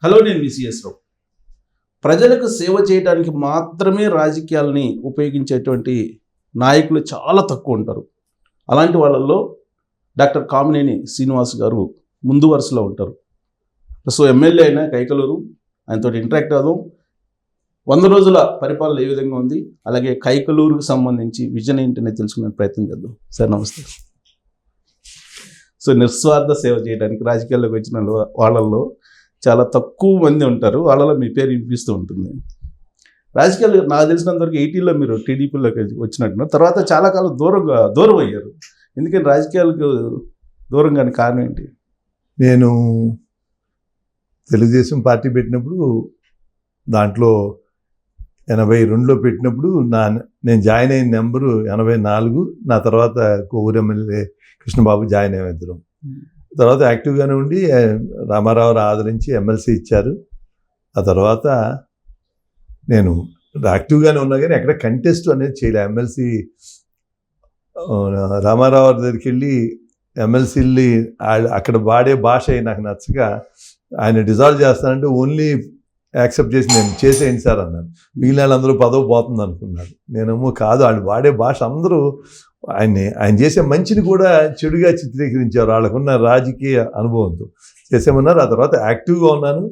Hello, నేను VCS రావు. ప్రజలకు సేవ చేయడానికి మాత్రమే రాజకీయాలని ఉపయోగించేటువంటి నాయకులు చాలా తక్కువ ఉంటారు. అలాంటి వాళ్ళల్లో డాక్టర్ కామినేని శ్రీనివాస్ గారు ముందు వరుసలో ఉంటారు. సో ఎమ్మెల్యే అయినా కైకలూరు, ఆయనతో ఇంటరాక్ట్ అవుదాం. 100 రోజుల పరిపాలన ఏ విధంగా ఉంది, అలాగే కైకలూరుకు సంబంధించి విజన్ ఏంటనే తెలుసుకునే ప్రయత్నం చేద్దాం. సార్ నమస్తే. సో నిస్వార్థ సేవ చేయడానికి రాజకీయాల్లోకి వచ్చిన వాళ్ళల్లో చాలా తక్కువ మంది ఉంటారు. వాళ్ళలో మీ పేరు వినిపిస్తూ ఉంటుంది. రాజకీయాలు నాకు తెలిసినంతవరకు 80లో మీరు టీడీపీలోకి వచ్చినట్టున్నారు. తర్వాత చాలా కాలం దూరం అయ్యారు. ఎందుకని రాజకీయాలకు దూరం కాని కారణం ఏంటి? నేను తెలుగుదేశం పార్టీ పెట్టినప్పుడు దాంట్లో 82లో పెట్టినప్పుడు నేను జాయిన్ అయిన నెంబరు 84. నా తర్వాత కోవూరు ఎమ్మెల్యే కృష్ణబాబు జాయిన్ అయ్యాం ఇద్దరం. తర్వాత యాక్టివ్గానే ఉండి రామారావు ఆదరించి ఎమ్మెల్సీ ఇచ్చారు. ఆ తర్వాత నేను యాక్టివ్గానే ఉన్నా కానీ ఎక్కడ కంటెస్ట్ అనేది చేయలే. ఎమ్మెల్సీ రామారావు దగ్గరికి వెళ్ళి ఎమ్మెల్సీని అక్కడ వాడే భాష నాకు నచ్చక ఆయన డిజాల్వ్ చేస్తానంటే ఓన్లీ యాక్సెప్ట్ చేసి నేను చేసేయండి సార్ అన్నాను. మిగిలిన వాళ్ళందరూ పదవి పోతుంది అనుకున్నారు. నేనేమో కాదు, వాళ్ళు వాడే భాష అందరూ ఆయన చేసే మంచిని కూడా చెడుగా చిత్రీకరించారు వాళ్ళకున్న రాజకీయ అనుభవంతో చేసేమన్నారు. ఆ తర్వాత యాక్టివ్గా ఉన్నాను.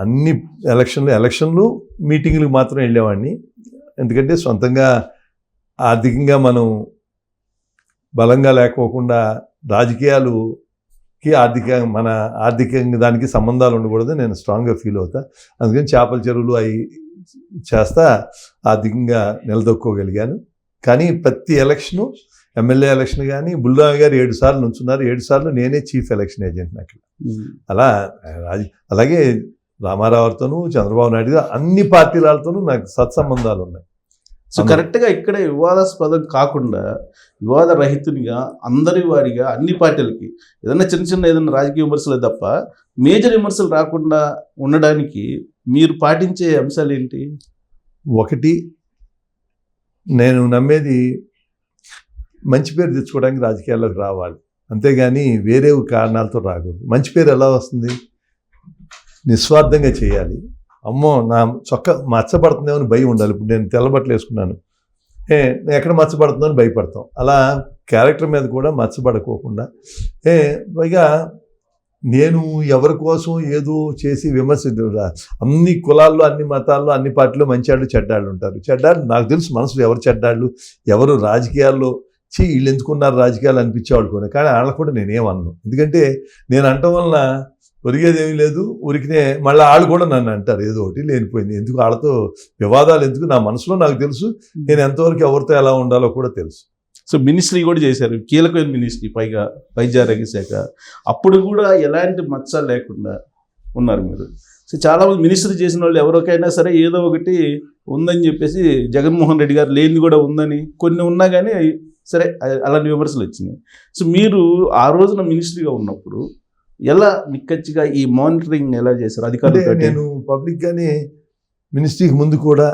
అన్ని ఎలక్షన్లు మీటింగ్లకు మాత్రం వెళ్ళేవాడిని. ఎందుకంటే సొంతంగా ఆర్థికంగా మనం బలంగా లేకపోకుండా రాజకీయాలుకి మన ఆర్థికంగా దానికి సంబంధాలు ఉండకూడదు నేను స్ట్రాంగ్గా ఫీల్ అవుతా. అందుకని చేపల చెరువులు అవి చేస్తా ఆర్థికంగా నిలదొక్కోగలిగాను. కానీ ప్రతి ఎలక్షను, ఎమ్మెల్యే ఎలక్షన్ కానీ బుల్రావు గారు 7 సార్లు నుంచున్నారు. 7 సార్లు నేనే చీఫ్ ఎలక్షన్ ఏజెంట్ నాకు. అలా అలాగే రామారావుతోనూ చంద్రబాబు నాయుడు గారు అన్ని పార్టీలతోనూ నాకు సత్సంబంధాలు ఉన్నాయి. సో కరెక్ట్గా ఇక్కడే వివాదాస్పదం కాకుండా వివాద రహితునిగా అందరి వారిగా అన్ని పార్టీలకి ఏదైనా ఏదైనా రాజకీయ విమర్శలు తప్ప మేజర్ విమర్శలు రాకుండా ఉండడానికి మీరు పాటించే అంశాలు ఏంటి? ఒకటి, నేను నమ్మేది మంచి పేరు తెచ్చుకోవడానికి రాజకీయాల్లోకి రావాలి, అంతేగాని వేరే కారణాలతో రాకూడదు. మంచి పేరు ఎలా వస్తుంది? నిస్వార్థంగా చేయాలి. అమ్మో నా చొక్క మచ్చబడుతుందేమో అని భయం ఉండాలి. ఇప్పుడు నేను తెల్లబట్టలు వేసుకున్నాను, ఎక్కడ మచ్చబడుతుందో అని భయపడతాం. అలా క్యారెక్టర్ మీద కూడా మచ్చబడుకోకుండా పైగా నేను ఎవరి కోసం ఏదో చేసి విమర్శించ అన్ని కులాల్లో, అన్ని మతాల్లో, అన్ని పార్టీలో మంచివాళ్ళు చెడ్డాళ్ళు ఉంటారు. చెడ్డాళ్ళు నాకు తెలుసు మనసులో ఎవరు చెడ్డాళ్ళు, ఎవరు రాజకీయాల్లో వీళ్ళు ఎందుకున్నారు రాజకీయాలు అనిపించేవాళ్ళు కూడా. కానీ వాళ్ళకు కూడా నేనేమన్నాను, ఎందుకంటే నేను అంటం వలన ఒరిగేదేమీ లేదు. ఉరికినే మళ్ళీ వాళ్ళు కూడా నన్ను అంటారు ఏదో ఒకటి లేనిపోయింది. ఎందుకు వాళ్ళతో వివాదాలు ఎందుకు? నా మనసులో నాకు తెలుసు, నేను ఎంతవరకు ఎవరితో ఎలా ఉండాలో కూడా తెలుసు. సో మినిస్ట్రీ కూడా చేశారు, కీలకమైన మినిస్ట్రీ, పైగా వైద్య ఆరోగ్య శాఖ. అప్పుడు కూడా ఎలాంటి మచ్చ లేకుండా ఉన్నారు మీరు. సో చాలామంది మినిస్ట్రీ చేసిన వాళ్ళు ఎవరికైనా సరే ఏదో ఒకటి ఉందని చెప్పేసి, జగన్మోహన్ రెడ్డి గారు లేనిది కూడా ఉందని కొన్ని ఉన్నా కానీ సరే అలాంటి విమర్శలు వచ్చినాయి. సో మీరు ఆ రోజున మినిస్ట్రీగా ఉన్నప్పుడు ఎలా నిక్కచ్చిగా ఈ మానిటరింగ్ ఎలా చేశారు అధికారులు? నేను పబ్లిక్గానే మినిస్ట్రీకి ముందు కూడా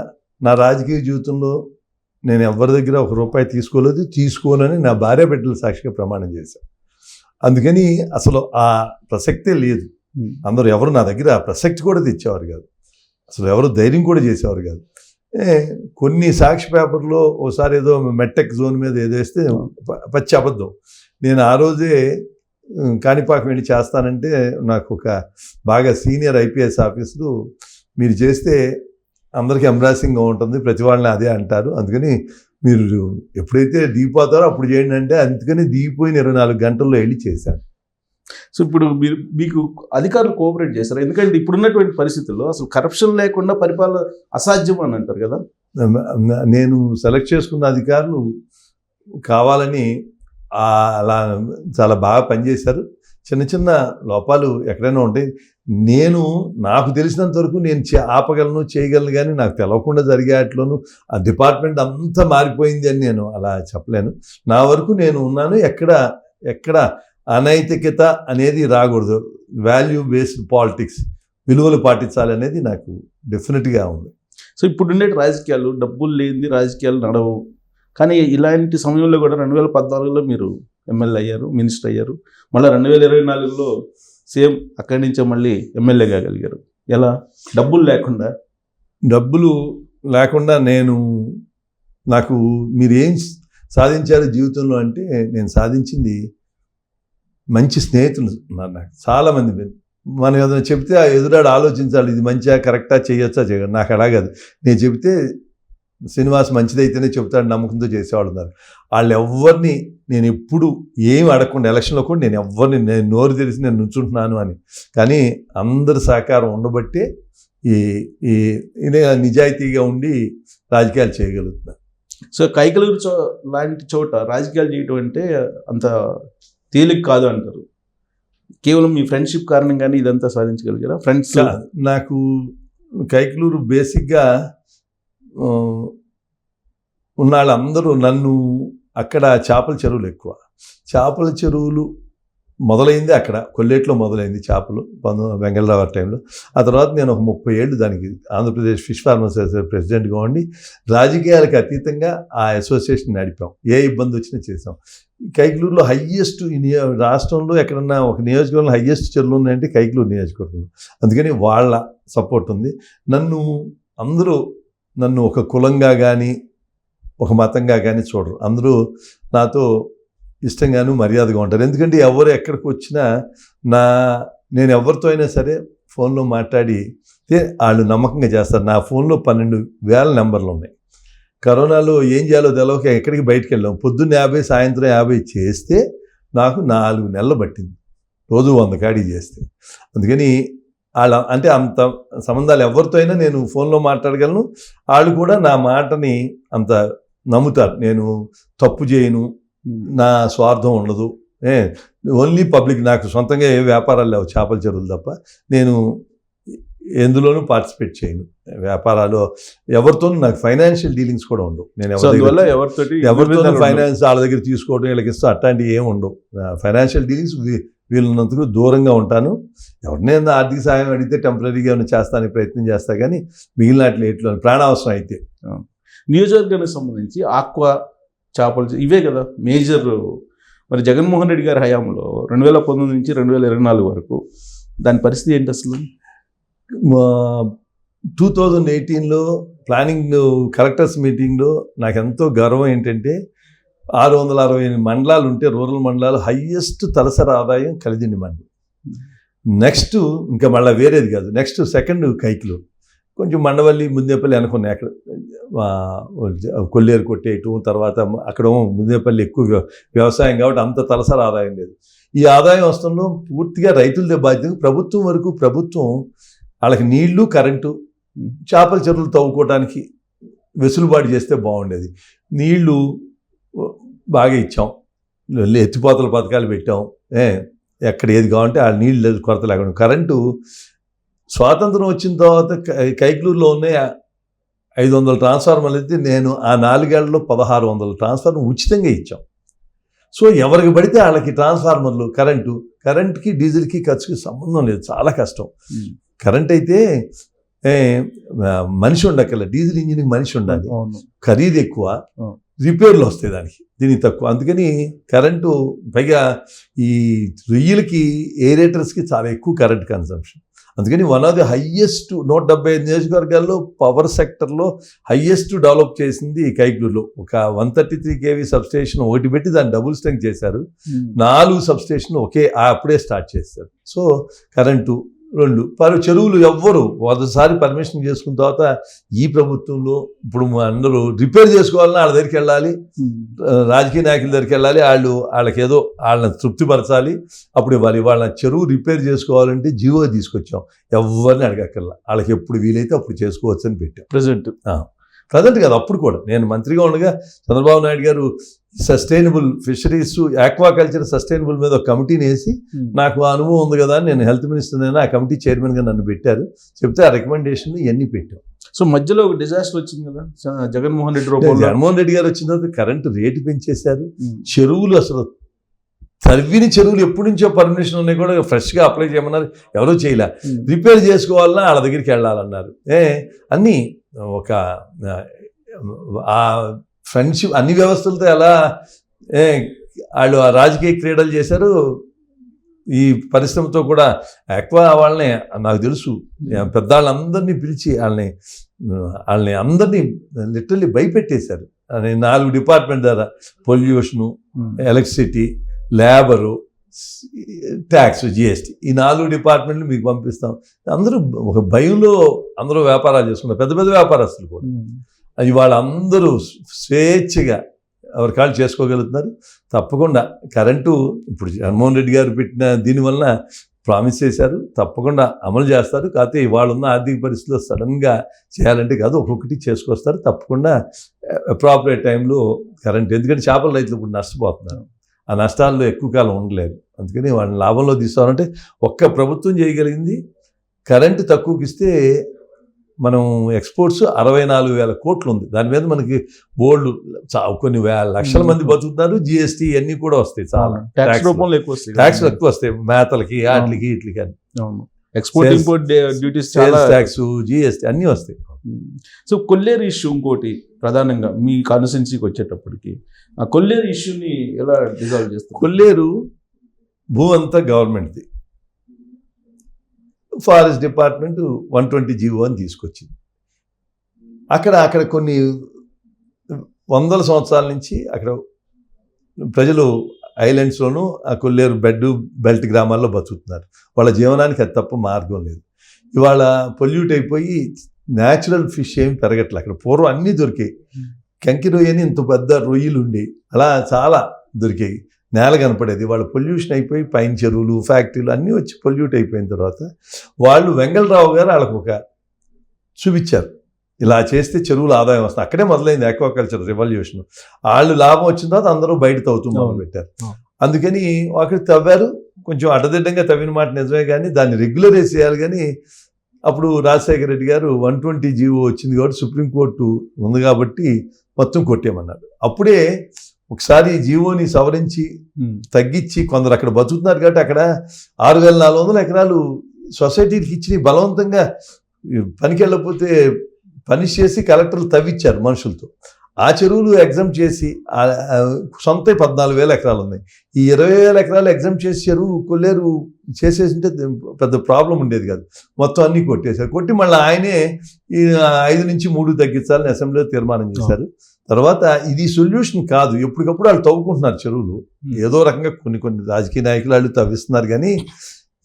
నా రాజకీయ జీవితంలో నేను ఎవరి దగ్గర ₹1 తీసుకోనని నా భార్య బిడ్డల సాక్షిగా ప్రమాణం చేశాను. అందుకని అసలు ఆ ప్రసక్తే లేదు. అందరూ ఎవరు నా దగ్గర ఆ ప్రసక్తి కూడా తెచ్చేవారు కాదు, అసలు ఎవరు ధైర్యం కూడా చేసేవారు కాదు. కొన్ని సాక్షి పేపర్లో ఓసారి ఏదో మెట్టెక్ జోన్ మీద ఏదో వేస్తే పచ్చి అబద్ధం. నేను ఆ రోజే కాణిపాకం వెళ్ళి చేస్తానంటే నాకు ఒక బాగా సీనియర్ ఐపీఎస్ ఆఫీసరు, మీరు చేస్తే అందరికీ ఎంబ్రాసింగ్గా ఉంటుంది, ప్రతి వాళ్ళని అదే అంటారు, అందుకని మీరు ఎప్పుడైతే దిగిపోతారో అప్పుడు చేయండి అంటే, అందుకని దిగిపోయిన 24 గంటల్లో వెళ్ళి చేశాను. సో ఇప్పుడు మీకు అధికారులు కోఆపరేట్ చేస్తారు, ఎందుకంటే ఇప్పుడున్నటువంటి పరిస్థితుల్లో అసలు కరప్షన్ లేకుండా పరిపాలన అసాధ్యం అని అంటారు కదా. నేను సెలెక్ట్ చేసుకున్న అధికారులు కావాలని అలా చాలా బాగా పనిచేశారు. చిన్న చిన్న లోపాలు ఎక్కడైనా ఉంటాయి. నాకు తెలిసినంత వరకు నేను ఆపగలను, చేయగలను, కానీ నాకు తెలవకుండా జరిగేట్లోనూ ఆ డిపార్ట్మెంట్ అంతా మారిపోయింది అని నేను అలా చెప్పలేను. నా వరకు నేను ఉన్నాను. ఎక్కడ అనైతికత అనేది రాకూడదు, వాల్యూ బేస్డ్ పాలిటిక్స్, విలువలు పాటించాలి అనేది నాకు డెఫినెట్గా ఉంది. సో ఇప్పుడుండే రాజకీయాలు డబ్బులు లేనిది రాజకీయాలు నడవు. కానీ ఇలాంటి సమయంలో కూడా 2014లో మీరు ఎమ్మెల్యే అయ్యారు, మినిస్టర్ అయ్యారు. మళ్ళీ 2024లో సేమ్ అక్కడి నుంచే మళ్ళీ ఎమ్మెల్యే కాగలిగారు. ఎలా? డబ్బులు లేకుండా. డబ్బులు లేకుండా నాకు మీరు ఏం సాధించారు జీవితంలో అంటే, నేను సాధించింది మంచి స్నేహితులు ఉన్నారు నాకు చాలామంది. మనం ఏదైనా చెప్తే ఆ ఎదురాడు ఆలోచించాలి, ఇది మంచిగా కరెక్టా చేయొచ్చా చేయగలరు. నాకు అలాగదు, నేను చెబితే శ్రీనివాస్ మంచిదైతేనే చెప్తాడు నమ్మకంతో చేసేవాళ్ళు ఉన్నారు. వాళ్ళు ఎవరిని నేను ఎప్పుడు ఏం అడగకుండా, ఎలక్షన్లో కూడా నేను నోరు తెరిచి నేను నుంచుంటున్నాను అని. కానీ అందరి సహకారం ఉండబట్టే ఈ నిజాయితీగా ఉండి రాజకీయాలు చేయగలుగుతున్నారు. సో కైకలూరు లాంటి చోట రాజకీయాలు చేయటం అంటే అంత తేలిక కాదు అంటారు. కేవలం మీ ఫ్రెండ్షిప్ కారణంగానే ఇదంతా సాధించగలిగారా? ఫ్రెండ్స్ నాకు కైకలూరు బేసిక్గా ఉన్న వాళ్ళందరూ నన్ను అక్కడ చేపల చెరువులు ఎక్కువ. చేపల చెరువులు మొదలైంది అక్కడ కొల్లేట్లో మొదలైంది చేపలు వెంగళరావు టైంలో. ఆ తర్వాత నేను ఒక 30 ఏళ్ళు దానికి ఆంధ్రప్రదేశ్ ఫిష్ ఫార్మర్స్ అసోసియేషన్ ప్రెసిడెంట్గా ఉండి రాజకీయాలకు అతీతంగా ఆ అసోసియేషన్ నడిపాం. ఏ ఇబ్బంది వచ్చినా చేసాం. కైకలూరులో హయ్యెస్ట్ రాష్ట్రంలో ఎక్కడన్నా ఒక నియోజకవర్గంలో హయ్యెస్ట్ చెరువులు ఉన్నాయంటే కైకలూరు నియోజకవర్గం. అందుకని వాళ్ళ సపోర్ట్ ఉంది. అందరూ నన్ను ఒక కులంగా కానీ ఒక మతంగా కానీ చూడరు. అందరూ నాతో ఇష్టంగాను మర్యాదగా ఉంటారు. ఎందుకంటే ఎవరు ఎక్కడికి వచ్చినా నేను ఎవరితో అయినా సరే ఫోన్లో మాట్లాడి వాళ్ళు నమ్మకంగా చేస్తారు. నా ఫోన్లో 12,000 నెంబర్లు ఉన్నాయి. కరోనాలో ఏం చేయాలో తెలవక ఎక్కడికి బయటకు వెళ్ళాం. పొద్దున్న 50 సాయంత్రం 50 చేస్తే నాకు 4 నెలలు పట్టింది, రోజు 100 కాడి చేస్తే. అందుకని అంటే అంత సంబంధాలు ఎవరితో అయినా నేను ఫోన్లో మాట్లాడగలను. వాళ్ళు కూడా నా మాటని అంత నమ్ముతారు. నేను తప్పు చేయను, నా స్వార్థం ఉండదు. Only public. నాకు సొంతంగా ఏ వ్యాపారాలు లేవు చేపల చెరువులు తప్ప. నేను ఎందులోనూ పార్టిసిపేట్ చేయను వ్యాపారాలు. ఎవరితోనూ నాకు ఫైనాన్షియల్ డీలింగ్స్ కూడా ఉండవు. నేను ఎవరితోనూ ఫైనాన్స్ వాళ్ళ దగ్గర తీసుకోవడం వీళ్ళకి ఇస్తాం అట్లాంటివి ఏమి ఉండవు. ఫైనాన్షియల్ డీలింగ్స్ వీళ్ళన్నందుకు దూరంగా ఉంటాను. ఎవరినైనా ఆర్థిక సాయం అడిగితే టెంపరీగా ఏమైనా చేస్తానికి ప్రయత్నం చేస్తా, కానీ మిగిలిన ఎట్లో ప్రాణావసరం అయితే. నియోజకవర్గానికి సంబంధించి ఆక్వా చేపలు ఇవే కదా మేజర్. మరి జగన్మోహన్ రెడ్డి గారి హయాంలో 2019 నుంచి 2024 వరకు దాని పరిస్థితి ఏంటి అసలు? 2018లో ప్లానింగ్ కలెక్టర్స్ మీటింగ్లో నాకు ఎంతో గర్వం ఏంటంటే 668 మండలాలు ఉంటే రూరల్ మండలాలు హయ్యెస్ట్ తలసరి ఆదాయం కలిదిండి మండలం. నెక్స్ట్ ఇంకా మళ్ళీ వేరేది కాదు, నెక్స్ట్ సెకండ్ కైకలూరు, కొంచెం మండవల్లి ముందేపల్లి అనుకున్నాయి. అక్కడ కొల్లేరు కొట్టేయటం, తర్వాత అక్కడ ముందేపల్లి ఎక్కువ వ్యవసాయం కాబట్టి అంత తలసరి ఆదాయం లేదు. ఈ ఆదాయం వస్తుందో పూర్తిగా రైతులదే బాధ్యత. ప్రభుత్వం వాళ్ళకి నీళ్లు కరెంటు చేపల చెరువులు తవ్వుకోవడానికి వెసులుబాటు చేస్తే బాగుండేది. నీళ్లు బాగా ఇచ్చాం, ఎత్తిపోతల పథకాలు పెట్టాం, ఎక్కడ ఏది కావాలంటే ఆ నీళ్ళు కొరత లేకుండా. కరెంటు స్వాతంత్రం వచ్చిన తర్వాత కైకలూరులో ఉన్నాయి 500 ట్రాన్స్ఫార్మర్లు అయితే నేను ఆ 4 ఏళ్లలో 1600 ట్రాన్స్ఫార్మర్ ఉచితంగా ఇచ్చాం. సో ఎవరికి పడితే వాళ్ళకి ట్రాన్స్ఫార్మర్లు, కరెంట్కి డీజిల్కి ఖర్చుకి సంబంధం లేదు, చాలా కష్టం. కరెంట్ అయితే మనిషి ఉండక్కర్లేదు, డీజిల్ ఇంజిన్కి మనిషి ఉండాలి, ఖరీదు ఎక్కువ, రిపేర్లు వస్తాయి దీనికి తక్కువ. అందుకని కరెంటు, పైగా ఈ రొయ్యలకి ఏరేటర్స్కి చాలా ఎక్కువ కరెంట్ కన్సంప్షన్. అందుకని వన్ ఆఫ్ ది హయ్యెస్ట్ 175 నియోజకవర్గాల్లో పవర్ సెక్టర్లో హయ్యెస్ట్ డెవలప్ చేసింది కైకలూరులో. ఒక 133 kV సబ్స్టేషన్ ఒకటి పెట్టి దాన్ని డబుల్ స్ట్రెంగ్త్ చేశారు. 4 సబ్స్టేషన్ అప్పుడే స్టార్ట్ చేశారు. సో కరెంటు 2 చెరువులు ఎవ్వరు ఒకసారి పర్మిషన్ చేసుకున్న తర్వాత ఈ ప్రభుత్వంలో ఇప్పుడు అందరూ రిపేర్ చేసుకోవాలన్నా వాళ్ళ దగ్గరికి వెళ్ళాలి, రాజకీయ నాయకుల దగ్గరికి వెళ్ళాలి, వాళ్ళకి ఏదో వాళ్ళని తృప్తిపరచాలి, అప్పుడు ఇవ్వాలి. వాళ్ళ చెరువు రిపేర్ చేసుకోవాలంటే జీవో తీసుకొచ్చాం, ఎవరిని అడగక్కర్లా, వాళ్ళకి ఎప్పుడు వీలైతే అప్పుడు చేసుకోవచ్చు అని పెట్టాం. ప్రజెంట్ కాదు, అప్పుడు కూడా నేను మంత్రిగా ఉండగా చంద్రబాబు నాయుడు గారు సస్టైనబుల్ ఫిషరీస్, ఆక్వాకల్చర్ సస్టైనబుల్ మీద ఒక కమిటీని వేసి, నాకు అనుభవం ఉంది కదా అని నేను హెల్త్ మినిస్టర్ అయినా ఆ కమిటీ చైర్మన్గా నన్ను పెట్టారు. చెప్తే ఆ రికమెండేషన్ ఇవన్నీ పెట్టాం. సో మధ్యలో ఒక డిజాస్టర్ వచ్చింది కదా జగన్మోహన్ రెడ్డి గారు వచ్చిన తర్వాత కరెంటు రేటు పెంచేశారు. చెరువులు అసలు తవ్విన చెరువులు ఎప్పటి నుంచో పర్మిషన్ ఉన్నాయి కూడా ఫ్రెష్గా అప్లై చేయమన్నారు, ఎవరూ చేయలే. రిపేర్ చేసుకోవాలన్నా వాళ్ళ దగ్గరికి వెళ్ళాలన్నారు. అన్నీ ఒక ఆ ఫ్రెండ్షిప్ అన్ని వ్యవస్థలతో ఎలా వాళ్ళు రాజకీయ క్రీడలు చేశారు, ఈ పరిశ్రమతో కూడా ఎక్కువ వాళ్ళని నాకు తెలుసు పెద్దవాళ్ళందరినీ పిలిచి వాళ్ళని అందరినీ లిటరల్లీ భయపెట్టేశారు. 4 డిపార్ట్మెంట్ ద్వారా pollution, electricity, labour, tax, GST, ఈ 4 డిపార్ట్మెంట్లు మీకు పంపిస్తాం. అందరూ ఒక భయంలో అందరూ వ్యాపారాలు చేసుకున్నారు, పెద్ద పెద్ద వ్యాపారస్తులు కూడా. ఇవాళ అందరూ స్వేచ్ఛగా ఎవరి కాళ్ళు చేసుకోగలుగుతున్నారు. తప్పకుండా కరెంటు ఇప్పుడు జగన్మోహన్ రెడ్డి గారు పెట్టిన దీనివల్ల ప్రామిస్ చేశారు, తప్పకుండా అమలు చేస్తారు. కాకపోతే ఇవాళ ఉన్న ఆర్థిక పరిస్థితుల్లో సడన్గా చేయాలంటే కాదు, ఒక్కొక్కటి చేసుకొస్తారు. తప్పకుండా అప్రాపరేట్ టైంలో కరెంట్, ఎందుకంటే చేపల రైతులు ఇప్పుడు నష్టపోతున్నారు, ఆ నష్టాల్లో ఎక్కువ కాలం ఉండలేరు. అందుకని వాళ్ళని లాభంలో తీసుకోవాలంటే ఒక్క ప్రభుత్వం చేయగలిగింది కరెంటు తక్కువకి ఇస్తే మనం ఎక్స్పోర్ట్స్ 64,000 కోట్లు ఉంది. దాని మీద మనకి బోల్డ్ కొన్ని లక్షల మంది బతుకుతున్నారు. జిఎస్టీ అన్నీ కూడా వస్తాయి, చాలా ట్యాక్స్ రూపంలో ఎక్కువ వస్తాయి, ట్యాక్స్లు ఎక్కువ వస్తాయి, మేతలకి వాటికి వీటికి అని. Export import duties, sales tax, GST అన్నీ వస్తాయి. సో కొల్లేరు ఇష్యూ ఇంకోటి ప్రధానంగా మీ కాన్స్టిట్యున్సీకి వచ్చేటప్పటికి ఆ కొల్లేరు ఇష్యూని ఎలా రిజాల్వ్ చేస్తారు? కొల్లేరు భూ అంతా గవర్నమెంట్ది. ఫారెస్ట్ డిపార్ట్మెంట్ 120 జీవో అని తీసుకొచ్చింది. అక్కడ కొన్ని వందల సంవత్సరాల నుంచి అక్కడ ప్రజలు ఐలాండ్స్లోనూ ఆ కొల్లేరు బెల్ట్ గ్రామాల్లో బతుకుతున్నారు. వాళ్ళ జీవనానికి అది తప్ప మార్గం లేదు. ఇవాళ పొల్యూట్ అయిపోయి న్యాచురల్ ఫిష్ ఏమి పెరగట్లే. అక్కడ పూర్వం అన్నీ దొరికాయి. కంకి రొయ్యని ఇంత పెద్ద రొయ్యలు ఉండి అలా చాలా దొరికాయి, నేల కనపడేది. వాళ్ళు పొల్యూషన్ అయిపోయి పైన చెరువులు, ఫ్యాక్టరీలు అన్నీ వచ్చి పొల్యూట్ అయిపోయిన తర్వాత వాళ్ళు వెంగళరావు గారు వాళ్ళకు ఒక చూపించారు, ఇలా చేస్తే చెరువులు ఆదాయం వస్తుంది. అక్కడే మొదలైంది ఆక్వాకల్చర్ రెవల్యూషన్. వాళ్ళు లాభం వచ్చిన తర్వాత అందరూ బయట తవ్వుతూ మొదలు పెట్టారు. అందుకని అక్కడ తవ్వారు, కొంచెం అడ్డదిడ్డంగా తవ్విన మాట నిజమే, కానీ దాన్ని రెగ్యులరైజ్ చేయాలి. కానీ అప్పుడు రాజశేఖర రెడ్డి గారు 120 జీవో వచ్చింది కాబట్టి సుప్రీంకోర్టు ఉంది కాబట్టి మొత్తం కొట్టేయమన్నారు. అప్పుడే ఒకసారి జీవోని సవరించి తగ్గించి కొందరు అక్కడ బతుకుతున్నారు కాబట్టి అక్కడ 6,400 ఎకరాలు సొసైటీకి ఇచ్చి బలవంతంగా పనికి వెళ్ళకపోతే పనిష్ చేసి కలెక్టర్లు తవ్విచ్చారు మనుషులతో. ఆ చెరువులు ఎగ్జామ్ చేసి సొంత 14,000 ఎకరాలు ఉన్నాయి. ఈ 20,000 ఎకరాలు ఎగ్జామ్ చేసి చెరువు కొల్లేరు చేసేసింటే పెద్ద ప్రాబ్లం ఉండేది కాదు. మొత్తం అన్నీ కొట్టేశారు. కొట్టి మళ్ళీ ఆయనే ఈ 5 నుంచి 3 తగ్గించాలని అసెంబ్లీలో తీర్మానం చేశారు. తర్వాత ఇది సొల్యూషన్ కాదు, ఎప్పటికప్పుడు వాళ్ళు తవ్వుకుంటున్నారు చెరువులు. ఏదో రకంగా కొన్ని రాజకీయ నాయకులు వాళ్ళు తవ్విస్తున్నారు, కానీ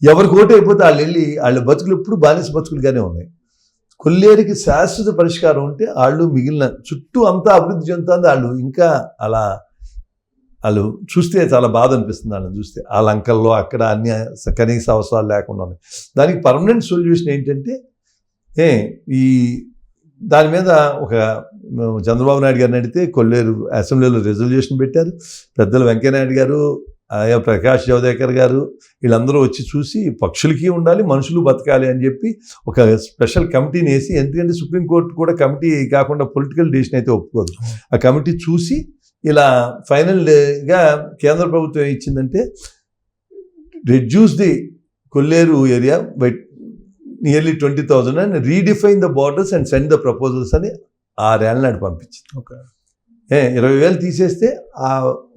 ఎవరికి ఓటు అయిపోతే వాళ్ళు వెళ్ళి వాళ్ళ బతుకులు ఎప్పుడు బానిస బతుకులుగానే ఉన్నాయి. కొల్లేరుకి శాశ్వత పరిష్కారం ఉంటే వాళ్ళు మిగిలిన చుట్టూ అంతా అభివృద్ధి చెందుతుంది. వాళ్ళు ఇంకా అలా వాళ్ళు చూస్తే చాలా బాధ అనిపిస్తుంది. వాళ్ళని చూస్తే ఆ లంకల్లో అక్కడ అన్ని కనీస అవసరాలు లేకుండా ఉన్నాయి. దానికి పర్మనెంట్ సొల్యూషన్ ఏంటంటే ఈ దాని మీద ఒక చంద్రబాబు నాయుడు గారిని అడిగితే కొల్లేరు అసెంబ్లీలో రెజల్యూషన్ పెట్టారు. పెద్దలు వెంకయ్యనాయుడు గారు, ప్రకాష్ జవదేకర్ గారు వీళ్ళందరూ వచ్చి చూసి పక్షులకి ఉండాలి, మనుషులు బతకాలి అని చెప్పి ఒక స్పెషల్ కమిటీని వేసి, ఎందుకంటే సుప్రీంకోర్టు కూడా కమిటీ కాకుండా పొలిటికల్ డిసిషన్ అయితే ఒప్పుకోదు. ఆ కమిటీ చూసి ఇలా ఫైనల్గా కేంద్ర ప్రభుత్వం ఇచ్చిందంటే reduce the Kolleru area by nearly 20,000 and redefine the borders and send the proposals అని 6 ఏళ్ళ నాడు పంపించింది. 20,000 తీసేస్తే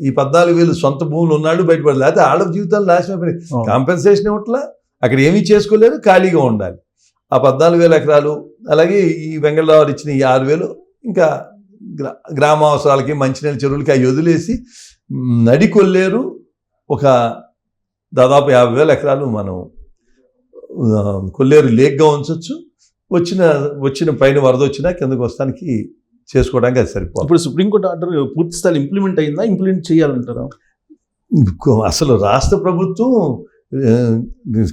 ఈ 14,000 సొంత భూములు ఉన్నాడు బయటపడలేదు. లేకపోతే ఆడ జీవితాలు నాశనం అయిపోయినాయి. కాంపెన్సేషన్ ఇవ్వట్లా, అక్కడ ఏమీ చేసుకోలేరు, ఖాళీగా ఉండాలి. ఆ 14,000 ఎకరాలు అలాగే ఈ వెంగళరావు ఇచ్చిన ఈ 6,000 ఇంకా గ్రామ అవసరాలకి మంచినీళ్ళ చెరువులకి అవి వదిలేసి నడి కొల్లేరు ఒక దాదాపు 50,000 ఎకరాలు మనం కొల్లేరు లేక్గా ఉంచవచ్చు. వచ్చిన పైన వరద వచ్చినా కిందకు వస్తానికి చేసుకోవడానికి అది సరిపోతుంది. ఇప్పుడు సుప్రీంకోర్టు ఆర్డర్ పూర్తి స్థాయి ఇంప్లిమెంట్ అయిందా? ఇంప్లిమెంట్ చేయాలంటారా? అసలు రాష్ట్ర ప్రభుత్వం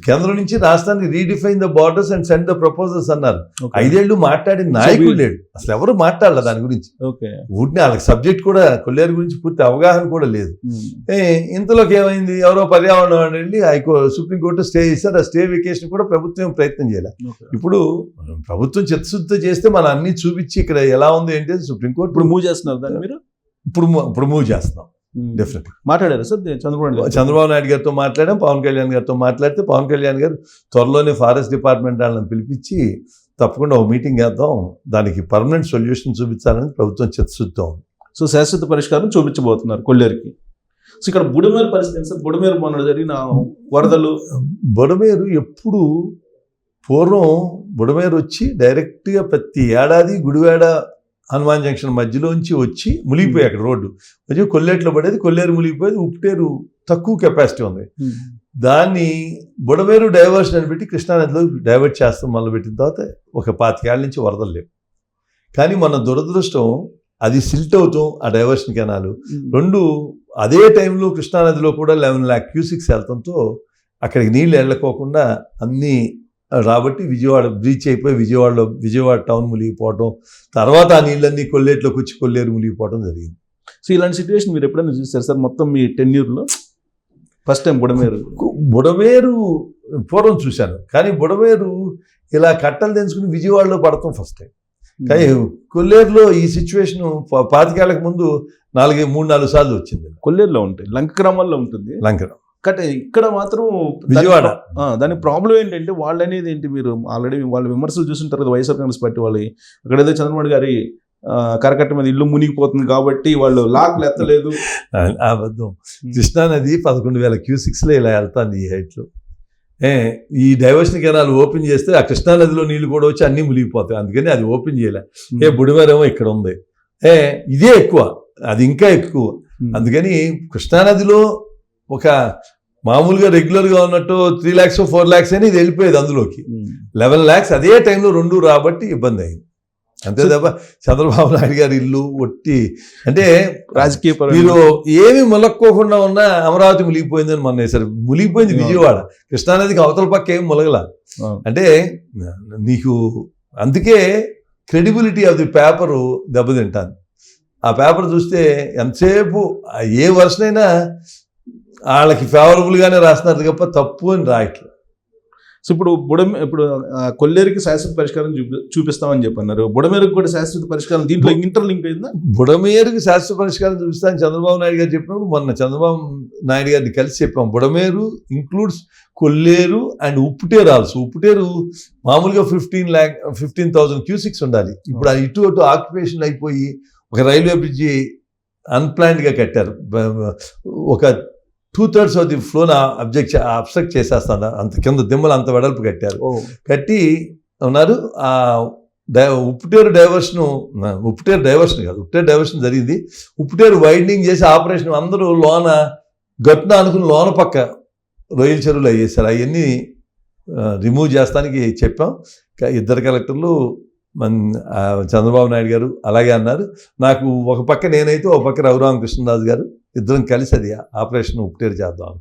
కేంద్రం నుంచి రాష్ట్రానికి redefine the borders and send the proposals అన్నారు. 5 ఏళ్ళు మాట్లాడిన నాయకుడు లేడు, అసలు ఎవరు మాట్లాడాలి దాని గురించి. ఊటిని వాళ్ళకి సబ్జెక్ట్ కూడా కొల్లేరు గురించి పూర్తి అవగాహన కూడా లేదు. ఇంతలోకి ఏమైంది, ఎవరో పర్యావరణం వెళ్ళి సుప్రీంకోర్టు స్టే ఇస్తారు. ఆ స్టే వెకేషన్ కూడా ప్రభుత్వం ప్రయత్నం చేయలేదు. ఇప్పుడు ప్రభుత్వం చిత్తశుద్ధితో చేస్తే మనం అన్ని చూపించి ఇక్కడ ఎలా ఉంది ఏంటి సుప్రీంకోర్టు ఇప్పుడు మూవ్ చేస్తున్నారు దాన్ని. మీరు ఇప్పుడు మూవ్ చేస్తున్నాం. డెఫినెట్ మాట్లాడారు సార్ చంద్రబాబు నాయుడు గారితో మాట్లాడాం, పవన్ కళ్యాణ్ గారితో మాట్లాడితే పవన్ కళ్యాణ్ గారు త్వరలోనే ఫారెస్ట్ డిపార్ట్మెంట్ వాళ్ళని పిలిపించి తప్పకుండా ఒక మీటింగ్ వేద్దాం, దానికి పర్మనెంట్ సొల్యూషన్ చూపించాలని ప్రభుత్వం చిత్తశుద్ధితో ఉంది. సో శాశ్వత పరిష్కారం చూపించబోతున్నారు కొల్లేరుకి. సో ఇక్కడ బుడమేరు పరిస్థితి ఏంటి సార్? బుడమేరు మొన్న జరిగిన వరదలు, బుడమేరు ఎప్పుడు పూర్వం బుడమేరు వచ్చి డైరెక్ట్గా ప్రతి ఏడాది గుడివాడ హనుమాన్ జంక్షన్ మధ్యలోంచి వచ్చి మునిగిపోయి అక్కడ రోడ్డు వచ్చి కొల్లేట్లో పడేది, కొల్లేరు మునిగిపోయేది. ఉప్పుటేరు తక్కువ కెపాసిటీ ఉంది, దాన్ని బుడమేరు డైవర్షన్ అని పెట్టి కృష్ణానదిలో డైవర్ట్ చేస్తాం మొదలుపెట్టిన తర్వాత ఒక 25 ఏళ్ళ నుంచి వరదలు లేవు. కానీ మన దురదృష్టం అది సిల్ట్ అవుతాం ఆ డైవర్షన్ కెనాలు. రెండు అదే టైంలో కృష్ణానదిలో కూడా 11 lakh క్యూసిక్స్ వెళ్తాంతో అక్కడికి నీళ్ళు వెళ్ళకోకుండా అన్నీ రాబట్టి విజయవాడ బ్రీచ్ అయిపోయి విజయవాడ టౌన్ మునిగిపోవటం, తర్వాత ఆ నీళ్ళన్నీ కొల్లేట్లోకి వచ్చి కొల్లేరు మునిగిపోవడం జరిగింది. సో ఇలాంటి సిచ్యువేషన్ మీరు ఎప్పుడైనా చూస్తారు సార్ మొత్తం మీ టెన్యూర్లో? ఫస్ట్ టైం బుడమేరు పూర్వం చూశాను, కానీ బుడమేరు ఇలా కట్టలు తెంచుకుని విజయవాడలో పడతాం ఫస్ట్ టైం. కానీ కొల్లేరులో ఈ సిచ్యువేషన్ 25 ఏళ్లకు ముందు 3-4 సార్లు వచ్చింది. కొల్లేరులో ఉంటాయి, లంక గ్రామాల్లో ఉంటుంది లంక. కట్ ఇక్కడ మాత్రం విజయవాడ. దాని ప్రాబ్లం ఏంటంటే వాళ్ళు అనేది ఏంటి, మీరు ఆల్రెడీ వాళ్ళ విమర్శలు చూస్తుంటారు కదా వైఎస్ఆర్ కాంగ్రెస్ పార్టీ వాళ్ళు. అక్కడేదో చంద్రబాబు గారి కరకట్ట మీద ఇల్లు మునిగిపోతుంది కాబట్టి వాళ్ళు లాక్లు ఎత్తలేదు. అబద్ధం. కృష్ణానది 11,000 క్యూసిక్స్లో ఇలా వెళ్తాను ఈ హైట్లో. ఈ డైవర్షన్ కెనాల్ ఓపెన్ చేస్తే ఆ కృష్ణానదిలో నీళ్లు కూడా వచ్చి అన్నీ మునిగిపోతాయి, అందుకని అది ఓపెన్ చేయలే. బుడివారేమో ఇక్కడ ఉంది, ఇదే ఎక్కువ, అది ఇంకా ఎక్కువ. అందుకని కృష్ణానదిలో ఒక మామూలుగా రెగ్యులర్గా ఉన్నట్టు 3 lakhs 4 lakhs అని ఇది వెళ్ళిపోయేది, అందులోకి 11 lakhs అదే టైంలో 2 రాబట్టి ఇబ్బంది అయింది. అంతే తప్ప చంద్రబాబు నాయుడు గారి ఇల్లు ఒట్టి అంటే రాజకీయ మీరు ఏమి మొలక్కోకుండా ఉన్నా అమరావతి మునిగిపోయిందని మొన్న వేశారు. మునిగిపోయింది విజయవాడ, కృష్ణానదికి అవతల పక్క ఏమి మొలగల. అంటే నీకు అందుకే క్రెడిబిలిటీ ఆఫ్ ది పేపరు దెబ్బతింటాను. ఆ పేపర్ చూస్తే ఎంతసేపు ఏ వర్షన్ అయినా వాళ్ళకి ఫేవరబుల్గానే రాస్తున్నారు తప్ప తప్పు అని రాయట్లేదు. సో ఇప్పుడు కొల్లేరుకి శాశ్వత పరిష్కారం చూపిస్తామని చెప్పన్నారు, బుడమేరుకి కూడా శాశ్వత పరిష్కారం దీంట్లో ఇంటర్లింక్ అయిందా? బుడమేరుకి శాశ్వత పరిష్కారం చూపిస్తామని చంద్రబాబు నాయుడు గారు చెప్పినప్పుడు మొన్న చంద్రబాబు నాయుడు గారిని కలిసి చెప్పాం. Budameru includes Kolleru and Upputeru also. Upputeru మామూలుగా 15,000 క్యూసిక్స్ ఉండాలి. ఇప్పుడు ఇటు అటు ఆక్యుపేషన్ అయిపోయి ఒక రైల్వే బ్రిడ్జి అన్ప్లాన్డ్గా కట్టారు. ఒక 2/3 ఆఫ్ ది ఫ్లోని అబ్స్ట్రక్ట్ చేసేస్తాను. అంత కింద దిమ్మలు అంత వెడల్పు కట్టారు. కట్టి ఉన్నారు. ఉప్పుటేరు డైవర్షన్ కాదు, ఉప్పుటేరు డైవర్షన్ జరిగింది. ఉప్పుటేరు వైడనింగ్ చేసి ఆపరేషన్ అందరూ లోన గట్టున అనుకుని లోన పక్క రొయ్యల చెరువులు అయ్యేసారు. అవన్నీ రిమూవ్ చేస్తానికి చెప్పాం. 2 కలెక్టర్లు చంద్రబాబు నాయుడు గారు అలాగే అన్నారు. నాకు ఒక పక్క నేనైతే ఒక పక్క రఘురామకృష్ణరాజు గారు ఇద్దరం కలిసి అది ఆపరేషన్ ఉప్పుటేరు చేద్దాం.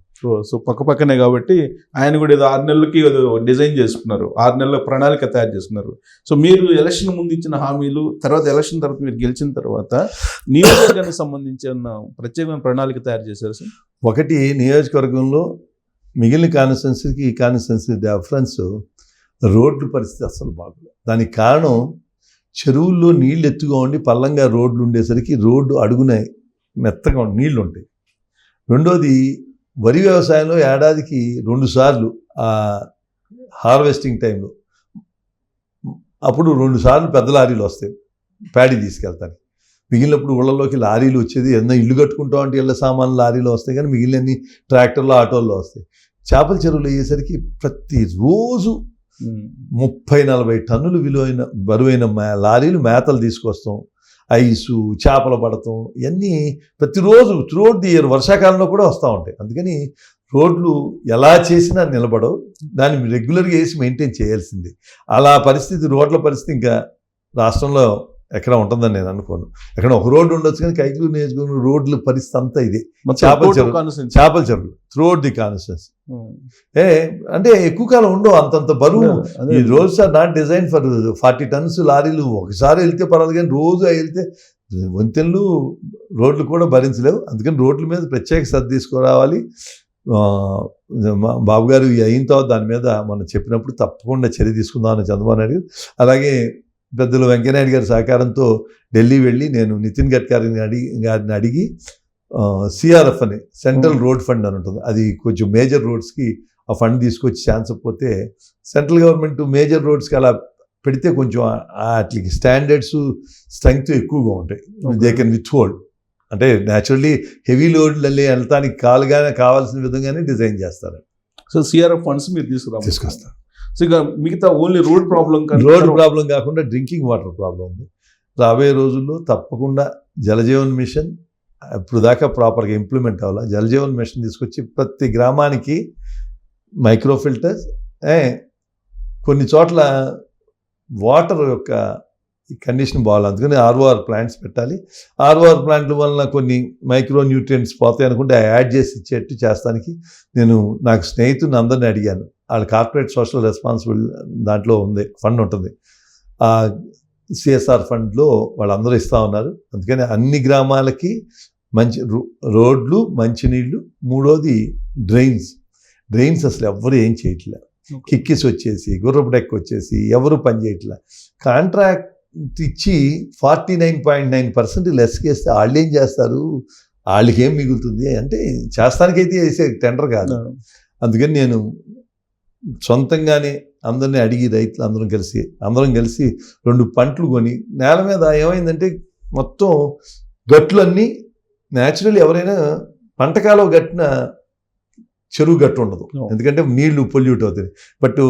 సో పక్కనే కాబట్టి ఆయన కూడా ఏదో 6 నెలలకి డిజైన్ చేసుకున్నారు, 6 నెలల ప్రణాళిక తయారు చేసుకున్నారు. సో మీరు ఎలక్షన్ ముందు ఇచ్చిన హామీలు, తర్వాత ఎలక్షన్ తర్వాత మీరు గెలిచిన తర్వాత నియోజకవర్గానికి సంబంధించిన ప్రత్యేకమైన ప్రణాళిక తయారు చేశారు సార్. ఒకటి, నియోజకవర్గంలో మిగిలిన కాన్స్టిట్యున్సీకి ఈ కాన్స్టిట్యున్సీ డిఫరెన్స్, రోడ్ల పరిస్థితి అసలు బాగుంది. దానికి కారణం చెరువుల్లో నీళ్ళు ఎత్తుగా ఉండి పల్లంగా రోడ్లు ఉండేసరికి రోడ్డు అడుగున మెత్తగా నీళ్లు ఉంటాయి. రెండోది, వరి వ్యవసాయంలో ఏడాదికి 2 సార్లు హార్వెస్టింగ్ టైంలో అప్పుడు 2 సార్లు పెద్ద లారీలు వస్తాయి ప్యాడీ తీసుకెళ్తాను. మిగిలినప్పుడు ఊళ్ళలోకి లారీలు వచ్చేది. ఏదైనా ఇల్లు కట్టుకుంటాం అంటే ఇళ్ళ సామాన్లు లారీలో వస్తాయి, కానీ మిగిలినన్ని ట్రాక్టర్లు ఆటోల్లో వస్తాయి. చేపల చెరువులు అయ్యేసరికి ప్రతిరోజు 30-40 టన్నులు బరువైన లారీలు మేతలు తీసుకొస్తాం. ఐసు, చేపలు పడతాం, ఇవన్నీ ప్రతిరోజు త్రూఅవుట్ ది ఇయర్, వర్షాకాలంలో కూడా వస్తూ ఉంటాయి. అందుకని రోడ్లు ఎలా చేసినా నిలబడవు, దాన్ని రెగ్యులర్గా వేసి మెయింటైన్ చేయాల్సింది. అలా పరిస్థితి, రోడ్ల పరిస్థితి ఇంకా రాష్ట్రంలో ఎక్కడ ఉంటుందని నేను అనుకోను. ఎక్కడ ఒక రోడ్డు ఉండొచ్చు, కానీ కైకలూరు నియోజకవర్గం రోడ్ల పరిస్థితి అంతా ఇది. చేపల చెరువులు త్రూఅవుట్ ది కాన్స్టిట్యున్సీ. అంటే ఎక్కువ కాలం ఉండవు, అంతంత బరువు. ఈ roads are not design for 40 tons లారీలు ఒకసారి వెళ్తే పర్వాలేదు, కానీ రోజు వెళ్తే వంతెనలు రోడ్లు కూడా భరించలేవు. అందుకని రోడ్ల మీద ప్రత్యేక శ్రద్ధ తీసుకురావాలి. బాబు గారు అయిన తర్వాత దాని మీద మనం చెప్పినప్పుడు తప్పకుండా చర్య తీసుకుందామని చంద్రబాబు నాయుడు. అలాగే పెద్దలు వెంకయ్యనాయుడు గారి సహకారంతో ఢిల్లీ వెళ్ళి నేను నితిన్ గడ్కరీని గారిని అడిగి సిఆర్ఎఫ్ అని సెంట్రల్ రోడ్ ఫండ్ అని ఉంటుంది, అది కొంచెం మేజర్ రోడ్స్కి ఆ ఫండ్ తీసుకొచ్చి ఛాన్స్ పోతే సెంట్రల్ గవర్నమెంట్ మేజర్ రోడ్స్కి అలా పెడితే కొంచెం వాటికి స్టాండర్డ్స్ స్ట్రెంగ్త్ ఎక్కువగా ఉంటాయి. They can with hold. అంటే న్యాచురల్లీ హెవీ లోడ్లలో వెళ్తానికి కాలుగానే కావాల్సిన విధంగానే డిజైన్ చేస్తారు. సో సిఆర్ఎఫ్ ఫండ్స్ మీరు తీసుకొస్తారు. సో ఇక మిగతా ఓన్లీ రోడ్ ప్రాబ్లం కాకుండా డ్రింకింగ్ వాటర్ ప్రాబ్లం ఉంది. రాబోయే రోజుల్లో తప్పకుండా జలజీవన్ మిషన్ ఇప్పుడు దాకా ప్రాపర్గా ఇంప్లిమెంట్ అవ్వాలి. జలజీవన్ మిషన్ తీసుకొచ్చి ప్రతి గ్రామానికి మైక్రో ఫిల్టర్స్, కొన్ని చోట్ల వాటర్ యొక్క కండిషన్ బాగాలి, అందుకని ఆర్ఓఆర్ ప్లాంట్స్ పెట్టాలి. ఆర్ఓఆర్ ప్లాంట్ల వలన కొన్ని మైక్రో న్యూట్రియంట్స్ పోతాయి అనుకుంటే యాడ్ చేసి ఇచ్చేట్టు చేస్తానికి నేను నాకు స్నేహితుని అందరిని అడిగాను. వాళ్ళ కార్పొరేట్ సోషల్ రెస్పాన్సిబుల్ దాంట్లో ఉంది, ఫండ్ ఉంటుంది. ఆ సిఎస్ఆర్ ఫండ్లో వాళ్ళందరూ ఇస్తూ ఉన్నారు. అందుకని అన్ని గ్రామాలకి మంచి రోడ్లు, మంచినీళ్ళు. మూడోది డ్రైన్స్ అసలు ఎవరు ఏం చేయట్లే. కిక్కిస్ వచ్చేసి, గుర్రపు డెక్ వచ్చేసి ఎవరు పని చేయట్లే. కాంట్రాక్ట్ ఇచ్చి 49.9% లెస్కి వేస్తే వాళ్ళు ఏం చేస్తారు, వాళ్ళకి ఏం మిగులుతుంది అంటే చేస్తానికైతే వేసే టెండర్ కాదు. అందుకని నేను సొంతంగానే అందరినీ అడిగి రైతులు అందరం కలిసి 2 పంటలు కొని నేల మీద ఏమైందంటే మొత్తం గట్లన్నీ న్యాచురల్, ఎవరైనా పంటకాలం గట్టిన చెరువు గట్టు ఉండదు, ఎందుకంటే నీళ్లు పొల్యూట్ అవుతాయి. బట్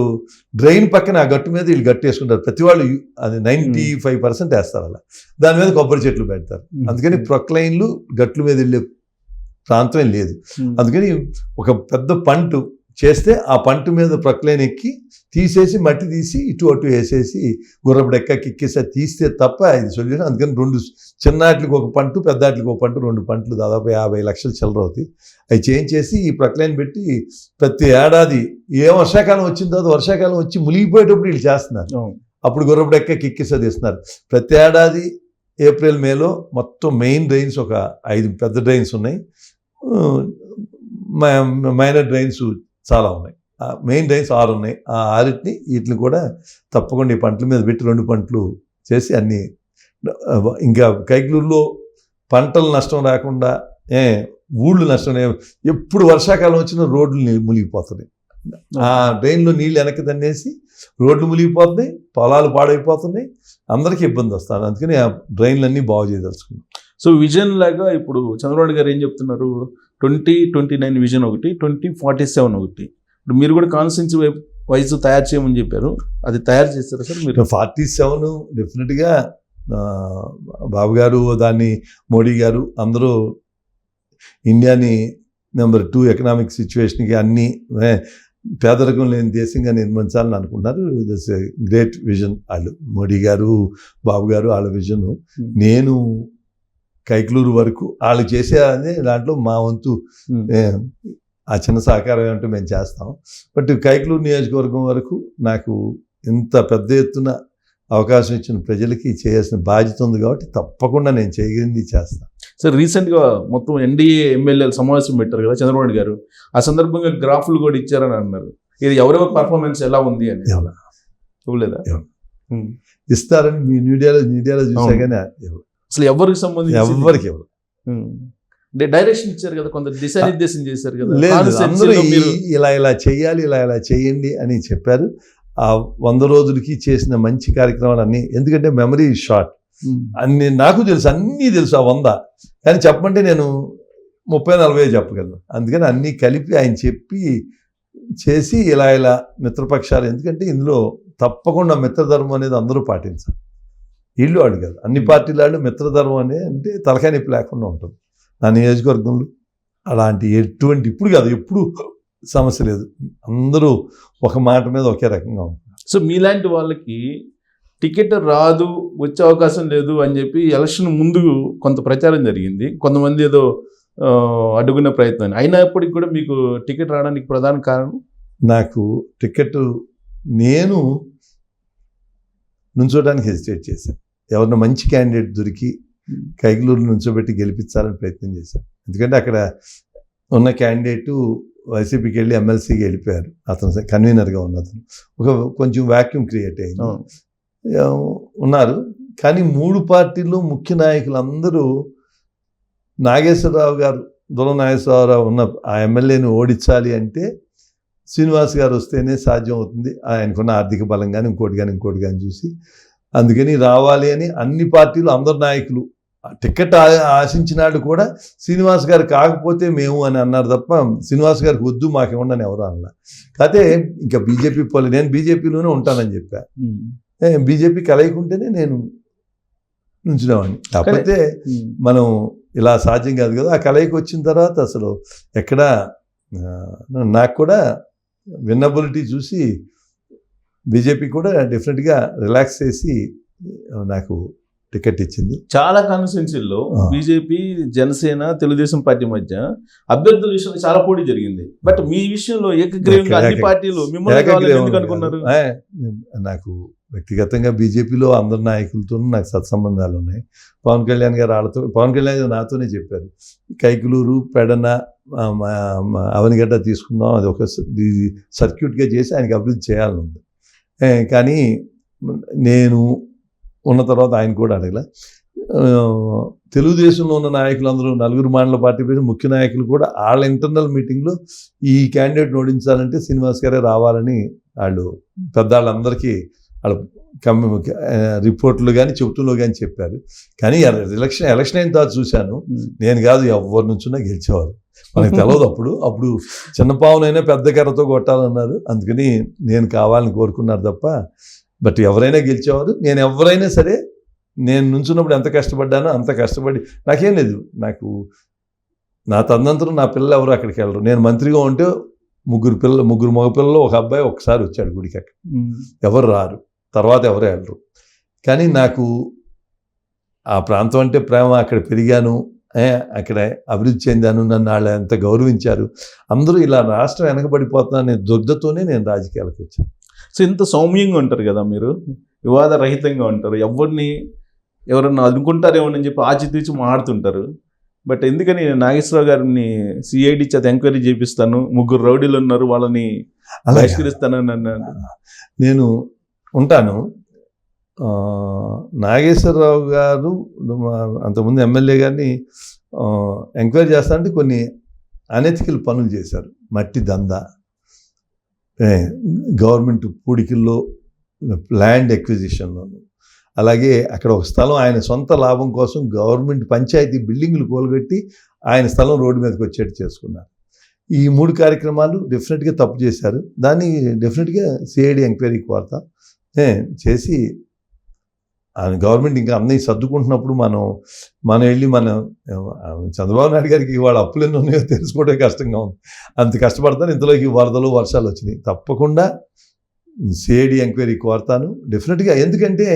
డ్రైన్ పక్కన ఆ గట్టు మీద వీళ్ళు గట్టు వేసుకుంటారు. ప్రతి వాళ్ళు అది 95% వేస్తారు అలా. దాని మీద కొబ్బరి చెట్లు పెడతారు. అందుకని ప్రొక్లైన్లు గట్ల మీద వెళ్ళే ప్రాంతమే లేదు. అందుకని ఒక పెద్ద పంట చేస్తే ఆ పంట మీద ప్రొక్లైన్ ఎక్కి తీసేసి మట్టి తీసి ఇటు అటు వేసేసి గుర్రపు డెక్క కిక్కేసి తీస్తే తప్ప ఇది సొల్యూషన్. అందుకని 2 చిన్నాట్లకి ఒక పంట, పెద్దాట్లకి ఒక పంట, 2 పంటలు దాదాపు 50 లక్షలు చిల్లర అవుతాయి. అవి చేయించేసి ఈ ప్రొక్లైన్ పెట్టి ప్రతి ఏడాది ఏ వర్షాకాలం వచ్చిన తర్వాత వర్షాకాలం వచ్చి మునిగిపోయేటప్పుడు వీళ్ళు చేస్తున్నారు. అప్పుడు గుర్రపు డెక్క కిక్కేసి తీస్తున్నారు. ప్రతి ఏడాది ఏప్రిల్ మేలో మొత్తం మెయిన్ డ్రైన్స్ ఒక 5 పెద్ద డ్రైన్స్ ఉన్నాయి, మైనర్ డ్రైన్స్ చాలా ఉన్నాయి. మెయిన్ డ్రైన్స్ 6 ఉన్నాయి. ఆ 6ని వీటిని కూడా తప్పకుండా ఈ పంటల మీద పెట్టి 2 పంటలు చేసి అన్నీ. ఇంకా కైకలూరులో పంటలు నష్టం రాకుండా ఊళ్ళు నష్టం, ఎప్పుడు వర్షాకాలం వచ్చినా రోడ్లు మునిగిపోతున్నాయి. ఆ డ్రైన్లో నీళ్ళు వెనక్కి తన్నేసి రోడ్లు మునిగిపోతున్నాయి, పొలాలు పాడైపోతున్నాయి, అందరికీ ఇబ్బంది వస్తుంది. అందుకని ఆ డ్రైన్లన్నీ బాగు చేయదలుచుకున్నాం. సో విజన్ లాగా ఇప్పుడు చంద్రబాబు గారు ఏం చెప్తున్నారు, 2029 విజన్ ఒకటి, 2047 ఒకటి. ఇప్పుడు మీరు కూడా కాన్స్టిట్యూన్సీ వైజ్ తయారు చేయమని చెప్పారు, అది తయారు చేస్తారా సార్ మీరు? 47 డెఫినెట్గా బాబు గారు, దాన్ని మోడీ గారు అందరూ ఇండియాని నెంబర్ 2 ఎకనామిక్ సిచ్యువేషన్కి అన్ని పేదరికం లేని దేశంగా నిర్మించాలని అనుకున్నారు. This great vision. వాళ్ళు మోడీ గారు, బాబు గారు వాళ్ళ విజన్. నేను కైకలూరు వరకు వాళ్ళు చేసేది దాంట్లో మా వంతు ఆ చిన్న సహకారం ఏమంటే మేము చేస్తాం. బట్ కైకలూరు నియోజకవర్గం వరకు నాకు ఇంత పెద్ద ఎత్తున అవకాశం ఇచ్చిన ప్రజలకి చేయాల్సిన బాధ్యత ఉంది కాబట్టి తప్పకుండా నేను చేయగలిగింది చేస్తాను. సార్ రీసెంట్గా మొత్తం ఎన్డీఏ ఎమ్మెల్యేలు సమావేశం పెట్టారు కదా చంద్రబాబు గారు, ఆ సందర్భంగా గ్రాఫ్లు కూడా ఇచ్చారని అన్నారు. ఇది ఎవరెవరి పర్ఫార్మెన్స్ ఎలా ఉంది అని ఇవ్వలేదా? ఇస్తారని మీ మీడియాలో చూసా కానీ అసలు ఎవరికి సంబంధించి ఎవరికి ఎవరు డైరెక్షన్ ఇచ్చారు కదా, కొంత దిశానిర్దేశం చేశారు కదా. లేదు, అందరూ ఇలా చెయ్యాలి, ఇలా చేయండి అని చెప్పారు. ఆ 100 రోజులకి చేసిన మంచి కార్యక్రమాలు అన్నీ, ఎందుకంటే మెమరీ షార్ట్, అన్ని నాకు తెలుసు, అన్నీ తెలుసు ఆ 100, కానీ చెప్పమంటే నేను 30-40 చెప్పగలను. అందుకని అన్నీ కలిపి ఆయన చెప్పి చేసి ఇలా మిత్రపక్షాలు, ఎందుకంటే ఇందులో తప్పకుండా మిత్రధర్మం అనేది అందరూ పాటించాలి. వీళ్ళు వాడు కాదు, అన్ని పార్టీల వాళ్ళు మిత్రధర్మం అంటే తలకాయ నొప్పి లేకుండా ఉంటుంది. నా నియోజకవర్గంలో అలాంటి ఎటువంటి ఇప్పుడు కాదు ఎప్పుడు సమస్య లేదు, అందరూ ఒక మాట మీద ఒకే రకంగా ఉంటుంది. సో మీలాంటి వాళ్ళకి టికెట్ రాదు, వచ్చే అవకాశం లేదు అని చెప్పి ఎలక్షన్ ముందు కొంత ప్రచారం జరిగింది, కొంతమంది ఏదో అడ్డుకునే ప్రయత్నం అయినప్పటికీ కూడా మీకు టికెట్ రావడానికి ప్రధాన కారణం? నాకు టికెట్ నేను నుంచోడానికి హెసిటేట్ చేశాను. ఎవరిన మంచి క్యాండిడేట్ దొరికి కైకలూరు నుంచోబెట్టి గెలిపించాలని ప్రయత్నం చేశాను. ఎందుకంటే అక్కడ ఉన్న క్యాండిడేటు వైసీపీకి వెళ్ళి ఎమ్మెల్సీకి వెళ్ళిపోయారు, అతను కన్వీనర్గా ఉన్న అతను. కొంచెం వ్యాక్యూమ్ క్రియేట్ అయింది. ఉన్నారు కానీ 3 పార్టీల్లో ముఖ్య నాయకులు అందరూ నాగేశ్వరరావు గారు, దొల నాగేశ్వరరావు ఉన్న ఆ ఎమ్మెల్యేని ఓడించాలి అంటే శ్రీనివాస్ గారు వస్తేనే సాధ్యం అవుతుంది, ఆయనకున్న ఆర్థిక బలం కానీ ఇంకోటి కానీ చూసి, అందుకని రావాలి అని అన్ని పార్టీలు అందరు నాయకులు టికెట్ ఆశించినాడు కూడా శ్రీనివాస్ గారు కాకపోతే మేము అని అన్నారు తప్ప శ్రీనివాస్ గారికి వద్దు మాకు ఇవ్వండి అని ఎవరు అన్నా. కాకపోతే ఇంకా బీజేపీ నేను బీజేపీలోనే ఉంటానని చెప్పా. బీజేపీ కలయికుంటేనే నేను నుంచునేవాడిని. కాకపోతే మనం ఇలా సాధ్యం కాదు కదా. ఆ కలయికి వచ్చిన తర్వాత అసలు ఎక్కడ నాకు కూడా విన్నబిలిటీ చూసి బీజేపీ కూడా డెఫినెట్గా రిలాక్స్ చేసి నాకు టికెట్ ఇచ్చింది. చాలా కాన్స్టిట్యున్సీల్లో బీజేపీ, జనసేన, తెలుగుదేశం పార్టీ మధ్య అభ్యర్థుల విషయంలో చాలా పోటీ జరిగింది. బట్ మీ విషయంలో ఏకగ్రీవంగా అన్ని పార్టీలు మిమ్మల్ని కావాలని ఎందుకు అనుకున్నారు? నాకు వ్యక్తిగతంగా బీజేపీలో అందరి నాయకులతో నాకు సత్సంబంధాలు ఉన్నాయి. పవన్ కళ్యాణ్ గారు నాతోనే చెప్పారు, కైకులూరు, పెడన, అవనిగడ్డ తీసుకుందాం, అది ఒక సర్క్యూట్గా చేసి ఆయనకి అభివృద్ధి చేయాలని ఉంది. కానీ నేను ఉన్న తర్వాత ఆయన కూడా అడగల. తెలుగుదేశంలో ఉన్న నాయకులందరూ 4 మండల పార్టీ పేరు ముఖ్య నాయకులు కూడా వాళ్ళ ఇంటర్నల్ మీటింగ్లో ఈ క్యాండిడేట్ ఓడించాలంటే శ్రీనివాస్ గారే రావాలని వాళ్ళు పెద్దవాళ్ళందరికీ వాళ్ళ రిపోర్ట్లు కానీ చెబుతుల్లో కానీ చెప్పారు. కానీ ఎలక్షన్ అయిన తర్వాత చూశాను, నేను కాదు ఎవరి నుంచున్నా గెలిచేవారు. మనకు తెలియదు అప్పుడు చిన్న పావునైనా పెద్ద కర్రతో కొట్టాలన్నారు. అందుకని నేను కావాలని కోరుకున్నారు తప్ప బట్ ఎవరైనా గెలిచేవారు. నేను ఎవరైనా సరే నేను నుంచున్నప్పుడు ఎంత కష్టపడ్డానో అంత కష్టపడి నాకేం లేదు. నాకు నా తదనంతరం నా పిల్లలు ఎవరు అక్కడికి వెళ్ళరు. నేను మంత్రిగా ఉంటే ముగ్గురు మగపిల్లలు ఒక అబ్బాయి ఒకసారి వచ్చాడు గుడికి. అక్కడ ఎవరు రారు, తర్వాత ఎవరు వెళ్ళరు. కానీ నాకు ఆ ప్రాంతం అంటే ప్రేమ, అక్కడ పెరిగాను, అక్కడ అభివృద్ధి చెందాను, నన్ను వాళ్ళు ఎంత గౌరవించారు. అందరూ ఇలా రాష్ట్రం వెనకబడిపోతుందనే దుగ్ధతోనే నేను రాజకీయాలకు వచ్చాను. సో ఇంత సౌమ్యంగా ఉంటారు కదా మీరు, వివాద రహితంగా ఉంటారు, ఎవరన్నా అనుకుంటారేమోనని చెప్పి ఆచితూచి మాడుతుంటారు. బట్ ఎందుకని నాగేశ్వరరావు గారిని సిఐడి చేత ఎంక్వైరీ చేపిస్తాను, 3 రౌడీలు ఉన్నారు వాళ్ళని బహిష్కరిస్తానని అన్నాడు. నేను ఉంటాను. నాగేశ్వరరావు గారు అంతకుముందు ఎమ్మెల్యే గారిని ఎంక్వైరీ చేస్తానంటే కొన్ని అనెథికల్ పనులు చేశారు. మట్టి దందా, గవర్నమెంట్ పూడికల్లో ల్యాండ్ ఎక్విజిషన్లోను, అలాగే అక్కడ ఒక స్థలం ఆయన సొంత లాభం కోసం గవర్నమెంట్ పంచాయతీ బిల్డింగ్లు కోలుగట్టి ఆయన స్థలం రోడ్డు మీదకి వచ్చేట్టు చేసుకున్నారు. ఈ 3 కార్యక్రమాలు డెఫినెట్గా తప్పు చేశారు. దాన్ని డెఫినెట్గా సిఐడి ఎంక్వైరీ కోరతా చేసి గవర్నమెంట్ ఇంకా అన్నీ సర్దుకుంటున్నప్పుడు మనం వెళ్ళి చంద్రబాబు నాయుడు గారికి ఇవాళ అప్పులు ఎన్ని ఉన్నాయో తెలుసుకోవడం కష్టంగా ఉంది. అంత కష్టపడతాను. ఇంతలోకి వరదలు వర్షాలు వచ్చినాయి. తప్పకుండా సిఐడి ఎంక్వైరీ కోరతాను డెఫినెట్గా. ఎందుకంటే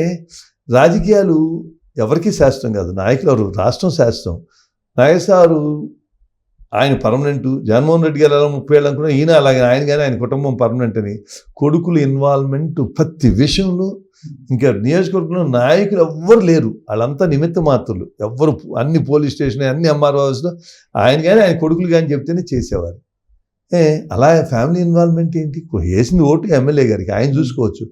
రాజకీయాలు ఎవరికి శాశ్వతం కాదు, నాయకులు ఎవరు, రాష్ట్రం శాశ్వతం. నాగేశ్వరరావు ఆయన పర్మనెంట్, జగన్మోహన్ రెడ్డి గారు 30 ఏళ్ళు అనుకున్నా, ఈయన అలాగే ఆయన కానీ ఆయన కుటుంబం పర్మనెంట్ అని. కొడుకులు ఇన్వాల్వ్మెంట్ ప్రతి విషయంలో. ఇంకా నియోజకవర్గంలో నాయకులు ఎవ్వరు లేరు, వాళ్ళంతా నిమిత్త మాత్రులు. ఎవ్వరు అన్ని పోలీస్ స్టేషన్, అన్ని ఎంఆర్ఓ హౌస్లో ఆయన కానీ ఆయన కొడుకులు కానీ చెప్తేనే చేసేవారు. అలా ఫ్యామిలీ ఇన్వాల్వ్మెంట్ ఏంటి? వేసింది ఓటు ఎమ్మెల్యే గారికి, ఆయన చూసుకోవచ్చు.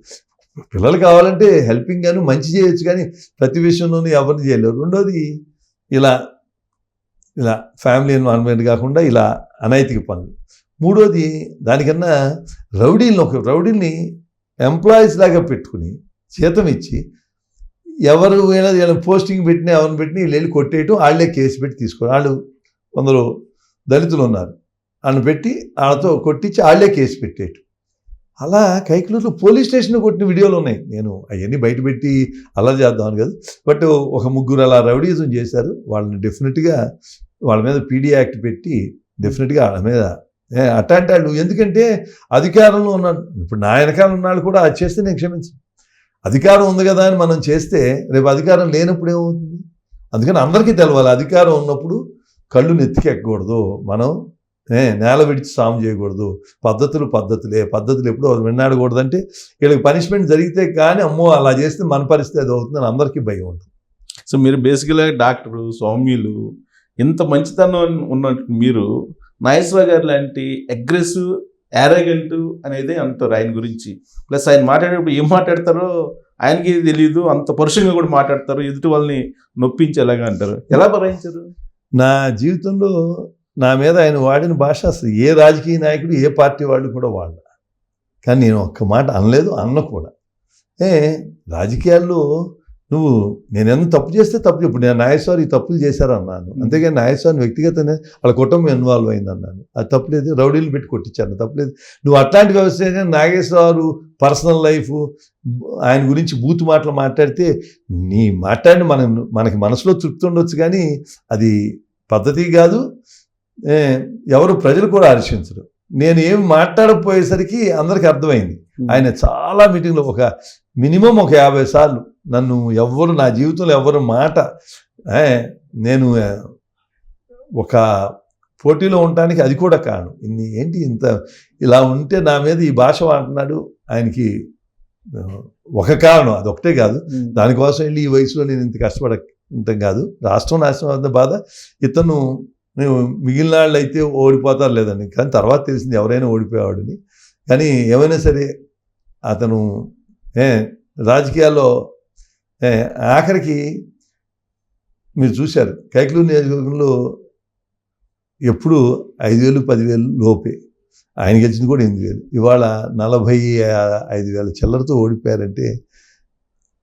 పిల్లలు కావాలంటే హెల్పింగ్ గాను మంచి చేయొచ్చు, కానీ ప్రతి విషయంలోనూ ఎవరిని చేయలేరు. రెండోది ఇలా ఫ్యామిలీ ఇన్వాల్వ్మెంట్ కాకుండా ఇలా అనైతిక పనులు. మూడోది దానికన్నా రౌడీల్ని ఎంప్లాయీస్ లాగా పెట్టుకుని జీతం ఇచ్చి వీళ్ళని పోస్టింగ్ పెట్టినా ఎవరిని పెట్టినా వీళ్ళు వెళ్ళి కొట్టేయటం, వాళ్ళే కేసు పెట్టి తీసుకోవడం. వాళ్ళు కొందరు దళితులు ఉన్నారు, వాళ్ళని పెట్టి వాళ్ళతో కొట్టించి వాళ్ళే కేసు పెట్టేయటం. అలా కైకలూరులో పోలీస్ స్టేషన్లో కొట్టిన వీడియోలు ఉన్నాయి. నేను అవన్నీ బయటపెట్టి అలా చేద్దామని కాదు, బట్ ఒక 3 అలా రౌడీజం చేశారు. వాళ్ళని డెఫినెట్గా వాళ్ళ మీద పీడీ యాక్ట్ పెట్టి డెఫినెట్గా వాళ్ళ మీద అట్లాంటి వాళ్ళు. ఎందుకంటే అధికారంలో ఉన్నాడు, ఇప్పుడు నా వెనకాల ఉన్నాళ్ళు కూడా అది చేస్తే నేను క్షమించను. అధికారం ఉంది కదా అని మనం చేస్తే రేపు అధికారం లేనప్పుడు ఏమవుతుంది? అందుకని అందరికీ తెలవాలి, అధికారం ఉన్నప్పుడు కళ్ళు నెత్తికెక్కకూడదు, మనం నేల విడిచి సాము చేయకూడదు. పద్ధతులు ఎప్పుడూ విన్నాడకూడదంటే వీళ్ళకి పనిష్మెంట్ జరిగితే కానీ అమ్మో అలా చేస్తే మన పరిస్థితి అది అవుతుందని అందరికీ భయం ఉంటుంది. సో మీరు బేసికల్గా డాక్టరు, సౌమ్యులు, ఇంత మంచితనం ఉన్నట్టు మీరు నాగేశ్వరరావు గారు లాంటి అగ్రెసివ్, యారగెంట్ అనేది అంటారు ఆయన గురించి. ప్లస్ ఆయన మాట్లాడేటప్పుడు ఏం మాట్లాడతారో ఆయనకి తెలియదు, అంత పరుషంగా కూడా మాట్లాడతారు, ఎదుటి వాళ్ళని నొప్పించేలాగా అంటారు. ఎలా భరించారు? నా జీవితంలో నా మీద ఆయన వాడిన భాష అసలు ఏ రాజకీయ నాయకుడు, ఏ పార్టీ వాళ్ళు కూడా వాడ. కానీ నేను ఒక్క మాట అనలేదు, అన్న కూడా. రాజకీయాల్లో నువ్వు నేనేమన్నా తప్పు చేస్తే తప్పు ఇప్పుడు నేను నాగేశ్వరి ఈ తప్పులు చేశారు అన్నాను, అంతేగాని నాగేశ్వరిని వ్యక్తిగతంగా వాళ్ళ కుటుంబం ఇన్వాల్వ్ అయింది అన్నాను. అది తప్పులేదు, రౌడీలు పెట్టి కొట్టించాను తప్పులేదు. నువ్వు అట్లాంటి వ్యవస్థ నాగేశ్వరరావు పర్సనల్ లైఫ్ ఆయన గురించి బూతు మాటలు మాట్లాడితే నీ మాట్లాడి మనకి మనసులో తృప్తి ఉండొచ్చు, కానీ అది పద్ధతి కాదు. ఎవరు ప్రజలు కూడా హర్షించరు. నేను ఏమి మాట్లాడకపోయేసరికి అందరికీ అర్థమైంది. ఆయన చాలా మీటింగ్లో మినిమం ఒక 50 సార్లు నన్ను ఎవ్వరు నా జీవితంలో ఎవ్వరు మాట నేను ఒక పోటీలో ఉండటానికి అది కూడా కారణం. ఏంటి ఇంత ఇలా ఉంటే నా మీద ఈ భాష వాడుతున్నాడు ఆయనకి ఒక కారణం, అదొకటే కాదు. దానికోసం వెళ్ళి ఈ వయసులో నేను ఇంత కష్టపడటం కాదు. రాష్ట్రం నాశనం అవుతున్న బాధ. ఇతను మిగిలిన వాళ్ళు అయితే ఓడిపోతారు లేదని, కానీ తర్వాత తెలిసింది ఎవరైనా ఓడిపోయేవాడిని. కానీ ఏమైనా సరే అతను రాజకీయాల్లో ఆఖరికి మీరు చూశారు కైకలూరు నియోజకవర్గంలో ఎప్పుడు 5,000 10,000 లోపే, ఆయన గెలిచింది కూడా 8,000. ఇవాళ 45,000 చిల్లరతో ఓడిపోయారంటే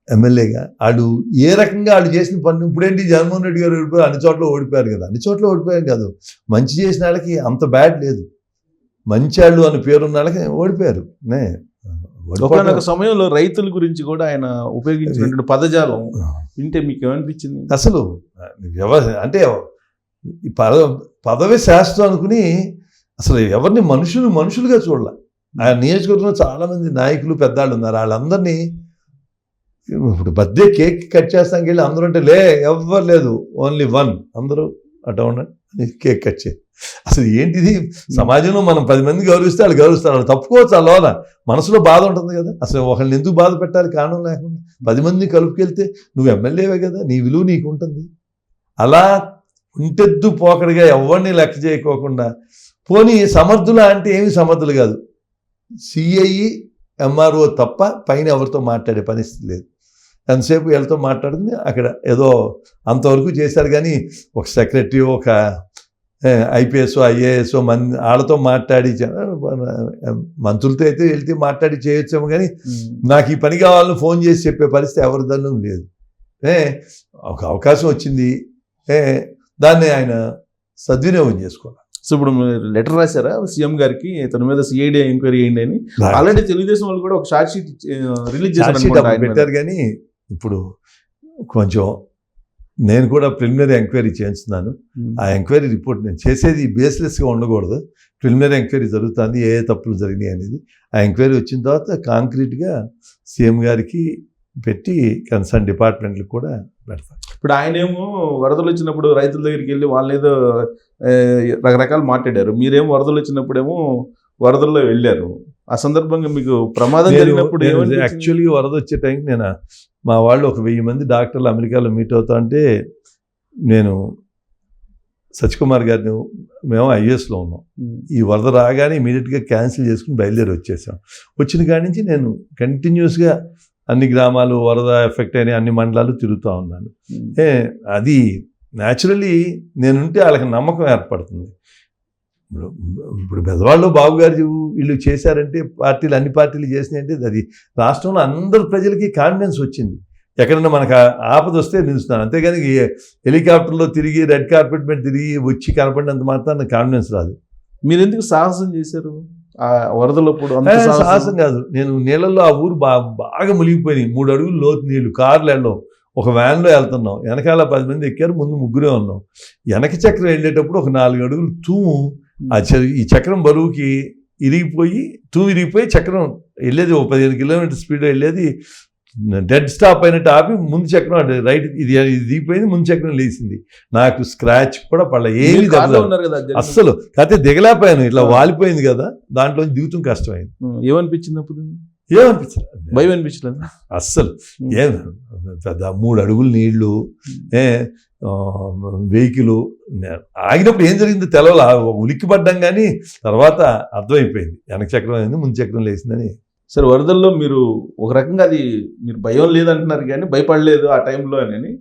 ఎమ్మెల్యేగా ఆడు ఏ రకంగా ఆడు చేసిన పని. ఇప్పుడేంటి జగన్మోహన్ రెడ్డి గారు ఓడిపోయారు, అన్ని చోట్ల ఓడిపోయారు కదా, అన్ని చోట్ల ఓడిపోయారు కాదు, మంచి చేసిన వాళ్ళకి అంత బ్యాడ్ లేదు. మంచాళ్ళు అని పేరున్న వాళ్ళకి ఓడిపోయారు. ఒకనొక సమయంలో రైతుల గురించి కూడా ఆయన ఉపయోగించినటువంటి పదజాలం వింటే మీకు ఏమనిపించింది? అసలు అంటే ఈ పదవి శాస్త్రం అనుకుని అసలు ఎవరిని మనుషులుగా చూడాల. ఆ నియోజకవర్గంలో చాలామంది నాయకులు పెద్దాళ్ళు ఉన్నారు. వాళ్ళందరినీ ఇప్పుడు బర్త్డే కేక్ కట్ చేస్తానికి వెళ్ళి అందరూ అంటే ఎవ్వరు లేదు, ఓన్లీ వన్, అందరూ అట్లా ఉండండి కేక్ కట్ చేయి. అసలు ఏంటిది? సమాజంలో మనం 10 మంది గౌరవిస్తే వాళ్ళు గౌరవిస్తారు, వాళ్ళు తప్పుకోవచ్చు. అలోన మనసులో బాధ ఉంటుంది కదా. అసలు ఒకళ్ళని ఎందుకు బాధ పెట్టాలి కారణం లేకుండా? 10 మందిని కలుపుకెళ్తే నువ్వు ఎమ్మెల్యేవే కదా, నీ విలువ నీకు ఉంటుంది. అలా ఉంటెద్దు పోకడిగా ఎవరిని లెక్క చేయకోకుండా పోనీ సమర్థులు అంటే ఏమి సమర్థులు కాదు, సిఐ ఎంఆర్ఓ తప్ప పైన ఎవరితో మాట్లాడే పరిస్థితి లేదు. ఎంతసేపు వీళ్ళతో మాట్లాడుతుంది అక్కడ ఏదో అంతవరకు చేశారు. కానీ ఒక సెక్రటరీ, ఒక ఐపీఎస్ ఐఏఎస్ వాళ్ళతో మాట్లాడి, మంత్రులతో అయితే వెళ్తే మాట్లాడి చేయొచ్చాము. కానీ నాకు ఈ పని కావాలని ఫోన్ చేసి చెప్పే పరిస్థితి ఎవరిదన్నూ లేదు. ఒక అవకాశం వచ్చింది, దాన్ని ఆయన సద్వినియోగం చేసుకోవాలి. సో ఇప్పుడు లెటర్ రాశారా సీఎం గారికి తన మీద సిఐడి ఎంక్వైరీ చేయండి అని? ఆల్రెడీ తెలుగుదేశం వాళ్ళు కూడా ఒక షార్ట్ షీట్ రిలీజ్ చేశారు పెట్టారు. కానీ ఇప్పుడు కొంచెం నేను కూడా ప్రిలిమినరీ ఎంక్వైరీ చేస్తున్నాను. ఆ ఎంక్వైరీ రిపోర్ట్ నేను చేసేది బేస్లెస్గా ఉండకూడదు. ప్రిలిమినరీ ఎంక్వైరీ జరుగుతుంది, ఏ తప్పులు జరిగినాయి అనేది. ఆ ఎంక్వైరీ వచ్చిన తర్వాత కాంక్రీట్గా సీఎం గారికి పెట్టి కన్సర్న్ డిపార్ట్మెంట్లకు కూడా పెడతాను. ఇప్పుడు ఆయన ఏమో వరదలు వచ్చినప్పుడు రైతుల దగ్గరికి వెళ్ళి వాళ్ళు ఏదో రకరకాలు మాట్లాడారు, మీరేమో వరదలు వచ్చినప్పుడేమో వరదల్లో వెళ్ళారు. ఆ సందర్భంగా మీకు ప్రమాదం జరిగినప్పుడు యాక్చువల్లీ వరద వచ్చే టైంకి నేను మా వాళ్ళు ఒక 1000 మంది డాక్టర్లు అమెరికాలో మీట్ అవుతా అంటే నేను సత్యకుమార్ గారిని మేము ఐఏఎస్లో ఉన్నాం. ఈ వరద రాగానే ఇమీడియట్గా క్యాన్సిల్ చేసుకుని బయలుదేరి వచ్చేసాం. వచ్చిన కాడి నుంచి నేను కంటిన్యూస్గా అన్ని గ్రామాలు వరద ఎఫెక్ట్ అయిన అన్ని మండలాలు తిరుగుతూ ఉన్నాను. అది న్యాచురల్లీ నేనుంటే వాళ్ళకి నమ్మకం ఏర్పడుతుంది. ఇప్పుడు పెద్దవాళ్ళు బాబు గారు వీళ్ళు చేశారంటే అన్ని పార్టీలు చేసినాయంటే అది రాష్ట్రంలో అందరు ప్రజలకి కాన్ఫిడెన్స్ వచ్చింది. ఎక్కడన్నా మనకు ఆపద వస్తే నిలుస్తున్నాను, అంతేగాని హెలికాప్టర్లో తిరిగి రెడ్ కార్పెట్ మీద తిరిగి వచ్చి కనపడినంత మాత్రం కాన్ఫిడెన్స్ రాదు. మీరు ఎందుకు సాహసం చేశారు ఆ వరదలో? సాహసం కాదు, నేను నీళ్ళల్లో ఆ ఊరు బాగా మునిగిపోయినాయి. 3 అడుగులు లోతు నీళ్లు, కార్లు వెళ్ళాం, ఒక వ్యాన్లో వెళ్తున్నాం, వెనకాల 10 మంది ఎక్కారు, ముందు 3 ఉన్నాం. వెనక చక్రం వెళ్ళేటప్పుడు ఒక 4 అడుగులు తూము ఈ చక్రం బరువుకి ఇరిగిపోయి చక్రం వెళ్ళేది 15 కిలోమీటర్ స్పీడ్ వెళ్ళేది, డెడ్ స్టాప్ అయినట్టు ఆపి ముందు చక్రం రైట్ ఇది దిగిపోయింది, ముందు చక్రం లేచింది. నాకు స్క్రాచ్ కూడా పడలే, ఏమి అస్సలు. కాకపోతే దిగలేకపోయాను, ఇట్లా వాలిపోయింది కదా, దాంట్లో దిగుతాం కష్టమైంది. ఏమనిపించింది అప్పుడు? ఏమనిపించలేదు, భయం అనిపించలేదు అస్సలు. ఏం పెద్ద 3 అడుగులు నీళ్లు, వెహికల్ ఆగినప్పుడు ఏం జరిగిందో తెలవలా, ఉలిక్కి పడ్డాం. కానీ తర్వాత అర్థమైపోయింది వెనక చక్రం అయింది, ముందు చక్రం లేచిందని. సరే, వరదల్లో మీరు ఒక రకంగా అది మీరు భయం లేదంటున్నారు కానీ భయపడలేదు ఆ టైంలో అని.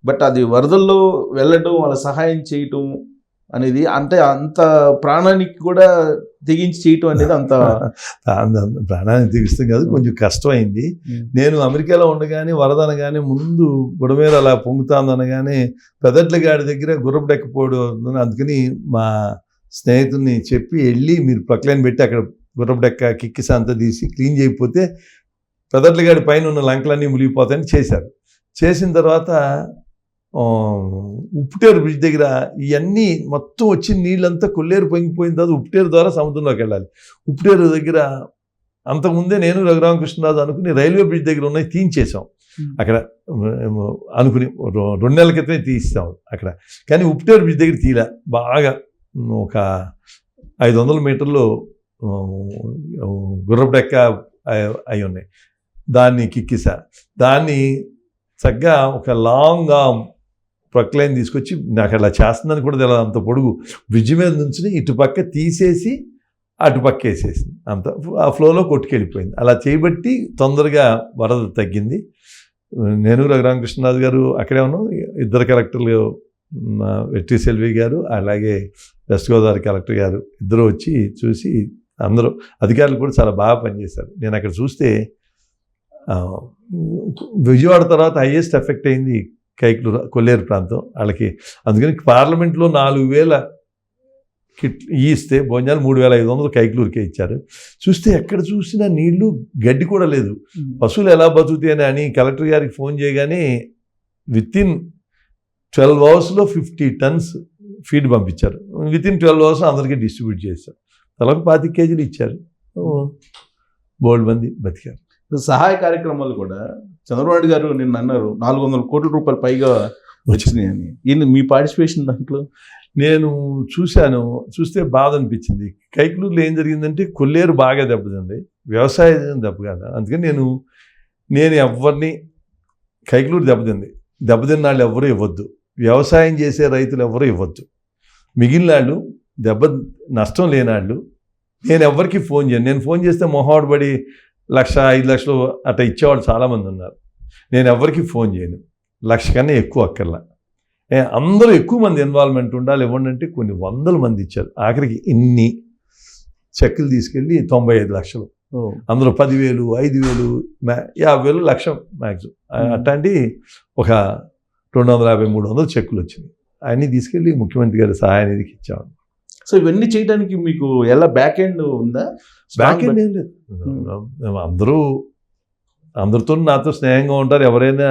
బట్ అది వరదల్లో వెళ్ళడం, వాళ్ళ సహాయం చేయటం, అనేది అంటే అంత ప్రాణానికి కూడా తెగించి చేయటం అనేది అంత ప్రాణానికి తెగిస్తాం కాదు, కొంచెం కష్టమైంది. నేను అమెరికాలో ఉండగానే వరద అనగానే ముందు బుడమేర అలా పొంగుతాంది అనగానే పెదట్ల గాడి దగ్గర గుర్రపు డెక్కపోడు, అందుకని మా స్నేహితుల్ని చెప్పి వెళ్ళి మీరు ప్రక్లైన్ పెట్టి అక్కడ గుర్రపు డెక్క కిక్కిస అంతా తీసి క్లీన్ చేయకపోతే పెదట్ల గాడి పైన ఉన్న లంకలన్నీ మునిగిపోతాయని చేశారు. చేసిన తర్వాత ఉప్పుటేరు బ్రిడ్జ్ దగ్గర ఇవన్నీ మొత్తం వచ్చి నీళ్ళంతా కొల్లేరు పొంగిపోయిన తర్వాత ఉప్పుటేరు ద్వారా సముద్రంలోకి వెళ్ళాలి. ఉప్పుటేరు దగ్గర అంతకుముందే నేను రఘురామకృష్ణరాజు అనుకుని రైల్వే బ్రిడ్జ్ దగ్గర ఉన్నాయి తీయించేసాం అక్కడ అనుకుని 2 నెలల క్రితమే తీస్తాం అక్కడ. కానీ ఉప్పుటేరు బ్రిడ్జ్ దగ్గర తీలా బాగా ఒక 500 మీటర్లు గుర్రపు డెక్క అయి ఉన్నాయి. దాన్ని కిక్కిసా, దాన్ని చక్కగా ఒక లాంగ్ ప్రక్లైన్ తీసుకొచ్చి నాకు అలా చేస్తుందని కూడా తెలియదు, అంత పొడుగు బ్రిడ్జ్ మీద నుంచి ఇటుపక్క తీసేసి అటుపక్క వేసేసింది, అంత ఆ ఫ్లోలో కొట్టుకెళ్ళిపోయింది. అలా చేయబట్టి తొందరగా వరద తగ్గింది. నేను రఘురామకృష్ణరాజు గారు అక్కడే ఉన్నాం, 2 కలెక్టర్లు వెట్రి సెల్వి గారు అలాగే వెస్ట్ గోదావరి కలెక్టర్ గారు ఇద్దరు వచ్చి చూసి అందరూ అధికారులు కూడా చాలా బాగా పనిచేశారు. నేను అక్కడ చూస్తే విజయవాడ తర్వాత హైయెస్ట్ ఎఫెక్ట్ అయింది కైక్లూరు కొల్లేరు ప్రాంతం వాళ్ళకి. అందుకని పార్లమెంట్లో 4,000 కిట్ ఇస్తే భోజనాలు 3,500 కైక్లూరుకే ఇచ్చారు. చూస్తే ఎక్కడ చూసినా నీళ్లు, గడ్డి కూడా లేదు. పశువులు ఎలా బతుకుతాయని అని కలెక్టర్ గారికి ఫోన్ చేయగానే వితిన్ 12 అవర్స్లో 50 టన్స్ ఫీడ్ పంపించారు. వితిన్ 12 అవర్స్ అందరికీ డిస్ట్రిబ్యూట్ చేశారు. తలకు 25 కేజీలు ఇచ్చారు. బోల్డ్ మంది బతికారు. సహాయ కార్యక్రమాలు కూడా చంద్రబాబు నాయుడు గారు నిన్న అన్నారు 400 కోట్ల రూపాయలు పైగా వచ్చినాయని. ఈయన మీ పార్టిసిపేషన్ దాంట్లో నేను చూస్తే బాధ అనిపించింది. కైక్లూరులో ఏం జరిగిందంటే కొల్లేరు బాగా దెబ్బతింది, వ్యవసాయం దెబ్బకాదు. అందుకని నేను ఎవరిని కైక్లూరు దెబ్బతిన్న వాళ్ళు ఎవరు ఇవ్వద్దు, వ్యవసాయం చేసే రైతులు ఎవరు ఇవ్వద్దు, మిగిలిన వాళ్ళు నష్టం లేనాళ్ళు నేను ఎవరికి ఫోన్ చేయను. నేను ఫోన్ చేస్తే మొహాడు పడి 1,00,000, 5 లక్షలు అట్లా ఇచ్చేవాళ్ళు చాలామంది ఉన్నారు. నేను ఎవరికి ఫోన్ చేయను, 1,00,000 కన్నా ఎక్కువ అక్కర్లా. అందరూ ఎక్కువ మంది ఇన్వాల్వ్మెంట్ ఉండాలి. ఇవ్వండి అంటే కొన్ని 100 మంది ఇచ్చారు. ఆఖరికి ఇన్ని చెక్కులు తీసుకెళ్ళి 95 లక్షలు, అందులో 10,000, 5,000, 50,000, 1,00,000 మ్యాక్సిమం. అట్లాంటి ఒక 250, 300 చెక్కులు వచ్చినాయి. అన్నీ తీసుకెళ్ళి ముఖ్యమంత్రి గారి సహాయ నిధికి ఇచ్చాము. సో ఇవన్నీ చేయడానికి మీకు ఎలా బ్యాక్ ఎండ్ ఉందా? బ్యాక్ ఎండ్ ఏం లేదు. అందరితో నాతో స్నేహంగా ఉంటారు. ఎవరైనా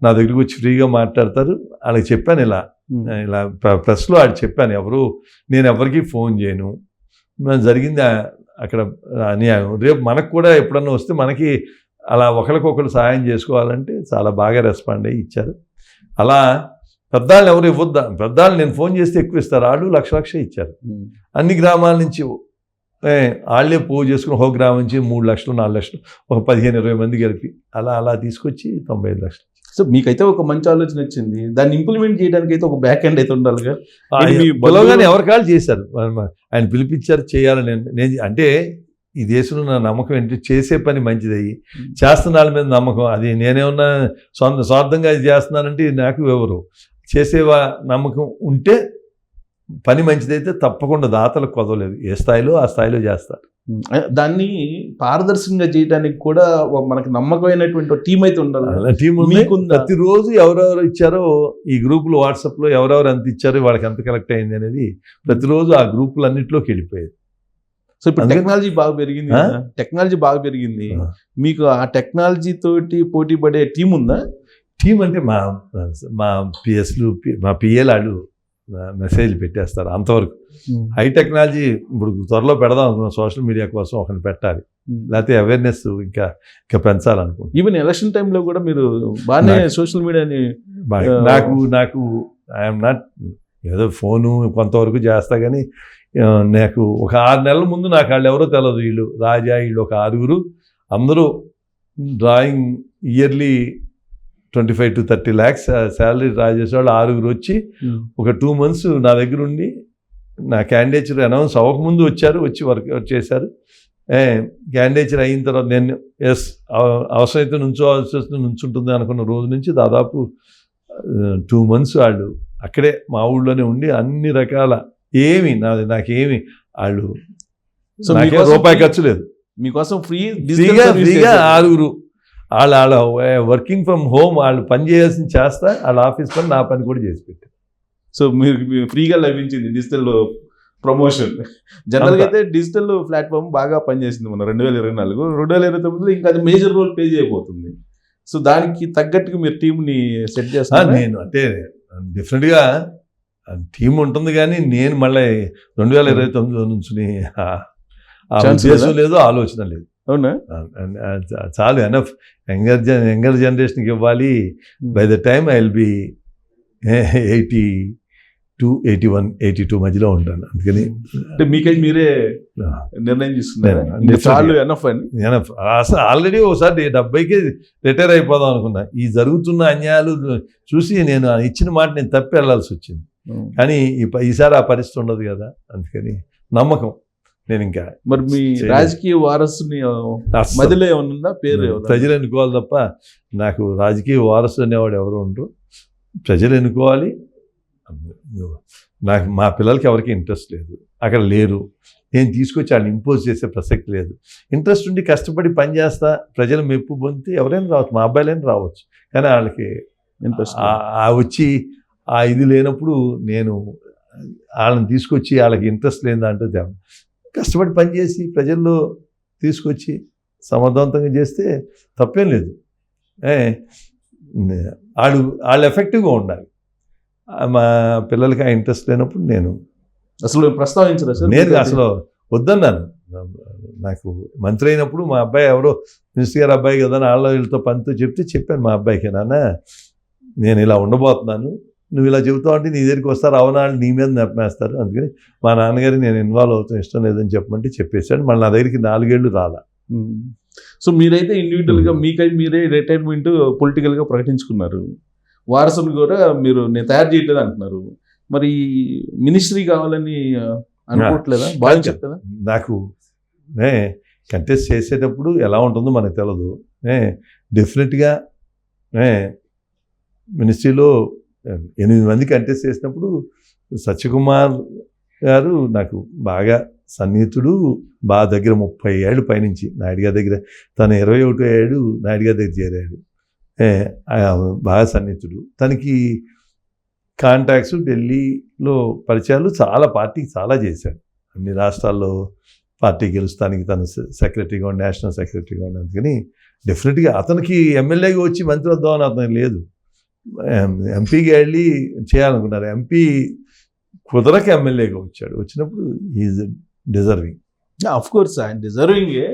నా దగ్గరికి వచ్చి ఫ్రీగా మాట్లాడతారు. వాళ్ళకి చెప్పాను ఇలా ప్రెస్లో చెప్పాను, నేను ఎవరికి ఫోన్ చేయను, జరిగింది అక్కడ అన్యాయం. రేపు మనకు కూడా ఎప్పుడన్నా వస్తే మనకి అలా ఒకరికొకరు సహాయం చేసుకోవాలంటే చాలా బాగా రెస్పాండ్ అయ్యి ఇచ్చారు. అలా పెద్దాళ్ళు ఎవరు ఇవ్వద్దా, పెద్దాళ్ళు నేను ఫోన్ చేస్తే ఎక్కువ ఇస్తారు. వాళ్ళు 1,00,000 ఇచ్చారు. అన్ని గ్రామాల నుంచి వాళ్ళే పోగు చేసుకుని ఒక గ్రామం నుంచి 3 లక్షలు, 4 లక్షలు, ఒక 15-20 మంది కలిపి అలా తీసుకొచ్చి 95 లక్షలు. సో మీకైతే ఒక మంచి ఆలోచన వచ్చింది. దాన్ని ఇంప్లిమెంట్ చేయడానికి అయితే ఒక బ్యాక్ ఎండ్ అయితే ఉండాలిగా. బలోగానే ఎవరికాళ్ళు చేశారు, ఆయన పిలిపించారు చేయాలని. నేను అంటే ఈ దేశంలో నా నమ్మకం ఏంటి, చేసే పని మంచిది అయ్యి చేస్తున్న వాళ్ళ మీద నమ్మకం. అది నేనేమన్నా స్వార్థంగా ఇది చేస్తున్నానంటే నాకు ఎవరు చేసేవా నమ్మకం ఉంటే పని మంచిదైతే తప్పకుండా దాతలకు కొదవలేదు. ఏ స్థాయిలో ఆ స్థాయిలో చేస్తారు. దాన్ని పారదర్శకంగా చేయడానికి కూడా మనకు నమ్మకమైనటువంటి టీం అయితే ఉండాలి. టీం ప్రతిరోజు ఎవరెవరు ఇచ్చారో ఈ గ్రూపులు వాట్సాప్లో ఎవరెవరు ఎంత ఇచ్చారో వాళ్ళకి ఎంత కలెక్ట్ అయింది అనేది ప్రతిరోజు ఆ గ్రూపులు అన్నింటిలోకి వెళ్ళిపోయేది. సో ఇప్పుడు టెక్నాలజీ బాగా పెరిగింది. మీకు ఆ టెక్నాలజీ తోటి పోటీ పడే టీం ఉందా? టీం అంటే మా పిఎస్లు, మా పిఏలు మెసేజ్లు పెట్టేస్తారు అంతవరకు. హై టెక్నాలజీ ఇప్పుడు త్వరలో పెడదాం అనుకున్నాం, సోషల్ మీడియా కోసం ఒకరిని పెట్టాలి, లేకపోతే అవేర్నెస్ ఇంకా పెంచాలనుకుంటున్నాం. ఈవెన్ ఎలక్షన్ టైంలో కూడా మీరు బాగానే సోషల్ మీడియాని నాకు ఐఎమ్ నాట్ ఏదో ఫోను కొంతవరకు చేస్తా, కానీ నాకు ఒక 6 నెలల ముందు నాకు వాళ్ళు ఎవరో తెలియదు. వీళ్ళు వీళ్ళు ఒక 6గురు, అందరూ drawing yearly 25 to 30 lakhs salary draw చేసేవాళ్ళు 6గురు వచ్చి ఒక 2 months నా దగ్గర ఉండి నా క్యాండిడేచర్ అనౌన్స్ అవ్వకముందు వచ్చి వర్క్ చేశారు. క్యాండిడేచర్ అయిన తర్వాత నేను అవసరమైతే నుంచుంటుంది అనుకున్న రోజు నుంచి దాదాపు 2 months వాళ్ళు అక్కడే మా ఊళ్ళోనే ఉండి అన్ని రకాల నాకేమి వాళ్ళు సో నాకే మీకోసం రూపాయి ఖర్చు లేదు. మీకోసం ఫ్రీగా 6 వాళ్ళ వర్కింగ్ ఫ్రమ్ హోమ్ వాళ్ళు పని చేయాల్సింది చేస్తా, వాళ్ళ ఆఫీస్ పని నా పని కూడా చేసి పెట్టారు. సో మీరు ఫ్రీగా లభించింది డిజిటల్ ప్రమోషన్. జనరల్గా అయితే డిజిటల్ ప్లాట్ఫామ్ బాగా పనిచేసింది మన 2024, 2029లో ఇంకా అది మేజర్ రోల్ ప్లే చేయబోతుంది. సో దానికి తగ్గట్టుగా మీరు టీంని సెట్ చేస్తారు. నేను అంటే డిఫరెంట్గా టీం ఉంటుంది, కానీ నేను మళ్ళీ 2029లో నుంచి ఉద్దేశం లేదు, ఆలోచన లేదు. అవునా? చాలు, ఎనఫ్. యంగర్ జనరేషన్కి ఇవ్వాలి. By the time I will be 82, 81, 82 మధ్యలో ఉంటాను. అందుకని అంటే మీకై మీరే నిర్ణయం తీసుకున్నారు చాలు ఎనఫ్ అని. అసలు ఆల్రెడీ ఒకసారి 70కి రిటైర్ అయిపోదాం అనుకున్నా. ఈ జరుగుతున్న అన్యాయాలు చూసి నేను ఇచ్చిన మాట నేను తప్పి వెళ్ళాల్సి వచ్చింది. కానీ ఈసారి ఆ పరిస్థితి ఉండదు కదా, అందుకని నమ్మకం. నేను ఇంకా మరి మీ రాజకీయ వారసుని మధ్యలో ఏమన్నా పేరు ప్రజలు ఎన్నుకోవాలి తప్ప నాకు రాజకీయ వారసు అనేవాడు ఎవరు ఉండరు. ప్రజలు ఎన్నుకోవాలి. నాకు మా పిల్లలకి ఎవరికి ఇంట్రెస్ట్ లేదు, అక్కడ లేరు. నేను తీసుకొచ్చి వాళ్ళని ఇంపోజ్ చేసే ప్రసక్తి లేదు. ఇంట్రెస్ట్ ఉండి కష్టపడి పని చేస్తా, ప్రజలు మెప్పు పొందితే ఎవరైనా రావచ్చు, మా అబ్బాయిలైనా రావచ్చు. కానీ వాళ్ళకి ఇంట్రెస్ట్ వచ్చి ఇది లేనప్పుడు నేను వాళ్ళని తీసుకొచ్చి వాళ్ళకి ఇంట్రెస్ట్ లేని దాంట్లో కష్టపడి పనిచేసి ప్రజల్లో తీసుకొచ్చి సమర్థవంతంగా చేస్తే తప్పేం లేదు. వాళ్ళు ఎఫెక్టివ్గా ఉండాలి. మా పిల్లలకి ఆ ఇంట్రెస్ట్ లేనప్పుడు నేను అసలు ప్రస్తావించలేదు సార్. నేను అసలు వద్దన్నాను. నాకు మంత్రి అయినప్పుడు మా అబ్బాయి ఎవరో మినిస్టర్ గారు అబ్బాయి కదా, వీళ్ళతో పనితో చెప్పాను మా అబ్బాయికి, నాన్న నేను ఇలా ఉండబోతున్నాను, నువ్వు ఇలా చెబుతావు అంటే నీ దగ్గరికి వస్తారు, అవనాళ్ళు నీ మీద నెప్పేస్తారు. అందుకని మా నాన్నగారికి నేను ఇన్వాల్వ్ అవుతాం ఇష్టం లేదని చెప్పమంటే చెప్పేశాడు. మళ్ళీ నా దగ్గరికి 4 ఏళ్ళు రాలా. సో మీరైతే ఇండివిజువల్గా మీకై మీరే రిటైర్మెంట్ పొలిటికల్గా ప్రకటించుకున్నారు. వారసులు కూడా నేను తయారు చేయట్లేదు అంటున్నారు. మరి మినిస్ట్రీ కావాలని అనుకోవట్లేదా? బాగా చెప్తారా? నాకు కంటెస్ట్ చేసేటప్పుడు ఎలా ఉంటుందో మనకు తెలియదు. డెఫినెట్గా మినిస్ట్రీలో 8 మంది కంటెస్ట్ చేసినప్పుడు సత్యకుమార్ గారు నాకు బాగా సన్నిహితుడు. బాగా దగ్గర 30 ఏళ్ళు పైనుంచి నాయుడు గారి దగ్గర, తను 21 ఏడు నాయుడు గారి దగ్గర చేరాడు. బాగా సన్నిహితుడు. తనకి కాంటాక్ట్స్, ఢిల్లీలో పరిచయాలు, పార్టీకి చాలా చేశాడు. అన్ని రాష్ట్రాల్లో పార్టీ గెలుస్తానికి తను సెక్రటరీగా ఉండి, నేషనల్ సెక్రటరీగా ఉండి. అందుకని డెఫినెట్గా అతనికి ఎమ్మెల్యేగా వచ్చి మంత్రి వద్దామని అతనికి లేదు. ఎంపీకి వెళ్ళి చేయాలనుకున్నారు. ఎంపీ కుదరక ఎమ్మెల్యేగా వచ్చాడు. వచ్చినప్పుడు ఈజ్ డిజర్వింగ్. ఆఫ్ కోర్స్ ఆయన డిజర్వింగే,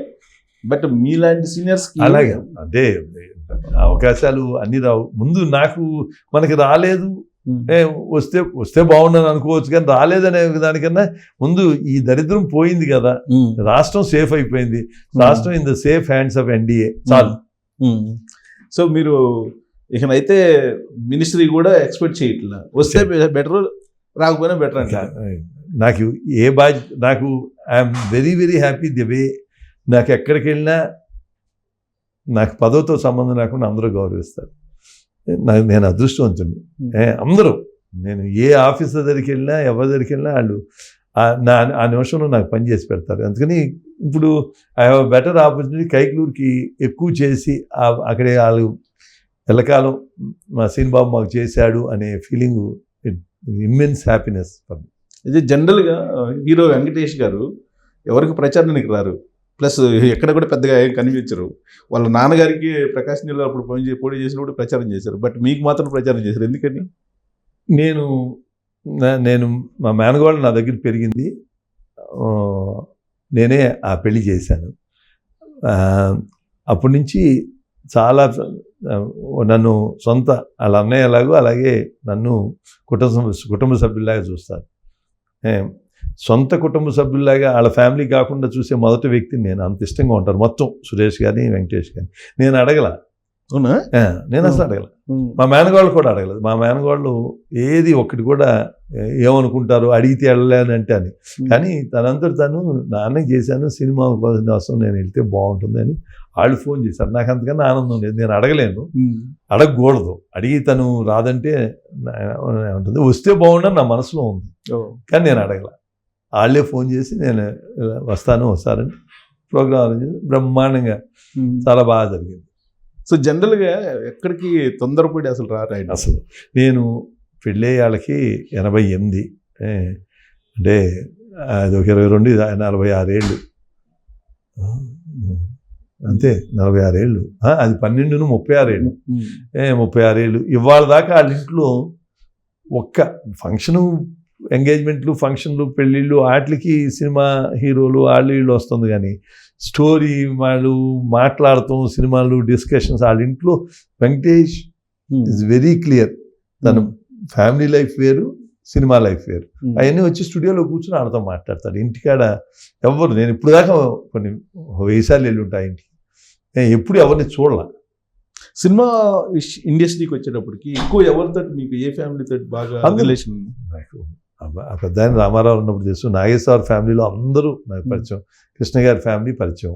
బట్ మీలాంటి సీనియర్స్ అలాగే అదే అవకాశాలు అన్ని రావు. ముందు మనకి రాలేదు, వస్తే బాగుండని అనుకోవచ్చు, కానీ రాలేదనే దానికన్నా ముందు ఈ దరిద్రం పోయింది కదా, రాష్ట్రం సేఫ్ అయిపోయింది. రాష్ట్రం in the safe hands of NDA చాలు. సో మీరు ఇకనైతే మినిస్ట్రీ కూడా ఎక్స్పెక్ట్ చేయట్లా, వస్తే బెటర్, రాకపోయినా బెటర్ అంటే నాకు నాకు I'm very very happy the way. నాకు ఎక్కడికి వెళ్ళినా నాకు పదవితో సంబంధం లేకుండా అందరూ గౌరవిస్తారు. నేను అదృష్టవంతుడిని. అందరూ, నేను ఏ ఆఫీసర్ దగ్గరికి వెళ్ళినా, ఎవరి దగ్గరికి వెళ్ళినా వాళ్ళు ఆ నిమిషంలో నాకు పని చేసి పెడతారు. అందుకని ఇప్పుడు ఐ హ్యావ్ బెటర్ ఆపర్చునిటీ. కైకలూరుకి ఎక్కువ చేసి అక్కడే వాళ్ళు ఎల్లకాలం మా శ్రీనిబాబు మాకు చేశాడు అనే ఫీలింగ్, ఇమ్మెన్స్ హ్యాపీనెస్. ఇది జనరల్గా హీరో వెంకటేష్ గారు ఎవరికి ప్రచారానికి రారు, ప్లస్ ఎక్కడ కూడా పెద్దగా ఏం కనిపించరు. వాళ్ళ నాన్నగారికి ప్రకాశం జిల్లా అప్పుడు పోటీ చేసినప్పుడు ప్రచారం చేశారు, బట్ మీకు మాత్రం ప్రచారం చేశారు. ఎందుకని? నేను మా మేనగోళ్ళు నా దగ్గర పెరిగింది, నేనే ఆ పెళ్లి చేశాను. అప్పటి నుంచి చాలా నన్ను సొంత వాళ్ళ అన్నయ్య ఎలాగో అలాగే నన్ను కుటుంబ సభ్యుల్లాగా చూస్తారు. సొంత కుటుంబ సభ్యుల్లాగా వాళ్ళ ఫ్యామిలీ కాకుండా చూసే మొదటి వ్యక్తిని నేను. అంత ఇష్టంగా ఉంటారు మొత్తం సురేష్ కానీ వెంకటేష్ కానీ. నేను అడగల, అవునా? నేను అసలు అడగలేదు. మా మేనగాళ్ళు కూడా అడగలేదు. మా మేనగాళ్ళు ఏది ఒక్కటి కూడా ఏమనుకుంటారు అడిగితే వెళ్ళలేనంటే అని. కానీ తనంతట తను నాన్నకి చేశాను, సినిమా కోసం నేను వెళ్తే బాగుంటుంది అని వాళ్ళు ఫోన్ చేశారు. నాకు అంతకన్నా ఆనందం లేదు. నేను అడగలేను, అడగకూడదు. అడిగి తను రాదంటే ఉంటుంది, వస్తే బాగుండని నా మనసులో ఉంది. కానీ నేను అడగల. వాళ్ళే ఫోన్ చేసి నేను వస్తారని ప్రోగ్రామ్ బ్రహ్మాండంగా చాలా బాగా జరిగింది. సో జనరల్గా ఎక్కడికి తొందరపడి అసలు రారాయన. అసలు నేను పెళ్ళే వాళ్ళకి 88, అంటే అది ఒక 22, 46 ఏళ్ళు అంతే. 46 ఏళ్ళు, అది 12, 36 ఏళ్ళు, 36 ఏళ్ళు. ఇవాళ దాకా వాళ్ళ ఇంట్లో ఒక్క ఫంక్షను, ఎంగేజ్మెంట్లు, ఫంక్షన్లు, పెళ్ళిళ్ళు వాటికి సినిమా హీరోలు వాళ్ళు వీళ్ళు వస్తుంది. కానీ స్టోరీ వాళ్ళు మాట్లాడటం, సినిమాలు డిస్కషన్స్, వాళ్ళ ఇంట్లో వెంకటేష్ ఇస్ వెరీ క్లియర్. తను ఫ్యామిలీ లైఫ్ వేరు, సినిమా లైఫ్ వేరు. అవన్నీ వచ్చి స్టూడియోలో కూర్చొని ఆడతాం, మాట్లాడతాడు. ఇంటికాడ ఎవరు, నేను ఇప్పుడు దాకా కొన్ని 1000 సార్లు వెళ్ళి ఉంటాయి ఇంటికి, నేను ఎప్పుడు ఎవరిని చూడాల. సినిమా ఇండస్ట్రీకి వచ్చేటప్పటికి ఎక్కువ ఎవరితో, మీకు ఏ ఫ్యామిలీతో బాగా రిలేషన్? నాకు ఆ పెద్ద ఆయన రామారావు ఉన్నప్పుడు తెలుసు. నాగేశ్వర ఫ్యామిలీలో అందరూ నాకు పరిచయం. కృష్ణ గారి ఫ్యామిలీ పరిచయం,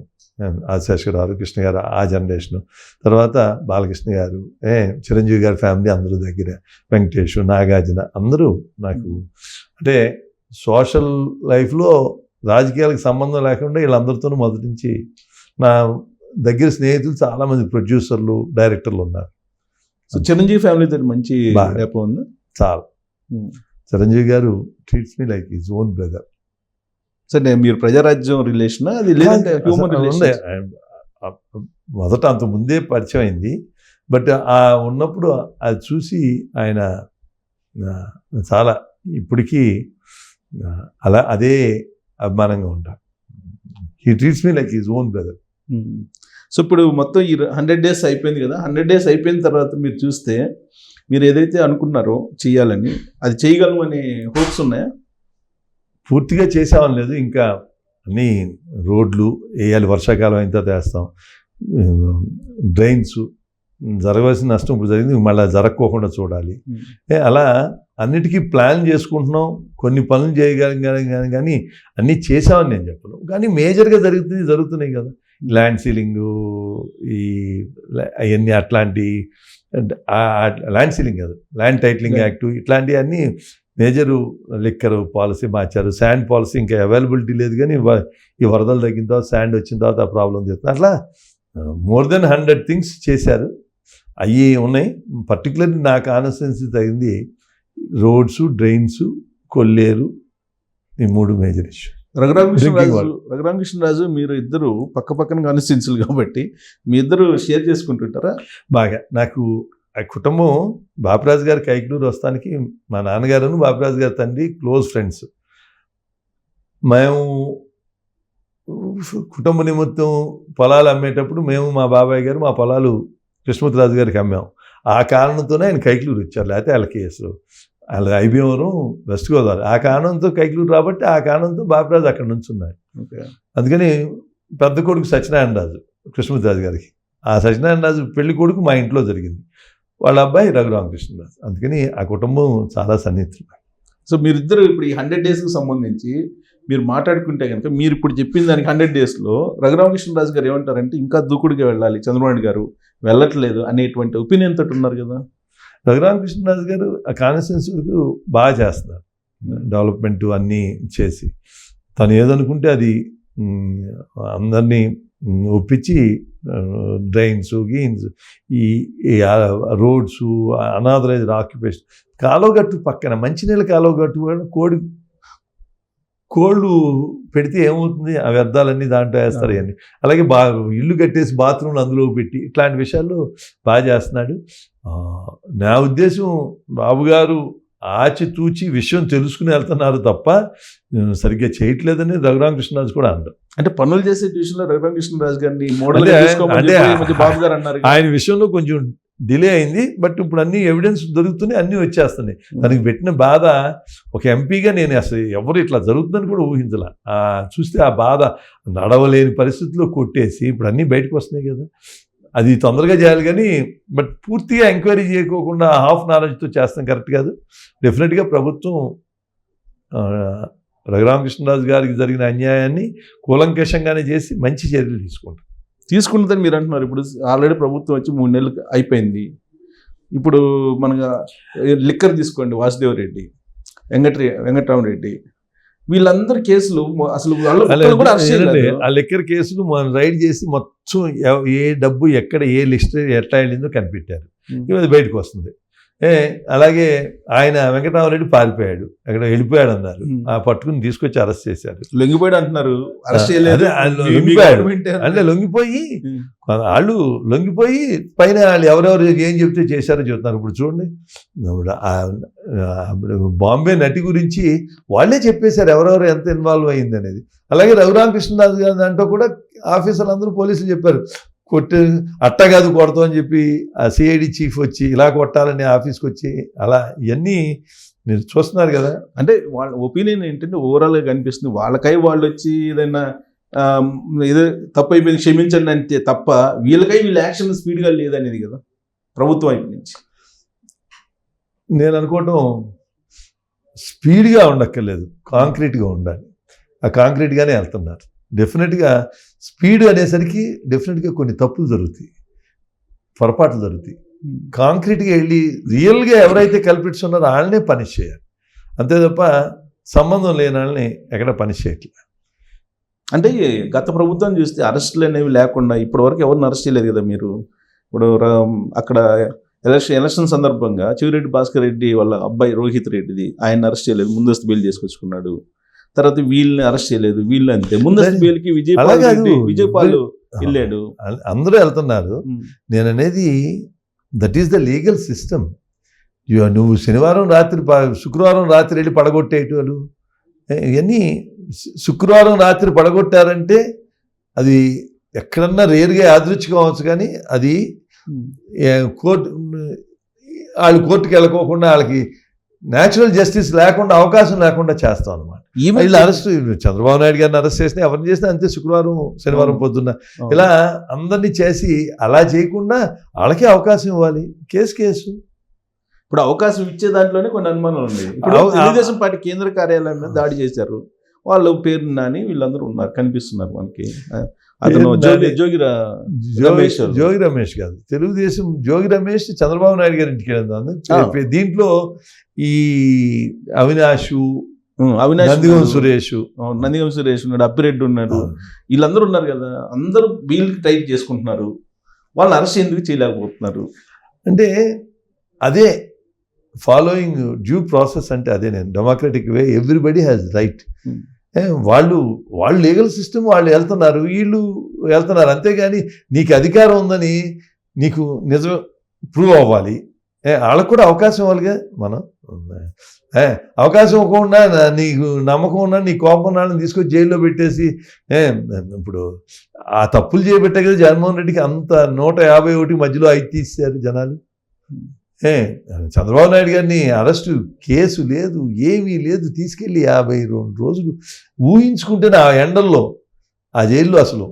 ఆదిశేషరావు, కృష్ణ గారు ఆ జనరేషను. తర్వాత బాలకృష్ణ గారు, చిరంజీవి గారి ఫ్యామిలీ అందరూ దగ్గర, వెంకటేష్, నాగార్జున అందరూ నాకు. అంటే సోషల్ లైఫ్లో రాజకీయాలకు సంబంధం లేకుండా వీళ్ళందరితోనూ మొదటి నుంచి నా దగ్గర స్నేహితులు చాలామంది ప్రొడ్యూసర్లు, డైరెక్టర్లు ఉన్నారు. సో చిరంజీవి ఫ్యామిలీతో మంచి రేపో ఉంది. చాలా. చిరంజీవి గారు ట్రీట్స్ మీ లైక్ హిజ్ ఓన్ బ్రదర్. సరే, మీరు ప్రజారాజ్యం రిలేషన్ అది లేదంటే హ్యూమన్ రిలేషన్? మొదట అంత ముందే పరిచయం అయింది. బట్ ఆ ఉన్నప్పుడు అది చూసి ఆయన చాలా ఇప్పటికీ అలా అదే అభిమానంగా ఉంటారు. He treats me like his own brother. So ఇప్పుడు మొత్తం ఈ 100 days అయిపోయింది కదా. 100 days అయిపోయిన తర్వాత మీరు చూస్తే, మీరు ఏదైతే అనుకున్నారో చేయాలని, అది చేయగలమని హోప్స్ ఉన్నాయా? పూర్తిగా చేసామని లేదు, ఇంకా అన్నీ రోడ్లు వేయాలి, వర్షాకాలం అయిన తర్వాత వేస్తాం. డ్రైన్స్, జరగవలసిన నష్టం ఇప్పుడు జరిగింది, మళ్ళీ జరగకోకుండా చూడాలి. అలా అన్నిటికీ ప్లాన్ చేసుకుంటున్నాం. కొన్ని పనులు చేయగలిగాం కానీ అన్నీ చేసామని నేను చెప్పను. కానీ మేజర్గా జరుగుతున్నాయి కదా, ల్యాండ్ సీలింగు, ఈ అవన్నీ అట్లాంటి, ల్యాండ్ సీలింగ్ కాదు, ల్యాండ్ టైటిలింగ్ యాక్ట్, ఇట్లాంటివన్నీ మేజరు. లిక్కర్ పాలసీ మార్చారు, శాండ్ పాలసీ ఇంకా అవైలబిలిటీ లేదు. కానీ ఈ వరదలు తగ్గిన తర్వాత, శాండ్ వచ్చిన తర్వాత ఆ ప్రాబ్లం చెప్తుంది. అట్లా మోర్ దెన్ 100 things చేశారు. అవి ఉన్నాయి. పర్టికులర్లీ నా కాన్స్టిట్యుయెన్సీ తగింది రోడ్స్, డ్రైన్స్, కొల్లేరు, ఈ 3 మేజర్ ఇష్యూ. రఘురామకృష్ణరాజు మీరు ఇద్దరు పక్క పక్కన కాన్స్టిట్యున్సీలు కాబట్టి మీ ఇద్దరు షేర్ చేసుకుంటుంటారా? బాగా. నాకు ఆ కుటుంబం బాపిరాజు గారి కైకలూరు వస్తానికి మా నాన్నగారును బాపిరాజు గారి తండ్రి క్లోజ్ ఫ్రెండ్స్. మేము కుటుంబ నిమిత్తం పొలాలు అమ్మేటప్పుడు మేము, మా బాబాయ్ గారు, మా పొలాలు కృష్ణమూర్తిరాజు గారికి అమ్మాం. ఆ కారణంతోనే ఆయన కైకలూరు వచ్చారు. లేకపోతే వాళ్ళ కేసు, వాళ్ళ ఐబీవరం, వెస్ట్ గోదావరి. ఆ కారణంతో కైకలూరు రాబట్టి ఆ కారణంతో బాపిరాజు అక్కడ నుంచి ఉన్నాడు. అందుకని పెద్ద కొడుకు సత్యనారాయణ రాజు కృష్ణమూర్తిరాజు గారికి, ఆ సత్యనారాయణ రాజు పెళ్లి కొడుకు మా ఇంట్లో జరిగింది. వాళ్ళ అబ్బాయి రఘురామకృష్ణరాజు. అందుకని ఆ కుటుంబం చాలా సన్నిహితులు. సో మీరిద్దరు ఇప్పుడు ఈ 100 daysకి సంబంధించి మీరు మాట్లాడుకుంటే కనుక, మీరు ఇప్పుడు చెప్పిన దానికి 100 daysలో రఘురామకృష్ణరాజు గారు ఏమంటారంటే, ఇంకా దూకుడుగా వెళ్ళాలి, చంద్రబాబు గారు వెళ్ళట్లేదు అనేటువంటి ఒపీనియన్ తోటి ఉన్నారు కదా. రఘురామకృష్ణరాజు గారు ఆ కాన్స్టిట్యుయెన్సీ వరకు బాగా చేస్తున్నారు, డెవలప్మెంట్ అన్నీ చేసి. తను ఏదనుకుంటే అది అందరినీ ఒప్పించి, డ్రైన్స్, గీన్స్, ఈ రోడ్స్, అనాథరైజ్డ్ ఆక్యుపేషన్, కాలువగట్టు పక్కన మంచినీళ్ళ కాలువగట్టు కోళ్ళు పెడితే ఏమవుతుంది, ఆ వ్యర్థాలన్నీ దాంట్లో వేస్తారు. అవన్నీ అలాగే ఇల్లు కట్టేసి బాత్రూమ్లు అందులో పెట్టి, ఇట్లాంటి విషయాల్లో బాగా చేస్తున్నాడు. నా ఉద్దేశం బాబు గారు ఆచితూచి విషయం తెలుసుకుని వెళ్తున్నారు తప్ప సరిగ్గా చేయట్లేదని రఘురామకృష్ణరాజు కూడా అన్నారు. అంటే పనులు చేసే విషయంలో రఘురామకృష్ణరాజు గారిని మోడల్ బాబు గారు అన్నారు. ఆయన విషయంలో కొంచెం డిలే అయింది. బట్ ఇప్పుడు అన్ని ఎవిడెన్స్ దొరుకుతున్నాయి, అన్నీ వచ్చేస్తున్నాయి. తనకి పెట్టిన బాధ ఒక ఎంపీగా నేను అసలు ఎవరు ఇట్లా జరుగుతుందని కూడా ఊహించాల. చూస్తే ఆ బాధ నడవలేని పరిస్థితుల్లో కొట్టేసి ఇప్పుడు అన్నీ బయటకు వస్తున్నాయి కదా. అది తొందరగా చేయాలి కానీ బట్ పూర్తిగా ఎంక్వైరీ చేయకోకుండా హాఫ్ నాలెడ్జ్తో చేస్తాం కరెక్ట్ కాదు. డెఫినెట్గా ప్రభుత్వం రఘురామకృష్ణరాజు గారికి జరిగిన అన్యాయాన్ని కూలంకషంగానే చేసి మంచి చర్యలు తీసుకుంటుందని మీరు అంటున్నారు. ఇప్పుడు ఆల్రెడీ ప్రభుత్వం వచ్చి 3 నెలలు అయిపోయింది. ఇప్పుడు మనగా లిక్కర్ తీసుకోండి, వాసుదేవరెడ్డి, వెంకటరామరెడ్డి, వీళ్ళందరి కేసులు అసలు వాళ్ళు కూడా అరెస్ట్ చేయలేదు. ఆ లిక్కర్ కేసులు మనం రైడ్ చేసి మొత్తం ఏ డబ్బు ఎక్కడ ఏ లిస్ట్ ఎట్లా వెళ్ళిందో కనిపెట్టారు. ఇది బయటకు వస్తుంది. అలాగే ఆయన వెంకటరామరెడ్డి పారిపోయాడు, అక్కడ వెళ్ళిపోయాడు అన్నారు. ఆ పట్టుకుని తీసుకొచ్చి అరెస్ట్ చేశారు. లొంగిపోయాడు అంటున్నారు, అరెస్ట్ చేయలేదు. అంటే లొంగిపోయి వాళ్ళు లొంగిపోయి పైన వాళ్ళు ఎవరెవరు ఏం చెప్తే చేశారో చెప్తున్నారు. ఇప్పుడు చూడండి, బాంబే నటి గురించి వాళ్ళే చెప్పేశారు ఎవరెవరు ఎంత ఇన్వాల్వ్ అయింది అనేది. అలాగే రఘురామకృష్ణరాజు గారి దాంట్లో కూడా ఆఫీసర్లు అందరూ పోలీసులు చెప్పారు, కొట్టి అట్టా కాదు కొడతాం అని చెప్పి ఆ సిఐడి చీఫ్ వచ్చి ఇలా కొట్టాలని ఆఫీస్కి వచ్చి అలా ఇవన్నీ మీరు చూస్తున్నారు కదా. అంటే వాళ్ళ ఒపీనియన్ ఏంటంటే ఓవరాల్గా కనిపిస్తుంది, వాళ్ళకై వాళ్ళు వచ్చి ఏదైనా ఏదో తప్పు అయిపోయింది క్షమించండి అంతే తప్ప వీళ్ళ యాక్షన్ స్పీడ్గా లేదనేది కదా ప్రభుత్వం వైపు నుంచి. నేను అనుకోవటం స్పీడ్గా ఉండక్కర్లేదు, కాంక్రీట్గా ఉండాలి. ఆ కాంక్రీట్గానే వెళ్తున్నారు. డెఫినెట్గా స్పీడ్ అనేసరికి డెఫినెట్గా కొన్ని తప్పులు జరుగుతాయి, పొరపాట్లు జరుగుతాయి. కాంక్రీట్గా వెళ్ళి రియల్గా ఎవరైతే కల్పిట్స్ ఉన్నారో వాళ్ళనే పనిష్ చేయాలి, అంతే తప్ప సంబంధం లేని వాళ్ళని ఎక్కడ పనిష్ చేయట్లేదు. అంటే గత ప్రభుత్వం చూస్తే అరెస్టులు అనేవి లేకుండా ఇప్పటివరకు ఎవరిని అరెస్ట్ చేయలేదు కదా మీరు. ఇప్పుడు అక్కడ ఎలక్షన్ సందర్భంగా చివిరెడ్డి భాస్కర్ రెడ్డి వాళ్ళ అబ్బాయి రోహిత్ రెడ్డిది ఆయన అరెస్ట్ చేయలేదు, ముందస్తు బెయిల్ చేసుకొచ్చుకున్నాడు. తర్వాత వీళ్ళని అరెస్ట్ చేయలేదు, వీళ్ళు అంతే ముందస్తు బెయిల్కి విజయపాల్ వెళ్ళాడు. అందరూ వెళ్తున్నారు. నేను అనేది that is the legal system. నువ్వు శనివారం రాత్రి శుక్రవారం రాత్రి వెళ్ళి పడగొట్టేటోళ్ళు ఇవన్నీ శుక్రవారం రాత్రి పడగొట్టారంటే అది ఎక్కడన్నా రేరుగా యాదృచ్ఛికం అవచ్చు, కానీ అది వాళ్ళు కోర్టుకి వెళ్ళకోకుండా వాళ్ళకి న్యాచురల్ జస్టిస్ లేకుండా అవకాశం లేకుండా చేస్తాం అనమాట. వీళ్ళు అరెస్ట్ చంద్రబాబు నాయుడు గారిని అరెస్ట్ చేసినా ఎవరిని చేసినా అంతే శుక్రవారం శనివారం పొద్దున్న ఇలా అందరినీ చేసి అలా చేయకుండా వాళ్ళకే అవకాశం ఇవ్వాలి. కేసు ఇప్పుడు అవకాశం ఇచ్చే దాంట్లోనే కొన్ని అనుమానాలు ఉన్నాయి. ఇప్పుడు తెలుగుదేశం పార్టీ కేంద్ర కార్యాలయం మీద దాడి చేశారు, వాళ్ళు పేరు నాని వీళ్ళందరూ ఉన్నారు కనిపిస్తున్నారు మనకి. అతను జోగి రమేష్ కాదు, తెలుగుదేశం జోగి రమేష్ చంద్రబాబు నాయుడు గారి ఇంటికి వెళ్తాను. దీంట్లో ఈ అవినాష్ నందిగం సురేష్ ఉన్నాడు, అప్పిరెడ్డి ఉన్నాడు, వీళ్ళందరూ ఉన్నారు కదా. అందరూ వీళ్ళకి టైప్ చేసుకుంటున్నారు, వాళ్ళని అరెస్ట్ ఎందుకు చేయలేకపోతున్నారు అంటే అదే ఫాలోయింగ్ డ్యూ ప్రాసెస్ అంటే అదే. నేను democratic way, everybody has right. వాళ్ళు లీగల్ సిస్టమ్ వాళ్ళు వెళ్తున్నారు, వీళ్ళు వెళ్తున్నారు. అంతేగాని నీకు అధికారం ఉందని నీకు నిజం ప్రూవ్ అవ్వాలి, వాళ్ళకు కూడా అవకాశం ఇవ్వాలిగా. మనం అవకాశం ఇవ్వకుండా నీకు నమ్మకం ఉన్నా నీ కోపం ఉన్నాళ్ళని తీసుకొచ్చి జైల్లో పెట్టేసి ఇప్పుడు ఆ తప్పులు చేయబెట్టే కదా జగన్మోహన్ రెడ్డికి అంత 151 మధ్యలో 5 తీశారు జనాలు. చంద్రబాబు నాయుడు గారిని అరెస్టు కేసు లేదు, ఏమీ లేదు, తీసుకెళ్ళి 52 రోజులు ఊహించుకుంటేనే ఆ ఎండల్లో ఆ జైల్లో అసలు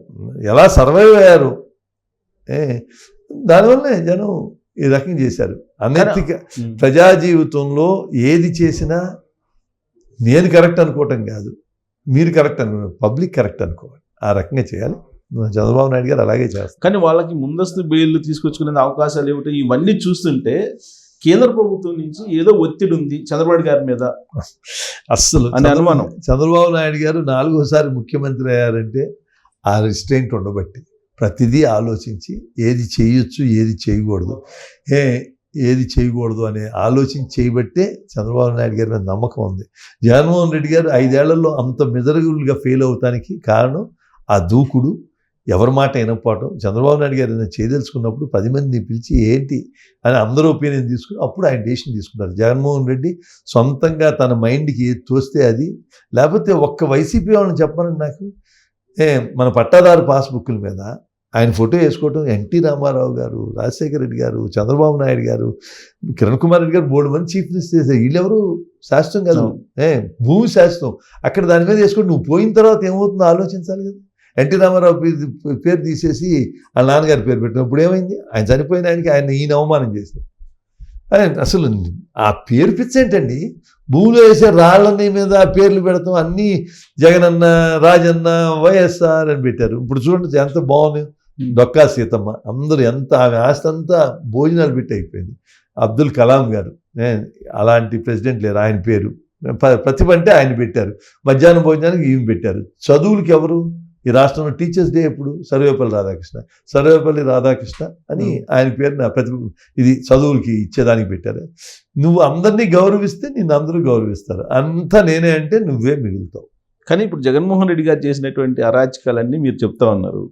ఎలా సర్వైవ్ అయ్యారు. దానివల్లనే జనం ఈ రకంగా చేశారు. అనైతిక ప్రజా జీవితంలో ఏది చేసినా నేను కరెక్ట్ అనుకోవటం కాదు, మీరు కరెక్ట్ అనుకోవాలి, పబ్లిక్ కరెక్ట్ అనుకోవాలి. ఆ రకంగా చేయాలి. చంద్రబాబు నాయుడు గారు అలాగే చేస్తారు. కానీ వాళ్ళకి ముందస్తు బెయిల్ తీసుకొచ్చుకునే అవకాశాలు ఏమిటి ఇవన్నీ చూస్తుంటే కేంద్ర ప్రభుత్వం నుంచి ఏదో ఒత్తిడి ఉంది చంద్రబాబు గారి మీద అస్సలు అనే అనుమానం. చంద్రబాబు నాయుడు గారు 4వసారి ముఖ్యమంత్రి అయ్యారంటే ఆ రిస్ట్రెయింట్ ఉండబట్టి ప్రతిదీ ఆలోచించి ఏది చేయొచ్చు ఏది చేయకూడదు అనే ఆలోచించి చేయబట్టే చంద్రబాబు నాయుడు గారి మీద నమ్మకం ఉంది. జగన్మోహన్ రెడ్డి గారు 5 ఏళ్లలో అంత మిజరబుల్గా ఫెయిల్ అవటానికి కారణం ఆ దూకుడు, ఎవరి మాట వినకపోవటం. చంద్రబాబు నాయుడు గారు ఏదైనా చేయదలుచుకున్నప్పుడు 10 మందిని పిలిచి ఏంటి అని అందరూ ఒపీనియన్ తీసుకుని అప్పుడు ఆయన డెసిషన్ తీసుకున్నారు. జగన్మోహన్ రెడ్డి సొంతంగా తన మైండ్కి ఏది తోస్తే అది, లేకపోతే ఒక్క వైసీపీ వాళ్ళని చెప్పమని నాకు మన పట్టాదారు పాస్బుక్ల మీద ఆయన ఫోటో వేసుకోవటం, ఎన్టీ రామారావు గారు, రాజశేఖర రెడ్డి గారు, చంద్రబాబు నాయుడు గారు, కిరణ్ కుమార్ రెడ్డి గారు 3 మంది చీఫ్ మినిస్టర్ చేశారు. వీళ్ళెవరు శాస్త్రం కాదు, భూమి శాస్త్రం. అక్కడ దాని మీద వేసుకుంటే నువ్వు పోయిన తర్వాత ఏమవుతుందో ఆలోచించాలి కదా. ఎన్టీ రామారావు పేరు తీసేసి వాళ్ళ నాన్నగారి పేరు పెట్టిన ఇప్పుడు ఏమైంది? ఆయన చనిపోయిన ఆయన ఈయన అవమానం చేశారు. అసలు ఆ పేరు పిచ్చి ఏంటండి? భూమిలో వేసే రాళ్ళని మీద పేర్లు పెడతాం, అన్నీ జగనన్న, రాజన్న, వైఎస్ఆర్ అని పెట్టారు. ఇప్పుడు చూడండి ఎంత బాగుంది. డొక్కా సీతమ్మ, అందరూ ఎంత ఆమె ఆస్తి అంతా భోజనాలు పెట్టి అయిపోయింది. అబ్దుల్ కలాం గారు, అలాంటి ప్రెసిడెంట్ లేరు, ఆయన పేరు ప్రతిభ అంటే ఆయన పెట్టారు. మధ్యాహ్నం భోజనానికి ఈమె పెట్టారు. చదువులకి ఎవరు ఈ రాష్ట్రంలో? టీచర్స్ డే ఎప్పుడు? సర్వేపల్లి రాధాకృష్ణ అని ఆయన పేరున ప్రతి ఇది చదువులకి ఇచ్చేదానికి పెట్టారు. నువ్వు అందరినీ గౌరవిస్తే నిన్ను అందరూ గౌరవిస్తారు. అంతా నేనే అంటే నువ్వే మిగులుతావు. కానీ ఇప్పుడు జగన్మోహన్ రెడ్డి గారు చేసినటువంటి అరాచకాలన్నీ మీరు చెప్తా ఉన్నారు.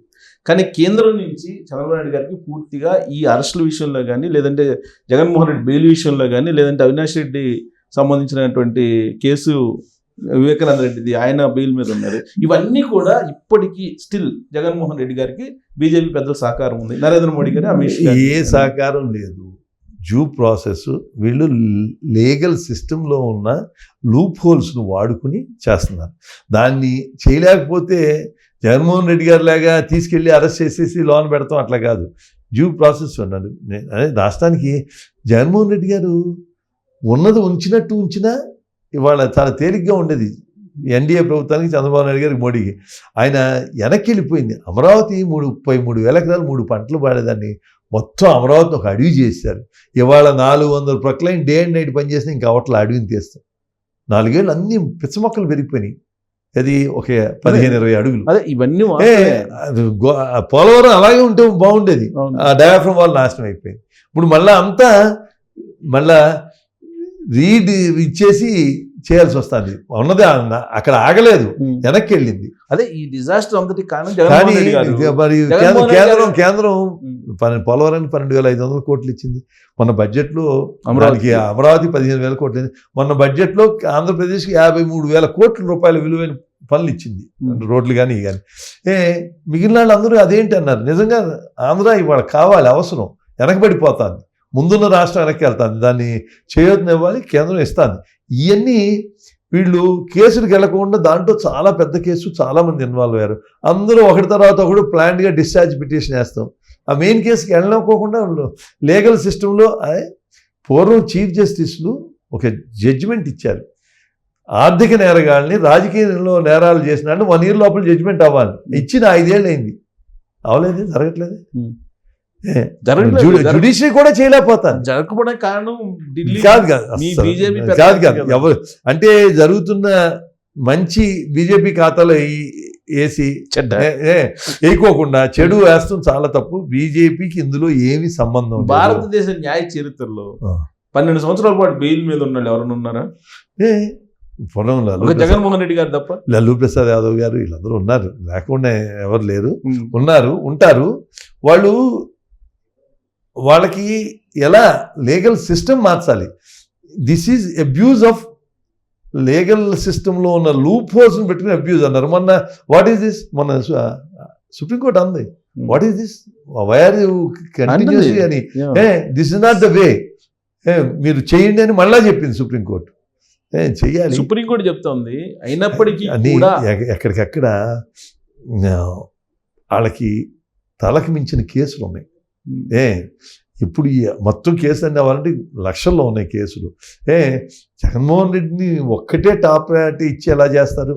కానీ కేంద్రం నుంచి చంద్రబాబు నాయుడు గారికి పూర్తిగా ఈ అరెస్టుల విషయంలో కానీ, లేదంటే జగన్మోహన్ రెడ్డి బెయిల్ విషయంలో కానీ, లేదంటే అవినాష్ రెడ్డి సంబంధించినటువంటి కేసు వివేకానంద రెడ్డిది, ఆయన బెయిల్ మీద ఉన్నారు. ఇవన్నీ కూడా ఇప్పటికీ స్టిల్ జగన్మోహన్ రెడ్డి గారికి బీజేపీ పెద్దల సహకారం ఉంది, నరేంద్ర మోడీ గారి, అమిత్ షా ఏ సహకారం లేదు. డ్యూ ప్రాసెస్, వీళ్ళు లీగల్ సిస్టంలో ఉన్న లూప్ హోల్స్ను వాడుకుని చేస్తున్నారు. దాన్ని చేయలేకపోతే జగన్మోహన్ రెడ్డి గారు లాగా తీసుకెళ్ళి అరెస్ట్ చేసేసి లోన్ పెడతాం, అట్లా కాదు. డ్యూ ప్రాసెస్ ఉన్నారు. రాష్ట్రానికి జగన్మోహన్ రెడ్డి గారు ఉన్నది ఉంచినా ఇవాళ చాలా తేలిగ్గా ఉండేది ఎన్డీఏ ప్రభుత్వానికి, చంద్రబాబు నాయుడు గారికి, మోడీకి. ఆయన వెనక్కి వెళ్ళిపోయింది. అమరావతి 33,000 ఎకరాలు 3 పంటలు పాడేదాన్ని మొత్తం అమరావతిని ఒక అడవి చేశారు. ఇవాళ 400 ప్రొక్లైన్ డే అండ్ నైట్ పనిచేస్తే ఇంకా అవట్ల అడవిని తీస్తాం. 4 ఏళ్ళు అన్ని పిచ్చ మొక్కలు పెరిగిపోయినాయి. అది ఒక 15-20 అడుగులు. అదే ఇవన్నీ పోలవరం అలాగే ఉంటే బాగుండేది. ఆ డయాఫ్రమ్ వాల్ నాశనం అయిపోయింది. ఇప్పుడు మళ్ళా రీడ్ ఇచ్చేసి చేయాల్సి వస్తుంది. ఉన్నది అక్కడ ఆగలేదు, వెనక్కి వెళ్ళింది. అదే ఈ డిజాస్టర్ అంతటి కారణం మరి కేంద్రం పోలవరానికి 12,500 కోట్లు ఇచ్చింది. మొన్న బడ్జెట్లో అమరావతి 15,000 కోట్లు. మొన్న బడ్జెట్లో ఆంధ్రప్రదేశ్కి 53,000 కోట్ల రూపాయల విలువైన పనులు ఇచ్చింది, రోడ్లు కానీ ఇవి కానీ. మిగిలిన వాళ్ళు అందరూ అదేంటి అన్నారు. నిజంగా ఆంధ్ర ఇవాళ కావాలి, అవసరం. వెనకబడిపోతుంది, ముందున్న రాష్ట్రం వెనక్కి వెళ్తుంది. దాన్ని చేయొద్దునివ్వాలి, కేంద్రం ఇస్తుంది. ఇవన్నీ వీళ్ళు కేసులకు వెళ్లకుండా దాంట్లో చాలా పెద్ద కేసు, చాలామంది ఇన్వాల్వ్ అయ్యారు. అందరూ ఒకటి తర్వాత ఒకడు ప్లాన్డ్గా డిశ్చార్జ్ పిటిషన్ వేస్తాం. ఆ మెయిన్ కేసుకి వెళ్ళకోకుండా లీగల్ సిస్టంలో పూర్వం చీఫ్ జస్టిస్లు ఒక జడ్జిమెంట్ ఇచ్చారు. ఆర్థిక నేరగాళ్ళని రాజకీయంలో నేరాలు చేసిన 1 year లోపల జడ్జిమెంట్ అవ్వాలి. ఇచ్చిన 5 ఏళ్ళు అయింది, అవలేదు, జరగట్లేదు. జ్యుడిషియరీ కూడా చేయలేకపోతాను. జరగకపోవడానికి కారణం కాదు ఎవరు అంటే జరుగుతున్న మంచి బీజేపీ ఖాతాలో వేసి వేయకోకుండా చెడు వేస్తాం చాలా తప్పు. బీజేపీకి ఇందులో ఏమి సంబంధం? భారతదేశ న్యాయ చరిత్రలో 12 సంవత్సరాల పాటు బెయిల్ మీద ఉన్నాడు ఎవరైనా ఉన్నారా? జగన్మోహన్ రెడ్డి గారు తప్ప. లల్లూ ప్రసాద్ యాదవ్ గారు వీళ్ళందరూ ఉన్నారు, లేకుండా ఎవరు లేరు. ఉంటారు. వాళ్ళకి ఎలా లీగల్ సిస్టమ్ మార్చాలి? This is abuse of legal సిస్టంలో ఉన్న లూప్ హోల్స్ని పెట్టుకుని అబ్యూజ్ అన్నారు. మొన్న వాట్ ఈస్ దిస్? మొన్న సుప్రీంకోర్టు అంది, what is this, why are you continuously అని. This is not the way, మీరు చేయండి అని మళ్ళా చెప్పింది సుప్రీంకోర్టు. చెయ్యాలి, సుప్రీంకోర్టు చెప్తోంది. అయినప్పటికీ ఎక్కడికక్కడ వాళ్ళకి తలకి మించిన కేసులు ఉన్నాయి. ఇప్పుడు ఈ మొత్తం కేసు అన్నీ అవ్వాలంటే లక్షల్లో ఉన్నాయి కేసులు. జగన్మోహన్ రెడ్డిని ఒక్కటే టాప్ ప్రయారిటీ ఇచ్చి ఎలా చేస్తారు?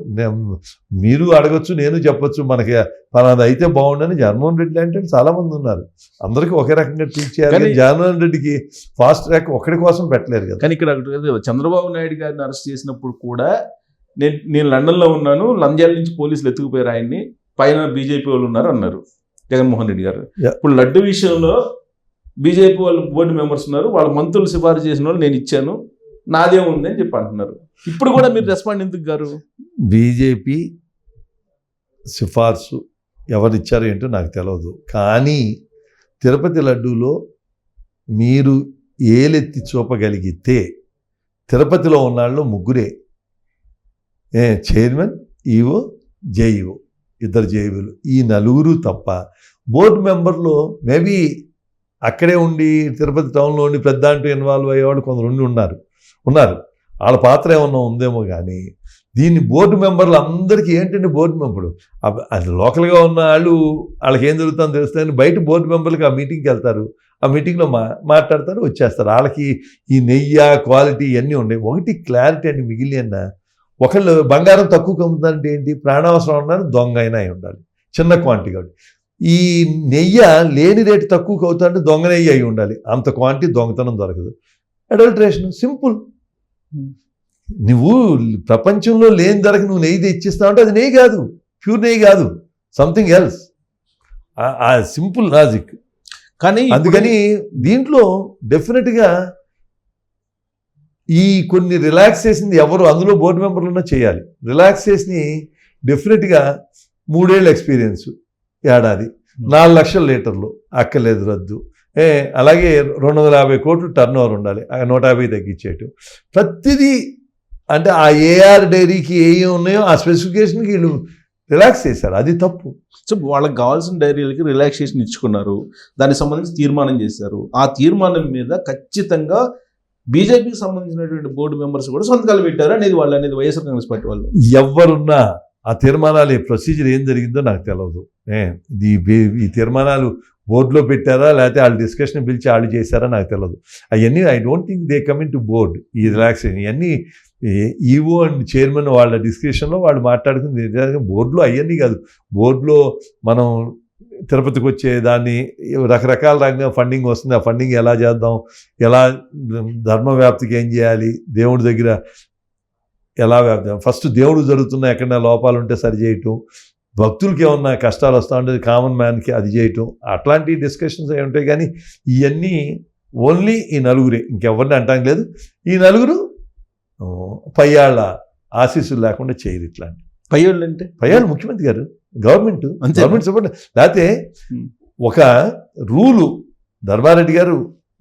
మీరు అడగచ్చు, నేను చెప్పచ్చు, మనకి పలానా అయితే బాగుండని. జగన్మోహన్ రెడ్డి అంటే చాలామంది ఉన్నారు, అందరికీ ఒకే రకంగా ట్రీట్ చేయాలి. జగన్మోహన్ రెడ్డికి ఫాస్ట్ ట్రాక్ ఒక్కడి కోసం పెట్టలేరు కదా. కానీ ఇక్కడ చంద్రబాబు నాయుడు గారిని అరెస్ట్ చేసినప్పుడు కూడా నేను లండన్లో ఉన్నాను, లంజాల నుంచి పోలీసులు ఎత్తుకుపోయారు ఆయన్ని, పైన బీజేపీ వాళ్ళు ఉన్నారు అన్నారు జగన్మోహన్ రెడ్డి గారు. ఇప్పుడు లడ్డు విషయంలో బీజేపీ వాళ్ళు బోర్డు మెంబర్స్ ఉన్నారు, వాళ్ళ మంత్రులు సిఫారసు చేసిన వాళ్ళు నేను ఇచ్చాను, నాదే ఉంది అని చెప్పి అంటున్నారు. ఇప్పుడు కూడా మీరు రెస్పాండ్ ఎందుకు గారు? బీజేపీ సిఫార్సు ఎవరిచ్చారో ఏంటో నాకు తెలియదు, కానీ తిరుపతి లడ్డూలో మీరు ఏలెత్తి చూపగలిగితే తిరుపతిలో ఉన్నాళ్ళు 3 చైర్మన్, ఈఓ, జేఈఓ, 2 జేఈఓలు, ఈ 4 తప్ప బోర్డు మెంబర్లో మేబీ అక్కడే ఉండి తిరుపతి టౌన్లో ఉండి పెద్ద అంటూ ఇన్వాల్వ్ అయ్యేవాళ్ళు కొందరు ఉన్నారు. వాళ్ళ పాత్ర ఏమన్నా ఉందేమో కానీ దీన్ని బోర్డు మెంబర్లు అందరికీ ఏంటంటే బోర్డు మెంబర్లు అది లోకల్గా ఉన్న వాళ్ళకి ఏం జరుగుతుందో తెలుస్తుంది, బయట బోర్డు మెంబర్లకి ఆ మీటింగ్కి వెళ్తారు, ఆ మీటింగ్లో మాట్లాడతారు, వచ్చేస్తారు. వాళ్ళకి ఈ నెయ్యి క్వాలిటీ ఇవన్నీ ఉన్నాయి. ఒకటి క్లారిటీ అండి మిగిలిన ఒకళ్ళు బంగారం తక్కువ కమ్ముతుందంటే ఏంటి, ప్రాణావసరం ఉన్నారు, దొంగ అయినా అయి ఉండాలి, చిన్న క్వాంటిటీ కాబట్టి. ఈ నెయ్యి లేని రేటు తక్కువకి అవుతుందంటే దొంగ నెయ్యి అయి ఉండాలి, అంత క్వాంటిటీ దొంగతనం దొరకదు. Adulteration simple. నువ్వు ప్రపంచంలో లేని ధరకు నువ్వు నెయ్యి తెచ్చిస్తావు అంటే అది నెయ్యి కాదు, ప్యూర్ నెయ్యి కాదు, సంథింగ్ ఎల్స్. ఆ సింపుల్ లాజిక్. కానీ అందుకని దీంట్లో డెఫినెట్గా ఈ కొన్ని రిలాక్సేషన్ ఎవరు అందులో బోర్డు మెంబర్లు చేయాలి. రిలాక్సేషన్ డెఫినెట్గా 3 ఏళ్ళ ఎక్స్పీరియన్స్, ఏడాది 4 లక్షల లీటర్లు అక్కర్లేదు రద్దు. అలాగే 250 కోట్లు టర్న్ ఓవర్ ఉండాలి, 150 తగ్గించేయటం. ప్రతిదీ అంటే ఆ ఏఆర్ డైరీకి ఏమి ఉన్నాయో ఆ స్పెసిఫికేషన్కి వీళ్ళు రిలాక్స్ చేశారు, అది తప్పు. సో వాళ్ళకి కావాల్సిన డైరీలకి రిలాక్సేషన్ ఇచ్చుకున్నారు, దానికి సంబంధించి తీర్మానం చేశారు. ఆ తీర్మానం మీద ఖచ్చితంగా బీజేపీకి సంబంధించినటువంటి బోర్డు మెంబర్స్ కూడా సంతకాలు పెట్టారు అనేది వాళ్ళు అనేది వైఎస్ఆర్ కాంగ్రెస్ పార్టీ వాళ్ళు. ఎవరున్నా ఆ తీర్మానాలు ప్రొసీజర్ ఏం జరిగిందో నాకు తెలియదు. ఈ తీర్మానాలు బోర్డులో పెట్టారా లేకపోతే వాళ్ళు డిస్కషన్ పిలిచి వాళ్ళు చేశారా నాకు తెలియదు. అవన్నీ I don't think they coming to board. ఈ రిలాక్సేషన్ ఇవన్నీ ఈవో అండ్ చైర్మన్ వాళ్ళ డిస్కషన్లో వాళ్ళు మాట్లాడుకుంది. బోర్డులో అవన్నీ కాదు. బోర్డులో మనం తిరుపతికి వచ్చే దాన్ని రకరకాల రంగం ఫండింగ్ వస్తుంది, ఆ ఫండింగ్ ఎలా చేద్దాం, ఎలా ధర్మ వ్యాప్తికి ఏం చేయాలి, దేవుడి దగ్గర ఎలా వ్యాప్తి, ఫస్ట్ దేవుడు జరుగుతున్న ఎక్కడైనా లోపాలు ఉంటే సరి చేయటం, భక్తులకి ఏమన్నా కష్టాలు వస్తూ ఉంటే కామన్ మ్యాన్కి అది చేయటం, అట్లాంటి డిస్కషన్స్ అవి ఉంటాయి. కానీ ఇవన్నీ ఓన్లీ ఈ నలుగురే, ఇంకెవరిని అంటాం లేదు. ఈ నలుగురు పయ్యాళ్ళ ఆశీస్సులు లేకుండా చేయరు. ఇట్లాంటి పయ్యోళ్ళు అంటే పయ్యాళ్ళు ముఖ్యమంత్రి గారు, గవర్నమెంట్ సపోర్ట్. లేకపోతే ఒక రూలు ధర్మారెడ్డి గారు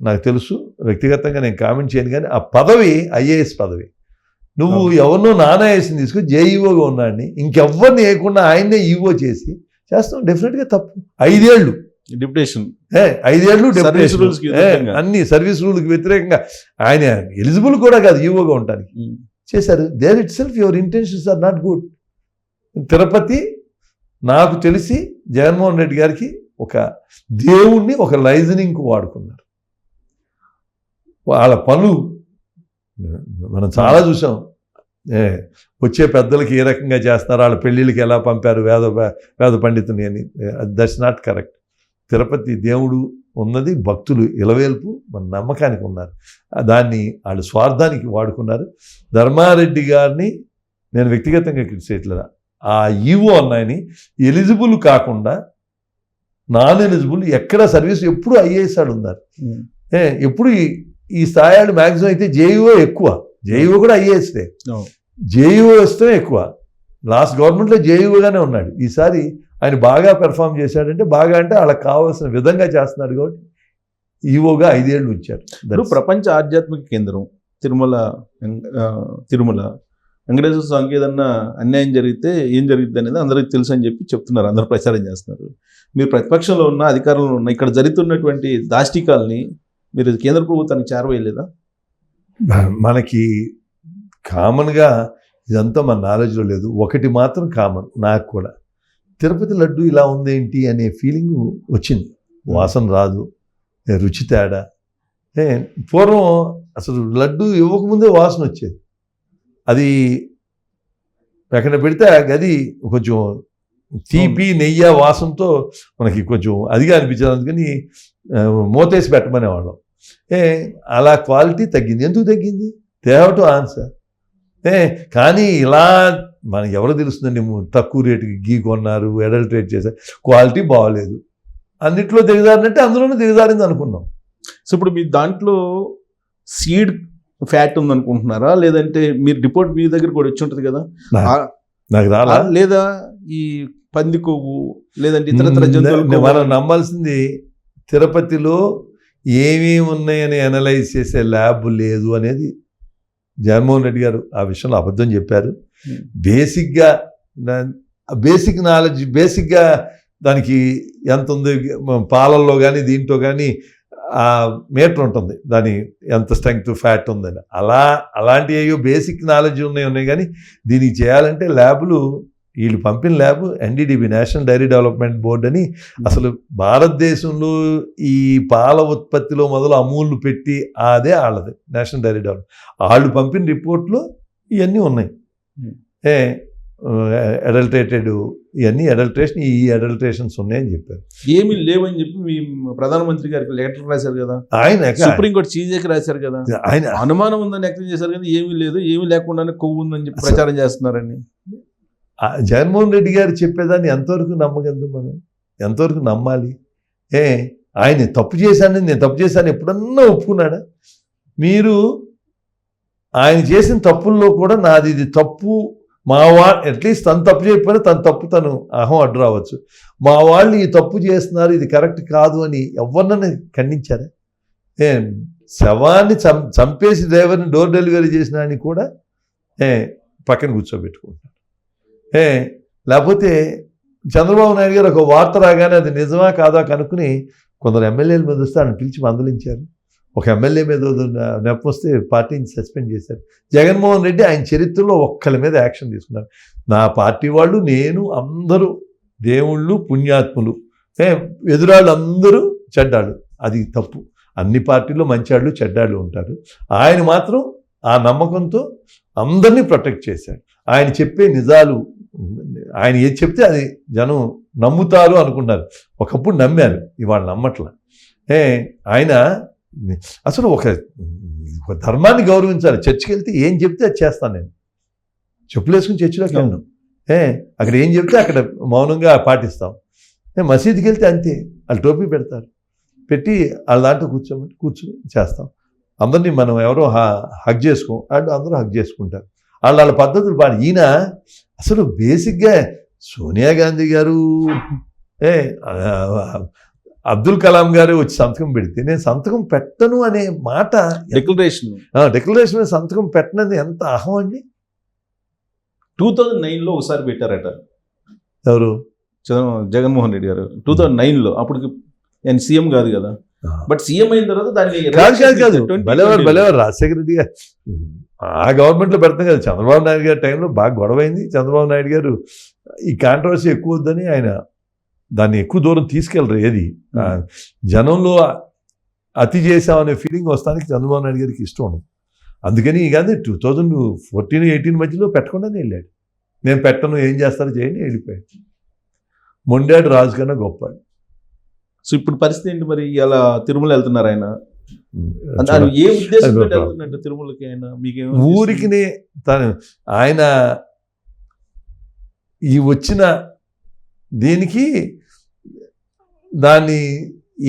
నాకు తెలుసు వ్యక్తిగతంగా, నేను కామెంట్ చేయను, కానీ ఆ పదవి ఐఏఎస్ పదవి. నువ్వు ఎవరినో నానాయేసిని తీసుకుని జేఈఓగా ఉన్నాడిని ఇంకెవ్వరిని వేయకుండా ఆయన్నే ఈఓ చేస్తాం, డెఫినెట్గా తప్పు. 5 ఏళ్ళు డిప్యుటేషన్, 5 ఏళ్ళు అన్ని సర్వీస్ రూల్కి వ్యతిరేకంగా ఆయన ఎలిజిబుల్ కూడా కాదు ఈఓగా ఉండడానికి చేశారు. There itself your intentions are not good. Tirupati నాకు తెలిసి జగన్మోహన్ రెడ్డి గారికి ఒక దేవుణ్ణి ఒక లైజనింగ్కు వాడుకున్నారు. వాళ్ళ పనులు మనం చాలా చూసాం. వచ్చే పెద్దలకి ఏ రకంగా చేస్తున్నారు, వాళ్ళ పెళ్ళిళ్ళకి ఎలా పంపారు వేద పండితుని అని. That's not correct. తిరుపతి దేవుడు ఉన్నది, భక్తులు ఇలవేల్పు మన నమ్మకానికి ఉన్నారు, దాన్ని వాళ్ళు స్వార్థానికి వాడుకున్నారు. ధర్మారెడ్డి గారిని నేను వ్యక్తిగతంగా క్రిటిసైట్లేదా, ఆ ఈవో అన్నాయని ఎలిజిబుల్ కాకుండా నాన్ ఎలిజిబుల్ ఎక్కడ సర్వీస్ ఎప్పుడు ఐఏఎస్ ఆడు ఉన్నారు. ఎప్పుడు ఈ స్థాయిలు మ్యాక్సిమం అయితే జేఈఓ ఎక్కువ, జేఈఓ కూడా ఐఏఎస్దే, జేఈఓ వస్తేనే ఎక్కువ. లాస్ట్ గవర్నమెంట్లో జేఈఓగానే ఉన్నాడు. ఈసారి ఆయన బాగా పెర్ఫామ్ చేశాడంటే, బాగా అంటే వాళ్ళకి కావాల్సిన విధంగా చేస్తున్నాడు కాబట్టి ఈఓగా 5 ఏళ్ళు ఉంచారు. ఇప్పుడు ప్రపంచ ఆధ్యాత్మిక కేంద్రం తిరుమల వెంకటేశ్వర స్వామికి ఏదన్నా అన్యాయం జరిగితే ఏం జరిగింది అనేది అందరికీ తెలుసు అని చెప్పి చెప్తున్నారు, అందరూ ప్రచారం చేస్తున్నారు. మీరు ప్రతిపక్షంలో ఉన్న, అధికారంలో ఉన్న, ఇక్కడ జరుగుతున్నటువంటి దాష్టికాల్ని మీరు కేంద్ర ప్రభుత్వానికి చేరవేయలేదా? మనకి కామన్గా ఇదంతా మన నాలెడ్జ్లో లేదు. ఒకటి మాత్రం కామన్, నాకు కూడా తిరుపతి లడ్డు ఇలా ఉందేంటి అనే ఫీలింగ్ వచ్చింది. వాసన రాదు, రుచి తేడా. పూర్వం అసలు లడ్డు ఇవ్వకముందే వాసన వచ్చేది. అది ఎక్కడ పెడితే ఆ గది కొంచెం తీపి నెయ్యి వాసనతో మనకి కొంచెం అదిగా అనిపించేది. అందుకని మూతేసి పెట్టమనేవాళ్ళం. అలా క్వాలిటీ తగ్గింది. ఎందుకు తగ్గింది? They have to answer. కానీ ఇలా మనకి ఎవరు తెలుస్తుందండి, తక్కువ రేటుకి గీ కొన్నారు, అడల్ట్రేట్ చేశారు, క్వాలిటీ బాగోలేదు, అన్నిట్లో దిగజారినట్టే అందులోనే దిగజారింది అనుకున్నాం. సో ఇప్పుడు మీ దాంట్లో సీడ్ ఫ్యాట్ ఉందనుకుంటున్నారా, లేదంటే మీరు రిపోర్ట్ మీ దగ్గర కూడా వచ్చి ఉంటుంది కదా, నాకు రాలా, లేదా ఈ పంది కొవ్వు లేదంటే ఇతర జంతువులు? మనం నమ్మాల్సింది తిరుపతిలో ఏమేమి ఉన్నాయని అనలైజ్ చేసే ల్యాబ్ లేదు అనేది. జగన్మోహన్ రెడ్డి గారు ఆ విషయంలో అబద్ధం చెప్పారు. బేసిక్ నాలెడ్జ్, బేసిక్గా దానికి ఎంత ఉంది పాలల్లో కానీ దీంట్లో కానీ ఆ మీటర్ ఉంటుంది దాని ఎంత స్ట్రెంగ్త్ ఫ్యాట్ ఉందని, అలాంటి ఏయో బేసిక్ నాలెడ్జ్ ఉన్నాయి కానీ దీనికి చేయాలంటే ల్యాబులు, వీళ్ళు పంపిన lab NDDB, national dairy development board అని, అసలు భారతదేశంలో ఈ పాల ఉత్పత్తిలో మొదలు అమూల్ పెట్టి అదే వాళ్ళది నేషనల్ డైరీ డెవలప్మెంట్, వాళ్ళు పంపిన రిపోర్ట్లో ఇవన్నీ ఉన్నాయి. అడల్టరేటెడ్ ఇవన్నీ ఈ అడల్టరేషన్స్ ఉన్నాయని చెప్పారు. ఏమీ లేవని చెప్పి మీ ప్రధానమంత్రి గారికి లెటర్ రాశారు కదా, ఆయన సుప్రీంకోర్టు చీజేకి రాశారు కదా, ఆయన అనుమానం ఉందని వ్యక్తం చేశారు కదా, ఏమీ లేదు, ఏమీ లేకుండానే కొవ్వు ఉందని చెప్పి ప్రచారం చేస్తున్నారని. జగన్మోహన్ రెడ్డి గారు చెప్పేదాన్ని ఎంతవరకు నమ్మగలదు మనం, ఎంతవరకు నమ్మాలి? ఆయన తప్పు చేశాను, నేను తప్పు చేశాను ఎప్పుడన్నా ఒప్పుకున్నాడా? మీరు ఆయన చేసిన తప్పుల్లో కూడా నాది ఇది తప్పు, మా వాళ్ళు అట్లీస్ట్ తను తప్పు చేయకపోయినా తన తప్పు తను అహం అడ్డు రావచ్చు, మా వాళ్ళు ఈ తప్పు చేస్తున్నారు ఇది కరెక్ట్ కాదు అని ఎవరినైనా ఖండించారా? శవాన్ని చంపేసి డ్రైవర్ని డోర్ డెలివరీ చేసిన అని కూడా పక్కన కూర్చోబెట్టుకుంటారు. లేకపోతే చంద్రబాబు నాయుడు గారు ఒక వార్త రాగానే అది నిజమా కాదా కనుక్కుని కొందరు ఎమ్మెల్యేల మీద వస్తే ఆయన పిలిచి మందలించారు. ఒక ఎమ్మెల్యే మీద నెప్ప వస్తే పార్టీని సస్పెండ్ చేశారు. జగన్మోహన్ రెడ్డి ఆయన చరిత్రలో ఒక్కరి మీద యాక్షన్ తీసుకున్నారు. నా పార్టీ వాళ్ళు, నేను, అందరూ దేవుళ్ళు, పుణ్యాత్ములు, ఎదురాళ్ళు అందరూ చెడ్డాళ్ళు. అది తప్పు. అన్ని పార్టీల్లో మంచాళ్ళు చెడ్డాళ్ళు ఉంటారు. ఆయన మాత్రం ఆ నమ్మకంతో అందరినీ ప్రొటెక్ట్ చేశాడు. ఆయన చెప్పే నిజాలు, ఆయన ఏది చెప్తే అది జనం నమ్ముతారు అనుకున్నారు. ఒకప్పుడు నమ్మారు, ఇవాళ నమ్మట్ల. ఆయన అసలు ఒక ధర్మాన్ని గౌరవించాలి. చర్చికి వెళ్తే ఏం చెప్తే అది చేస్తాను నేను. చెప్పులు వేసుకుని చర్చిలోకి వెళ్ళను. అక్కడ ఏం చెప్తే అక్కడ మౌనంగా పాటిస్తాం. మసీదుకి వెళ్తే అంతే, వాళ్ళు టోపీ పెడతారు, పెట్టి వాళ్ళ దాంట్లో కూర్చొని చేస్తాం. అందరినీ మనం ఎవరో హగ్ చేసుకోం, అందరూ హగ్ చేసుకుంటారు. వాళ్ళ పద్ధతులు పాడు. ఈయన అసలు బేసిక్గా సోనియా గాంధీ గారు, అబ్దుల్ కలాం గారు వచ్చి సంతకం పెడితే నేను సంతకం పెట్టను అనే మాట, డిక్లరేషన్ సంతకం పెట్టనని ఎంత అహం అండి. 2009లో ఒకసారి పెట్టారట ఎవరు, జగన్మోహన్ రెడ్డి గారు. 2009లో అప్పటికి ఆయన సీఎం కాదు కదా, బట్ సీఎం అయిన తర్వాత దాన్ని కాదు బలేవారు రాజశేఖర రెడ్డి గారు ఆ గవర్నమెంట్లో పెడతాం కదా. చంద్రబాబు నాయుడు గారి టైంలో బాగా గొడవైంది. చంద్రబాబు నాయుడు గారు ఈ కాంట్రవర్సీ ఎక్కువ వద్దని ఆయన దాన్ని ఎక్కువ దూరం తీసుకెళ్ళరు. ఏది జనంలో అతి చేసామనే ఫీలింగ్ వస్తానికి చంద్రబాబు నాయుడు గారికి ఇష్టం ఉండదు. అందుకని కానీ 2014-18 మధ్యలో పెట్టకుండానే వెళ్ళాడు. నేను పెట్టను, ఏం చేస్తారో చేయండి, వెళ్ళిపోయాడు. మొండాడు రాజు కన్నా గొప్పాడు. సో ఇప్పుడు పరిస్థితి ఏంటి మరి? ఇలా తిరుమల వెళ్తున్నారు ఆయన, ఏ ఉద్దేశంతో వెళ్తున్నట్టు తిరుమలకి? ఆయన మీకు ఊరికినే ఆయన ఈ వచ్చిన దీనికి దాన్ని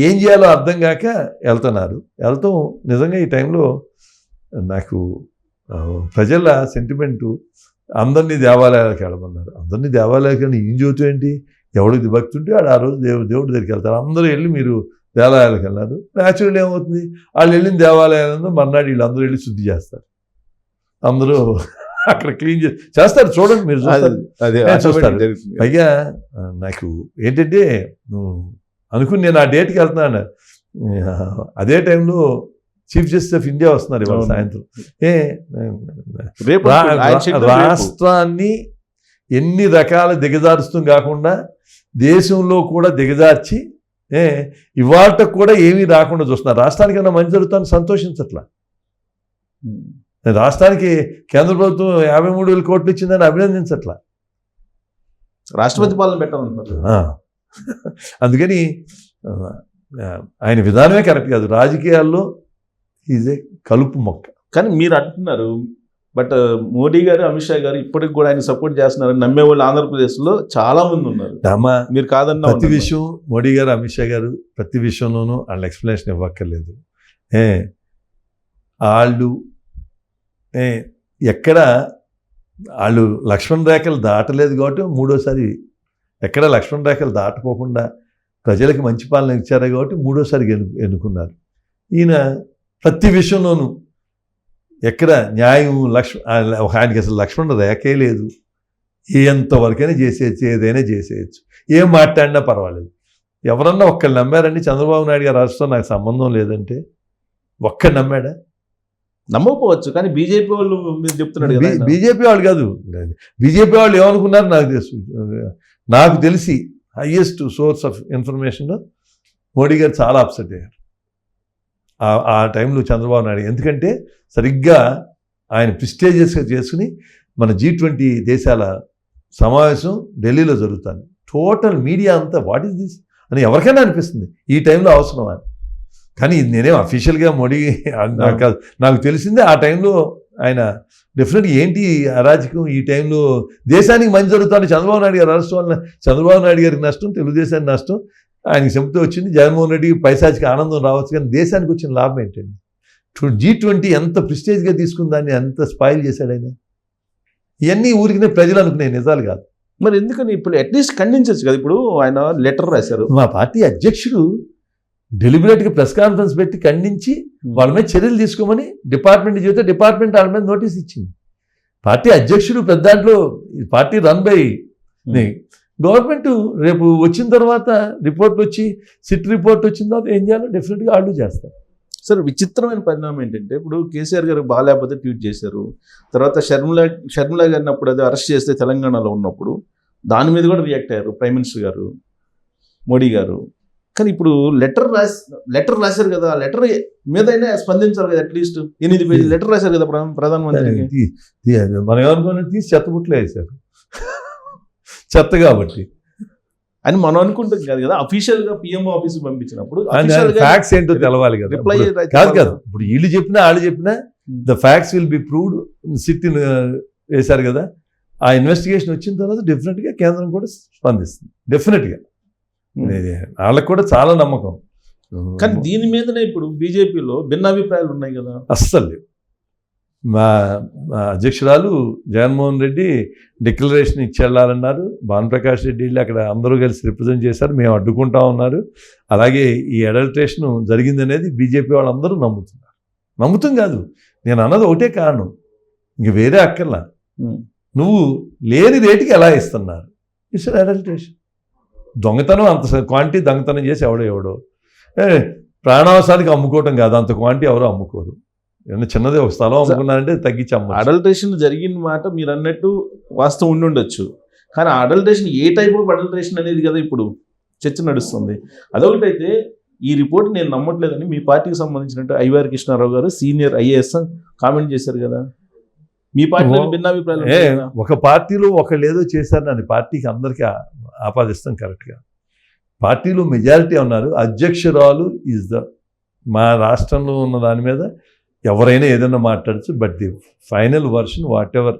ఏం చేయాలో అర్థం కాక వెళ్తున్నారు. వెళ్తాం నిజంగా ఈ టైంలో నాకు ప్రజల సెంటిమెంటు, అందరినీ దేవాలయాలకు వెళ్ళమన్నారు. అందరినీ దేవాలయాలకు ఏం చూస్తూ ఏంటి, ఎవడికి భక్తి ఉంటే వాడు ఆ రోజు దేవుడి దగ్గరికి వెళ్తారు. అందరూ వెళ్ళి మీరు దేవాలయాలకు వెళ్ళారు. న్యాచురల్ ఏమవుతుంది, వాళ్ళు వెళ్ళిన దేవాలయాలను మర్నాడు వీళ్ళందరూ వెళ్ళి శుద్ధి చేస్తారు. అందరూ అక్కడ క్లీన్ చేస్తారు. చూడండి, మీరు చూస్తారు. పైగా నాకు ఏంటంటే, నువ్వు అనుకుని నేను ఆ డేట్కి వెళ్తున్నాను, అదే టైంలో చీఫ్ జస్టిస్ ఆఫ్ ఇండియా వస్తున్నారు ఇవాళ సాయంత్రం. రాష్ట్రాన్ని ఎన్ని రకాల దిగజారుస్తూ కాకుండా దేశంలో కూడా దిగజార్చి ఇవాళ కూడా ఏమీ రాకుండా చూస్తున్నారు. రాష్ట్రానికన్నా మంచి జరుగుతాను సంతోషించట్లా. రాష్ట్రానికి కేంద్ర ప్రభుత్వం 53,000 కోట్లు ఇచ్చిందని అభినందించట్లా. రాష్ట్రపతి పాలన పెట్టాలన్నారు. అందుకని ఆయన విధానమే కరెక్ట్ కాదు. రాజకీయాల్లో ఈజ్ ఏ కలుపు మొక్క. కానీ మీరు అంటున్నారు, బట్ మోడీ గారు, అమిత్ షా గారు ఇప్పటికి కూడా ఆయన సపోర్ట్ చేస్తున్నారు నమ్మేవాళ్ళు ఆంధ్రప్రదేశ్లో చాలా మంది ఉన్నారు. మీరు కాదన్న ప్రతి విషయం మోడీ గారు, అమిత్ షా గారు ప్రతి విషయంలోనూ వాళ్ళు ఎక్స్ప్లెనేషన్ ఇవ్వక్కర్లేదు. వాళ్ళు ఎక్కడ వాళ్ళు లక్ష్మణ్ రేఖలు దాటలేదు కాబట్టి మూడోసారి, ఎక్కడ లక్ష్మణ్ రేఖలు దాటుకోకుండా ప్రజలకు మంచి పాలన ఇచ్చారు కాబట్టి మూడోసారి ఎన్నుకున్నారు. ఈయన ప్రతి విషయంలోనూ ఎక్కడ న్యాయం, ఆయనకి అసలు లక్ష్మణ రేఖే లేదు. ఎంతవరకైనా చేసేయచ్చు, ఏదైనా చేసేయచ్చు, ఏం మాట్లాడినా పర్వాలేదు. ఎవరన్నా ఒక్కళ్ళు నమ్మారండి చంద్రబాబు నాయుడు గారు రాష్ట్రం నాకు సంబంధం లేదంటే? ఒక్కడు నమ్మాడా? నమ్మకపోవచ్చు, కానీ బీజేపీ వాళ్ళు మీరు చెప్తున్నాడు కదా ఆయన. బీజేపీ వాళ్ళు కాదు, బీజేపీ వాళ్ళు ఏమనుకున్నారు నాకు తెలిసి హైయెస్ట్ సోర్స్ ఆఫ్ ఇన్ఫర్మేషన్లో మోడీ గారు చాలా అప్సెట్ అయ్యారు ఆ టైంలో చంద్రబాబు నాయుడు. ఎందుకంటే సరిగ్గా ఆయన ప్రిస్టేజియస్గా చేసుకుని మన G20 దేశాల సమావేశం ఢిల్లీలో జరుగుతుంది. టోటల్ మీడియా అంతా వాట్ ఈస్ దిస్ అని ఎవరికైనా అనిపిస్తుంది ఈ టైంలో అవసరం అని. కానీ నేనేం అఫీషియల్గా మోడీ నాకు తెలిసిందే ఆ టైంలో ఆయన డెఫినెట్గా ఏంటి అరాజకం ఈ టైంలో దేశానికి మంచి జరుగుతుంది. చంద్రబాబు నాయుడు గారు అరెస్ట్ వల్ల చంద్రబాబు నాయుడు గారికి నష్టం, తెలుగుదేశానికి నష్టం, ఆయనకి చెబుతూ వచ్చింది. జగన్మోహన్ రెడ్డికి పైశాచికి ఆనందం రావచ్చు, కానీ దేశానికి వచ్చిన లాభం ఏంటండి? G20 ఎంత ప్రిస్టేజ్గా తీసుకుని దాన్ని అంత స్పాయిల్ చేశాడు ఆయన. ఇవన్నీ ఊరికినే ప్రజలు అనుకునే నిజాలు కాదు. మరి ఎందుకని ఇప్పుడు అట్లీస్ట్ ఖండించవచ్చు కదా. ఇప్పుడు ఆయన లెటర్ రాశారు, మా పార్టీ అధ్యక్షుడు డెలిబరేట్గా ప్రెస్ కాన్ఫరెన్స్ పెట్టి ఖండించి వాళ్ళ మీద చర్యలు తీసుకోమని డిపార్ట్మెంట్ చెబితే డిపార్ట్మెంట్ వాళ్ళ మీద నోటీస్ ఇచ్చింది. పార్టీ అధ్యక్షుడు పెద్ద దాంట్లో పార్టీ రన్ బై గవర్నమెంట్. రేపు వచ్చిన తర్వాత రిపోర్ట్ వచ్చి సిట్ రిపోర్ట్ వచ్చిన తర్వాత ఏం చేయాలో డెఫినెట్గా వాళ్ళు చేస్తారు. సార్ విచిత్రమైన పరిణామం ఏంటంటే ఇప్పుడు కేసీఆర్ గారు బాగాలేకపోతే ట్వీట్ చేశారు, తర్వాత షర్మిల గారిని అప్పుడు అది అరెస్ట్ చేస్తే తెలంగాణలో ఉన్నప్పుడు దాని మీద కూడా రియాక్ట్ అయ్యారు ప్రైమ్ మినిస్టర్ గారు, మోడీ గారు. కానీ ఇప్పుడు లెటర్ రాశారు కదా, ఆ లెటర్ మీద అయినా స్పందించాలి కదా. అట్లీస్ట్ 8 పేజీలు లెటర్ రాశారు కదా ప్రధానమంత్రికి. మనం ఏమనుకున్నా తీసి చెత్తబుట్లో వేశారు, చెత్త కాబట్టి అని మనం అనుకుంటాం కాదు కదా. అఫీషియల్ గా పిఎం ఆఫీస్ పంపించినప్పుడు ఫ్యాక్ట్స్ ఏంటో తెలవాలి కదా. రిప్లై కాదు ఇప్పుడు వీళ్ళు చెప్పినా వాళ్ళు చెప్పినా the facts will be proved. SIT వేశారు కదా, ఆ ఇన్వెస్టిగేషన్ వచ్చిన తర్వాత డెఫినెట్గా కేంద్రం కూడా స్పందిస్తుంది. డెఫినెట్గా వాళ్ళకు కూడా చాలా నమ్మకం. కానీ దీని మీదనే ఇప్పుడు బీజేపీలో భిన్నాభిప్రాయాలు ఉన్నాయి కదా. అస్సలు మా అధ్యక్షురాలు జగన్మోహన్ రెడ్డి డిక్లరేషన్ ఇచ్చేళ్ళాలన్నారు. భానుప్రకాష్ రెడ్డి వెళ్ళి అక్కడ అందరూ కలిసి రిప్రజెంట్ చేశారు, మేము అడ్డుకుంటా ఉన్నారు. అలాగే ఈ అడల్ట్రేషన్ జరిగిందనేది బీజేపీ వాళ్ళందరూ నమ్ముతున్నారు. నమ్ముతాం కాదు, నేను అన్నది ఒకటే కారణం, ఇంక వేరే అక్కర్లా. నువ్వు లేని రేటుకి ఎలా ఇస్తున్నారు? It's adulteration. దొంగతనం అంత క్వాంటిటీ దొంగతనం చేసి ఎవడో ప్రాణావసరానికి అమ్ముకోవటం కాదు, అంత క్వాంటిటీ ఎవరో అమ్ముకోరు. ఏమన్నా చిన్నదే ఒక స్థలం అమ్ముకున్నారంటే తగ్గించి అమ్మ. అడల్ట్రేషన్ జరిగిన మాట మీరు అన్నట్టు వాస్తవం ఉండొచ్చు, కానీ adulteration A type of adulteration అనేది కదా ఇప్పుడు చర్చ నడుస్తుంది. అదొకటైతే ఈ రిపోర్ట్ నేను నమ్మట్లేదని మీ పార్టీకి సంబంధించినట్టు ఐవీఆర్ కృష్ణారావు గారు సీనియర్ IAS కామెంట్ చేశారు కదా. మీ పార్టీలో భిన్నాభిప్రాయాలు ఒక పార్టీలో ఒకళ్ళు ఏదో చేశారని అది పార్టీకి అందరికీ ఆపాదిస్తాం కరెక్ట్గా. పార్టీలో మెజారిటీ ఉన్నారు, అధ్యక్షురాలు ఈజ్ మా రాష్ట్రంలో ఉన్న దాని మీద ఎవరైనా ఏదైనా మాట్లాడచ్చు. But the final version what ever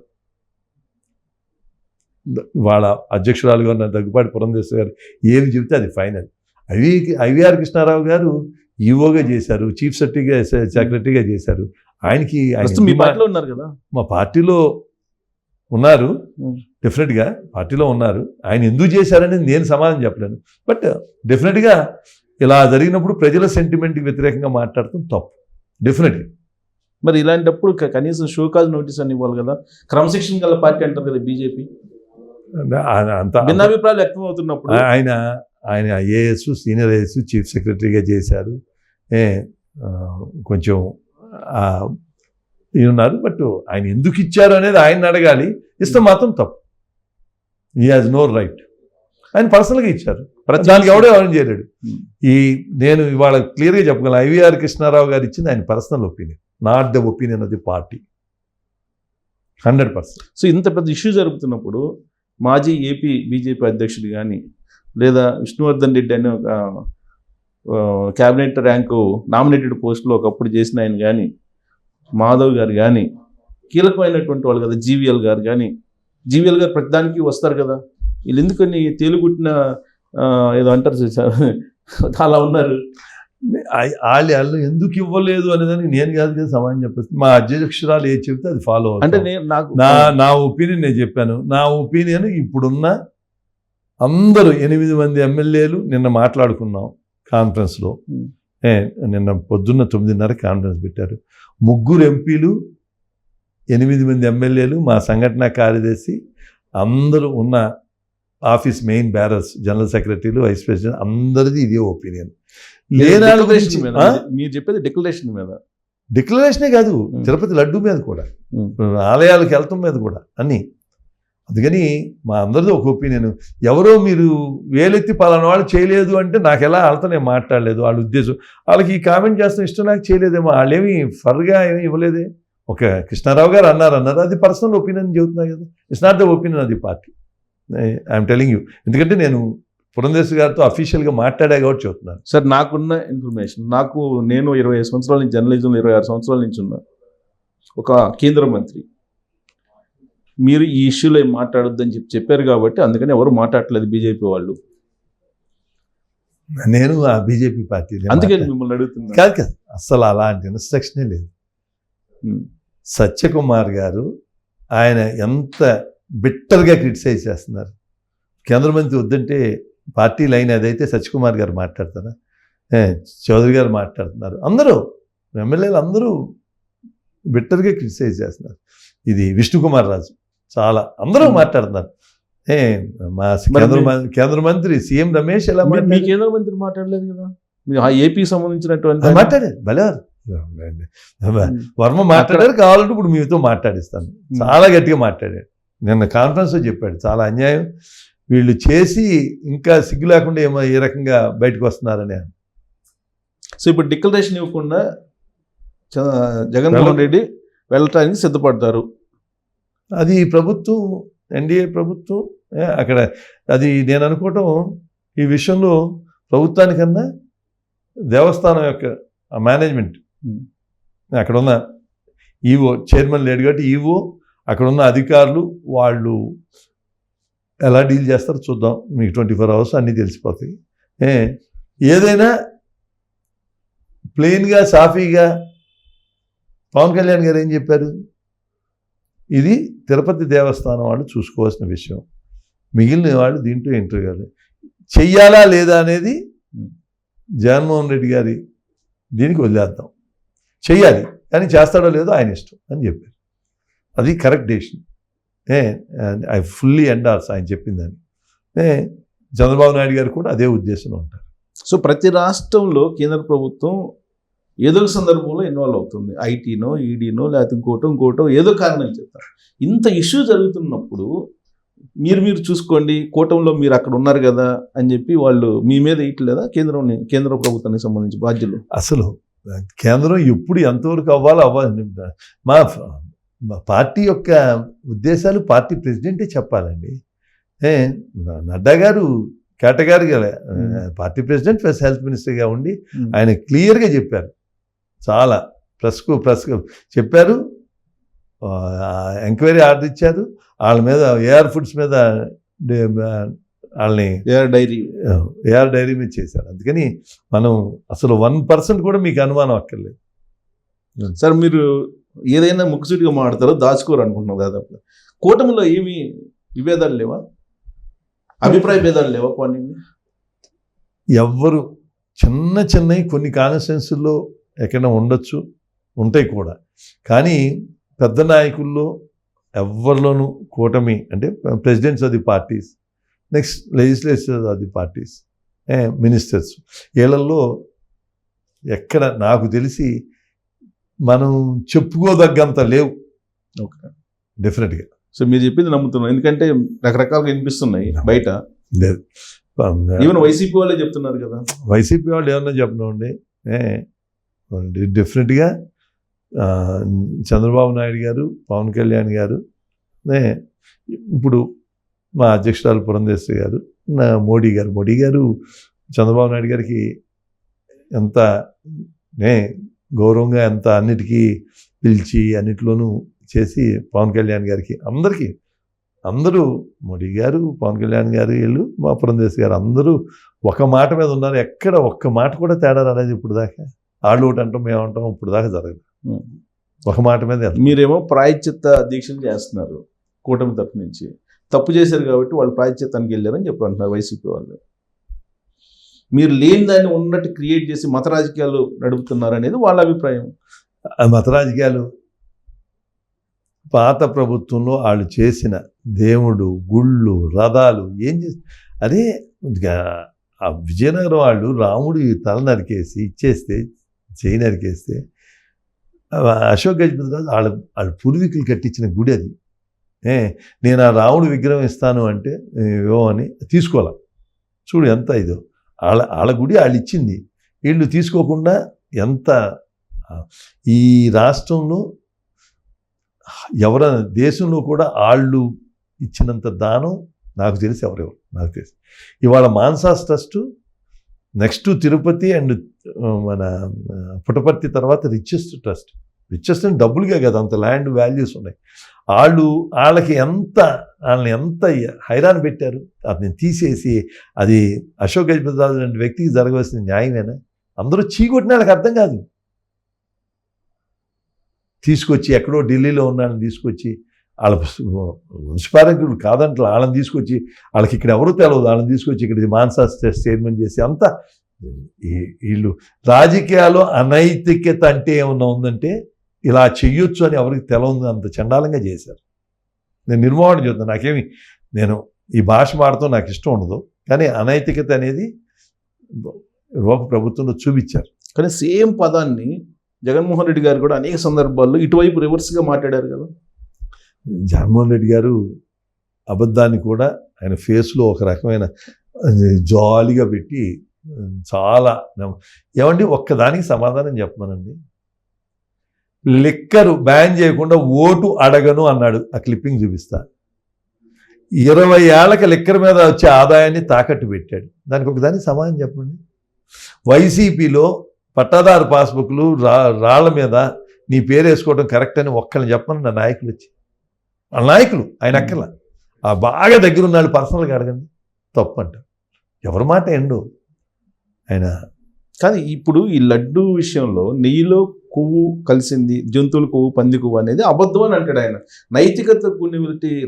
వాళ్ళ అధ్యక్షురాలు గారు దగ్గుపాటి పురంధేశ్వరి గారు ఏమి చెబితే అది ఫైనల్. ఐవీఆర్ కృష్ణారావు గారు ఈఓగా చేశారు, చీఫ్ సెక్రటరీగా చేశారు. ఆయనకి ఉన్నారు కదా, మా పార్టీలో ఉన్నారు, డెఫినెట్గా పార్టీలో ఉన్నారు. ఆయన ఎందుకు చేశారనేది నేను సమాధానం చెప్పలేను. బట్ డెఫినెట్గా ఇలా జరిగినప్పుడు ప్రజల సెంటిమెంట్కి వ్యతిరేకంగా మాట్లాడటం తప్పు డెఫినెట్గా. మరి ఇలాంటప్పుడు కనీసం షోకాజ్ నోటీస్ అని ఇవ్వాలి కదా. క్రమశిక్షణ గల పార్టీ అంటారు కదా బీజేపీ. అంత భిన్నాభిప్రాయాలు వ్యక్తం అవుతున్నప్పుడు ఆయన IAS సీనియర్ IAS చీఫ్ సెక్రటరీగా చేశారు, కొంచెం ఉన్నారు. బట్ ఆయన ఎందుకు ఇచ్చారు అనేది ఆయన అడగాలి. ఇస్తే మాత్రం తప్పు. He has no right. ఆయన పర్సనల్గా ఇచ్చారు, దానికి ఎవరేం చేయలేడు. నేను ఇవాళ క్లియర్గా చెప్పగలను, ఐవీఆర్ కృష్ణారావు గారు ఇచ్చింది ఆయన personal opinion, not the opinion of the party 100%. So ఇంత పెద్ద ఇష్యూ జరుగుతున్నప్పుడు మాజీ ఏపీ బీజేపీ అధ్యక్షుడు కానీ లేదా విష్ణువర్ధన్ రెడ్డి అనే ఒక క్యాబినెట్ ర్యాంకు నామినేటెడ్ పోస్టులో ఒకప్పుడు చేసిన ఆయన కానీ, మాధవ్ గారు కానీ కీలకమైనటువంటి వాళ్ళు కదా, జీవీఎల్ గారు కానీ. జీవీఎల్ గారు ప్రతిదానికి వస్తారు కదా. వీళ్ళు ఎందుకని తేలుగుట్టిన ఏదో అంటారు అలా ఉన్నారు. వాళ్ళు ఎందుకు ఇవ్వలేదు అనేదానికి నేను కాదు కదా సమాధానం చెప్పేసి, మా అధ్యక్షురాలు ఏది చెప్తే అది ఫాలో అంటే నా ఒపీనియన్ నేను చెప్పాను. నా ఒపీనియన్ ఇప్పుడున్న అందరూ 8 మంది ఎమ్మెల్యేలు నిన్న మాట్లాడుకున్నాం కాన్ఫరెన్స్లో. నిన్న పొద్దున్న 9:30 కాన్ఫరెన్స్ పెట్టారు. 3 ఎంపీలు 8 మంది ఎమ్మెల్యేలు మా సంఘటన కార్యదర్శి అందరూ ఉన్న ఆఫీస్ మెయిన్ బ్యారర్స్, జనరల్ సెక్రటరీలు, వైస్ ప్రెసిడెంట్ అందరిది ఇదే ఒపీనియన్. Declaration మీద, మీరు చెప్పేది డిక్లరేషన్ మీద. డిక్లరేషనే కాదు, తిరుపతి లడ్డు మీద కూడా, ఆలయాలకు వెళ్తాం మీద కూడా అన్నీ. అందుకని మా అందరిది ఒక ఒపీనియన్. ఎవరో మీరు వేలెత్తి పలానా వాళ్ళు చేయలేదు అంటే నాకు ఎలా వాళ్ళతో నేను మాట్లాడలేదు, వాళ్ళ ఉద్దేశం వాళ్ళకి ఈ కామెంట్ చేస్తాం ఇష్టం నాకు చేయలేదేమో, వాళ్ళేమి ఫర్గా ఏమీ ఇవ్వలేదే. ఒక కృష్ణారావు గారు అన్నారు, అది పర్సనల్ ఒపీనియన్ చెబుతున్నా కదా, it's not the opinion of the party. I'm telling you, ఎందుకంటే నేను పురంధేశ్వరి గారితో అఫీషియల్గా మాట్లాడా కాబట్టి చెబుతున్నాను. సార్, నాకున్న ఇన్ఫర్మేషన్, నేను 25 సంవత్సరాల నుంచి జర్నలిజంలో 26 సంవత్సరాల నుంచి ఉన్నా. ఒక కేంద్ర మంత్రి మీరు ఈ ఇష్యూలో ఏం మాట్లాడొద్దని చెప్పారు కాబట్టి అందుకని ఎవరు మాట్లాడలేదు బీజేపీ వాళ్ళు. నేను ఆ బీజేపీ పార్టీ అందుకే మిమ్మల్ని అడుగుతున్నా. కాదు, అస్సలు అలాంటి ఇన్స్ట్రక్షనే లేదు. సత్యకుమార్ గారు ఆయన ఎంత బిట్టర్గా క్రిటిసైజ్ చేస్తున్నారు. కేంద్ర మంత్రి వద్దంటే పార్టీ లైన్ అదైతే సత్యకుమార్ గారు మాట్లాడతారా, చౌదరి గారు మాట్లాడుతున్నారు, అందరూ ఎమ్మెల్యేలు అందరూ బిట్టర్గా క్రిటిసైజ్ చేస్తున్నారు. ఇది విష్ణుకుమార్ రాజు చాలా అందరూ మాట్లాడుతున్నారు. మా కేంద్ర మంత్రి సీఎం రమేష్ ఎలా మీ కేంద్ర మంత్రి మాట్లాడలేదు కదా, ఏపీకి సంబంధించినటువంటి మాట్లాడారు భలేవారు. వర్మ మాట్లాడారు, కావాలంటే ఇప్పుడు మీతో మాట్లాడిస్తాను. చాలా గట్టిగా మాట్లాడాడు, నిన్న కాన్ఫరెన్స్లో చెప్పాడు, చాలా అన్యాయం వీళ్ళు చేసి ఇంకా సిగ్గు లేకుండా ఏమో ఏ రకంగా బయటకు వస్తున్నారని. సో ఇప్పుడు డిక్లరేషన్ ఇవ్వకుండా జగన్మోహన్ రెడ్డి వెళ్ళటానికి సిద్ధపడతారు. అది ప్రభుత్వం, ఎన్డీఏ ప్రభుత్వం అక్కడ, అది నేను అనుకోవటం ఈ విషయంలో ప్రభుత్వానికన్నా దేవస్థానం యొక్క మేనేజ్మెంట్, అక్కడ ఉన్న ఈవో చైర్మన్ లేడు కాబట్టి ఈవో, అక్కడ ఉన్న అధికారులు వాళ్ళు ఎలా డీల్ చేస్తారో చూద్దాం. మీకు 24 hours అన్నీ తెలిసిపోతాయి. ఏదైనా ప్లెయిన్గా సాఫీగా పవన్ కళ్యాణ్ గారు ఏం చెప్పారు, ఇది తిరుపతి దేవస్థానం వాళ్ళు చూసుకోవాల్సిన విషయం, మిగిలిన వాళ్ళు దీంట్లో ఎంటర్ కాదు, చెయ్యాలా లేదా అనేది జగన్మోహన్ రెడ్డి గారి దీనికి వదిలేద్దాం, చెయ్యాలి కానీ చేస్తాడో లేదో ఆయన ఇష్టం అని చెప్పారు. అది correct decision. I fully endorse ఆయన చెప్పిందని. చంద్రబాబు నాయుడు గారు కూడా అదే ఉద్దేశంలో ఉంటారు. సో ప్రతి రాష్ట్రంలో కేంద్ర ప్రభుత్వం ఏదో ఒక సందర్భంలో ఇన్వాల్వ్ అవుతుంది, ఐటీనో ఈడీనో లేకపోతే ఇంకోటో ఏదో కారణం చెప్తారు. ఇంత ఇష్యూ జరుగుతున్నప్పుడు మీరు చూసుకోండి, కూటమిలో మీరు అక్కడ ఉన్నారు కదా అని చెప్పి వాళ్ళు మీ మీద ఇట్లేదా కేంద్ర ప్రభుత్వానికి సంబంధించి బాధ్యులు? అసలు కేంద్రం ఎప్పుడు ఎంతవరకు అవ్వాలి మా పార్టీ యొక్క ఉద్దేశాలు పార్టీ ప్రెసిడెంటే చెప్పాలండి. నడ్డా గారు కేటగారిగా పార్టీ ప్రెసిడెంట్ ప్లస్ హెల్త్ మినిస్టర్గా ఉండి ఆయన క్లియర్గా చెప్పారు, చాలా ప్రెస్కు చెప్పారు, ఎంక్వైరీ ఆర్డర్ ఇచ్చారు, వాళ్ళ మీద ఏఆర్ ఫుడ్స్ మీద వాళ్ళని ఏఆర్ డైరీ మీద చేశారు. అందుకని మనం అసలు 1% కూడా మీకు అనుమానం అక్కర్లేదు. సార్, మీరు ఏదైనా ముక్కుసూటిగా మాడతారో దాచుకోరు అనుకుంటున్నాం. దాదాపు కూటమిలో ఏమి విభేదాలు లేవా, అభిప్రాయ భేదాలు లేవా? కొన్ని ఎవ్వరు చిన్నవి కొన్ని కాన్స్టిట్యున్సీల్లో ఎక్కడ ఉండొచ్చు, ఉంటాయి కూడా, కానీ పెద్ద నాయకుల్లో ఎవరిలోనూ కూటమి అంటే presidents of the parties, next legislatures of the parties, ministers, వీళ్ళల్లో ఎక్కడ నాకు తెలిసి మనం చెప్పుకోదగ్గంత లేవు. ఓకే, డెఫినెట్గా. సో మీరు చెప్పింది నమ్ముతున్నాం, ఎందుకంటే రకరకాలుగా వినిపిస్తున్నాయి బయట. లేదు, ఈవెన్ వైసీపీ వాళ్ళే చెప్తున్నారు కదా. వైసీపీ వాళ్ళు ఏమన్నా చెప్పనండి, డెఫినెట్గా చంద్రబాబు నాయుడు గారు, పవన్ కళ్యాణ్ గారు, ఇప్పుడు మా అధ్యక్షురాలు పురంధేశ్వరి గారు, మోడీ గారు చంద్రబాబు నాయుడు గారికి ఎంత గౌరవంగా ఎంత అన్నిటికీ పిలిచి అన్నిటిలోనూ చేసి, పవన్ కళ్యాణ్ గారికి అందరూ మోడీ గారు, పవన్ కళ్యాణ్ గారు, వీళ్ళు మా పురంధేశ్వరి గారు అందరూ ఒక మాట మీద ఉన్నారు. ఎక్కడ ఒక్క మాట కూడా తేడా రాలేదు ఇప్పుడు దాకా. వాళ్ళు ఒకటి అంటాం, మేము అంటాం, ఇప్పుడు దాకా జరగదు, ఒక మాట మీద. మీరేమో ప్రాయశ్చిత్త దీక్షలు చేస్తున్నారు కూటమి తరపు నుంచి, తప్పు చేశారు కాబట్టి వాళ్ళు ప్రాయశ్చిత్తానికి వెళ్ళారని చెప్పంటున్నారు వైసీపీ వాళ్ళు. మీరు లేని దాన్ని ఉన్నట్టు క్రియేట్ చేసి మత రాజకీయాలు నడుపుతున్నారు అనేది వాళ్ళ అభిప్రాయం. మత రాజకీయాలు పాత ప్రభుత్వంలో వాళ్ళు చేసిన దేవుడు గుళ్ళు రథాలు ఏం చేసి అదే ఆ విజయనగరం వాళ్ళు రాముడి తల నరికేసి ఇచ్చేస్తే చేయి నరికేస్తే అశోక్ గజపతి రాజు వాళ్ళ పూర్వీకులు కట్టించిన గుడి అది. నేను ఆ రాముడు విగ్రహం ఇస్తాను అంటే ఏవో అని తీసుకోవాలా. చూడు ఎంత ఇదో, వాళ్ళ గుడి వాళ్ళు ఇచ్చింది, వీళ్ళు తీసుకోకుండా ఎంత. ఈ రాష్ట్రంలో ఎవరైనా దేశంలో కూడా వాళ్ళు ఇచ్చినంత దానం నాకు తెలిసి ఎవరెవరు నాకు తెలిసి. ఇవాళ Mansas trust next Tirupati and మన పుట్టపర్తి తర్వాత రిచెస్ట్ ట్రస్ట్. రిచెస్ట్ అంటే డబ్బులుగా కదా, అంత ల్యాండ్ వాల్యూస్ ఉన్నాయి. వాళ్ళని ఎంత హైరాన్ పెట్టారు. అతన్ని తీసేసి అది అశోక్ గజపతి రాజు లాంటి వ్యక్తికి జరగవలసిన న్యాయమేనా? అందరూ చీకొట్టిన వాళ్ళకి అర్థం కాదు. తీసుకొచ్చి ఎక్కడో ఢిల్లీలో ఉన్న వాళ్ళని తీసుకొచ్చి వాళ్ళ వంశపారంకులు కాదంటే వాళ్ళని తీసుకొచ్చి వాళ్ళకి ఇక్కడ ఎవరూ తెలవదు, వాళ్ళని తీసుకొచ్చి ఇక్కడ మాన్సాస్ చైర్మన్ చేసి అంతా. వీళ్ళు రాజకీయాలు అనైతికత అంటే ఏమన్నా ఉందంటే ఇలా చెయ్యొచ్చు అని ఎవరికి తెలవదు, అంత చండాలంగా చేశారు. నేను నిర్మోహం చెప్తాను, నేను ఈ భాష మాడతాం నాకు ఇష్టం ఉండదు, కానీ అనైతికత అనేది ఒక ప్రభుత్వంలో చూపించారు. కానీ సేమ్ పదాన్ని జగన్మోహన్ రెడ్డి గారు కూడా అనేక సందర్భాల్లో ఇటువైపు రివర్స్గా మాట్లాడారు కదా. జగన్మోహన్ రెడ్డి గారు అబద్ధాన్ని కూడా ఆయన ఫేస్లో ఒక రకమైన జాలీగా పెట్టి చాలా ఏమండి ఒక్కదానికి సమాధానం చెప్పమనండి. లిక్కరు బ్యాన్ చేయకుండా ఓటు అడగను అన్నాడు. ఆ క్లిప్పింగ్ చూపిస్తా. 20 ఏళ్ళకి లిక్కర్ మీద వచ్చే ఆదాయాన్ని తాకట్టు పెట్టాడు. దానికి ఒకదానికి సమాధానం చెప్పండి. వైసీపీలో పట్టాదారు పాస్బుక్లు రాళ్ల మీద నీ పేరు వేసుకోవడం కరెక్ట్ అని ఒక్కరిని చెప్పను నా నాయకులు వచ్చి. ఆ నాయకులు ఆయన అక్కర్లా, ఆ బాగా దగ్గర ఉన్నాడు పర్సనల్గా అడగండి, తప్పు అంటారు. ఎవరి మాట ఎండు ఆయన. కానీ ఇప్పుడు ఈ లడ్డు విషయంలో నెయ్యిలో కొవ్వు కలిసింది, జంతువుల కొవ్వు పంది కొవ్వు అనేది అబద్ధం అని అంటాడు ఆయన. నైతికత కొన్ని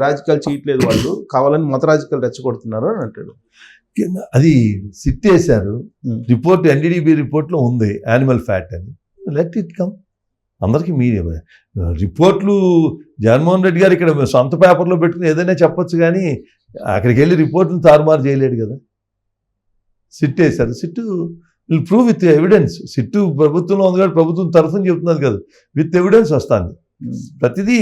రాజకీయాలు చేయట్లేదు, వాళ్ళు కావాలని మత రాజకీయాలు రెచ్చగొడుతున్నారు అని అంటాడు. అది సిట్ వేశారు. రిపోర్ట్ NDDB రిపోర్ట్లో ఉంది యానిమల్ ఫ్యాట్ అని. Let it come. అందరికీ మీడియా రిపోర్ట్లు జగన్మోహన్ రెడ్డి గారు ఇక్కడ సొంత పేపర్లో పెట్టుకుని ఏదైనా చెప్పొచ్చు, కానీ అక్కడికి వెళ్ళి రిపోర్ట్ని తారుమారు చేయలేడు కదా. సిట్ వేశారు. Sit will prove with evidence. Sit ప్రభుత్వంలో ఉంది కాబట్టి ప్రభుత్వం తరఫున చెప్తున్నది కదా, విత్ ఎవిడెన్స్ వస్తుంది. ప్రతిదీ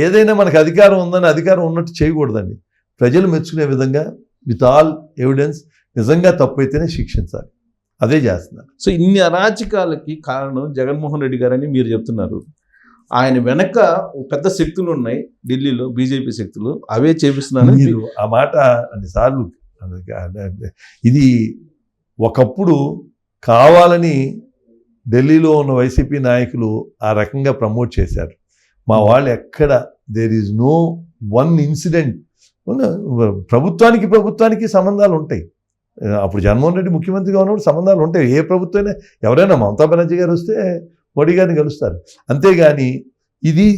ఏదైనా మనకు అధికారం ఉందని అధికారం ఉన్నట్టు చేయకూడదండి. ప్రజలు మెచ్చుకునే విధంగా విత్ ఆల్ ఎవిడెన్స్ నిజంగా తప్పు అయితేనే శిక్షించాలి. అదే చేస్తున్నారు. సో ఇన్ని అరాచకాలకి కారణం జగన్మోహన్ రెడ్డి గారని మీరు చెప్తున్నారు. ఆయన వెనక పెద్ద శక్తులు ఉన్నాయి ఢిల్లీలో, బీజేపీ శక్తులు, అవే చేపిస్తున్నారు. మీరు ఆ మాట అన్నిసార్లు ఇది ఒకప్పుడు కావాలని ఢిల్లీలో ఉన్న వైసీపీ నాయకులు ఆ రకంగా ప్రమోట్ చేశారు. మా వాళ్ళు ఎక్కడ there is no one incident. ప్రభుత్వానికి సంబంధాలు ఉంటాయి. అప్పుడు జగన్మోహన్ రెడ్డి ముఖ్యమంత్రిగా ఉన్నప్పుడు సంబంధాలు ఉంటాయి. ఏ ప్రభుత్వమైనా ఎవరైనా మమతా బెనర్జీ గారు వస్తే మోడీ గారిని కలుస్తారు. అంతేగాని ఇది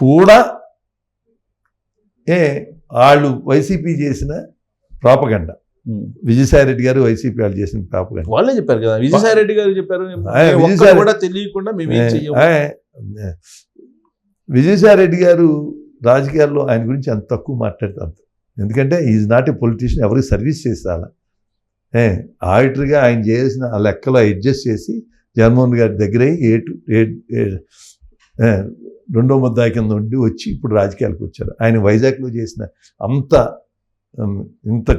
కూడా వాళ్ళు వైసీపీ చేసిన ప్రాపగండా. విజయసాయి రెడ్డి గారు వైసీపీ వాళ్ళు చేసిన ప్రాపగండా వాళ్ళే చెప్పారు కదా. విజయసాయి రెడ్డి గారు చెప్పారు, కూడా తెలియకుండా విజయసాయి రెడ్డి గారు రాజకీయాల్లో ఆయన గురించి అంత తక్కువ మాట్లాడతారు. ఎందుకంటే ఈజ్ నాట్ ఏ పొలిటీషియన్, ఎవరికి సర్వీస్ చేసాల. ఆడిటర్గా ఆయన చేసిన ఆ లెక్కలో అడ్జస్ట్ చేసి జగన్మోహన్ గారి దగ్గర రెండో ముద్దాయి కింద ఉండి వచ్చి ఇప్పుడు రాజకీయాలకు వచ్చారు. ఆయన వైజాగ్లో చేసిన ఇంత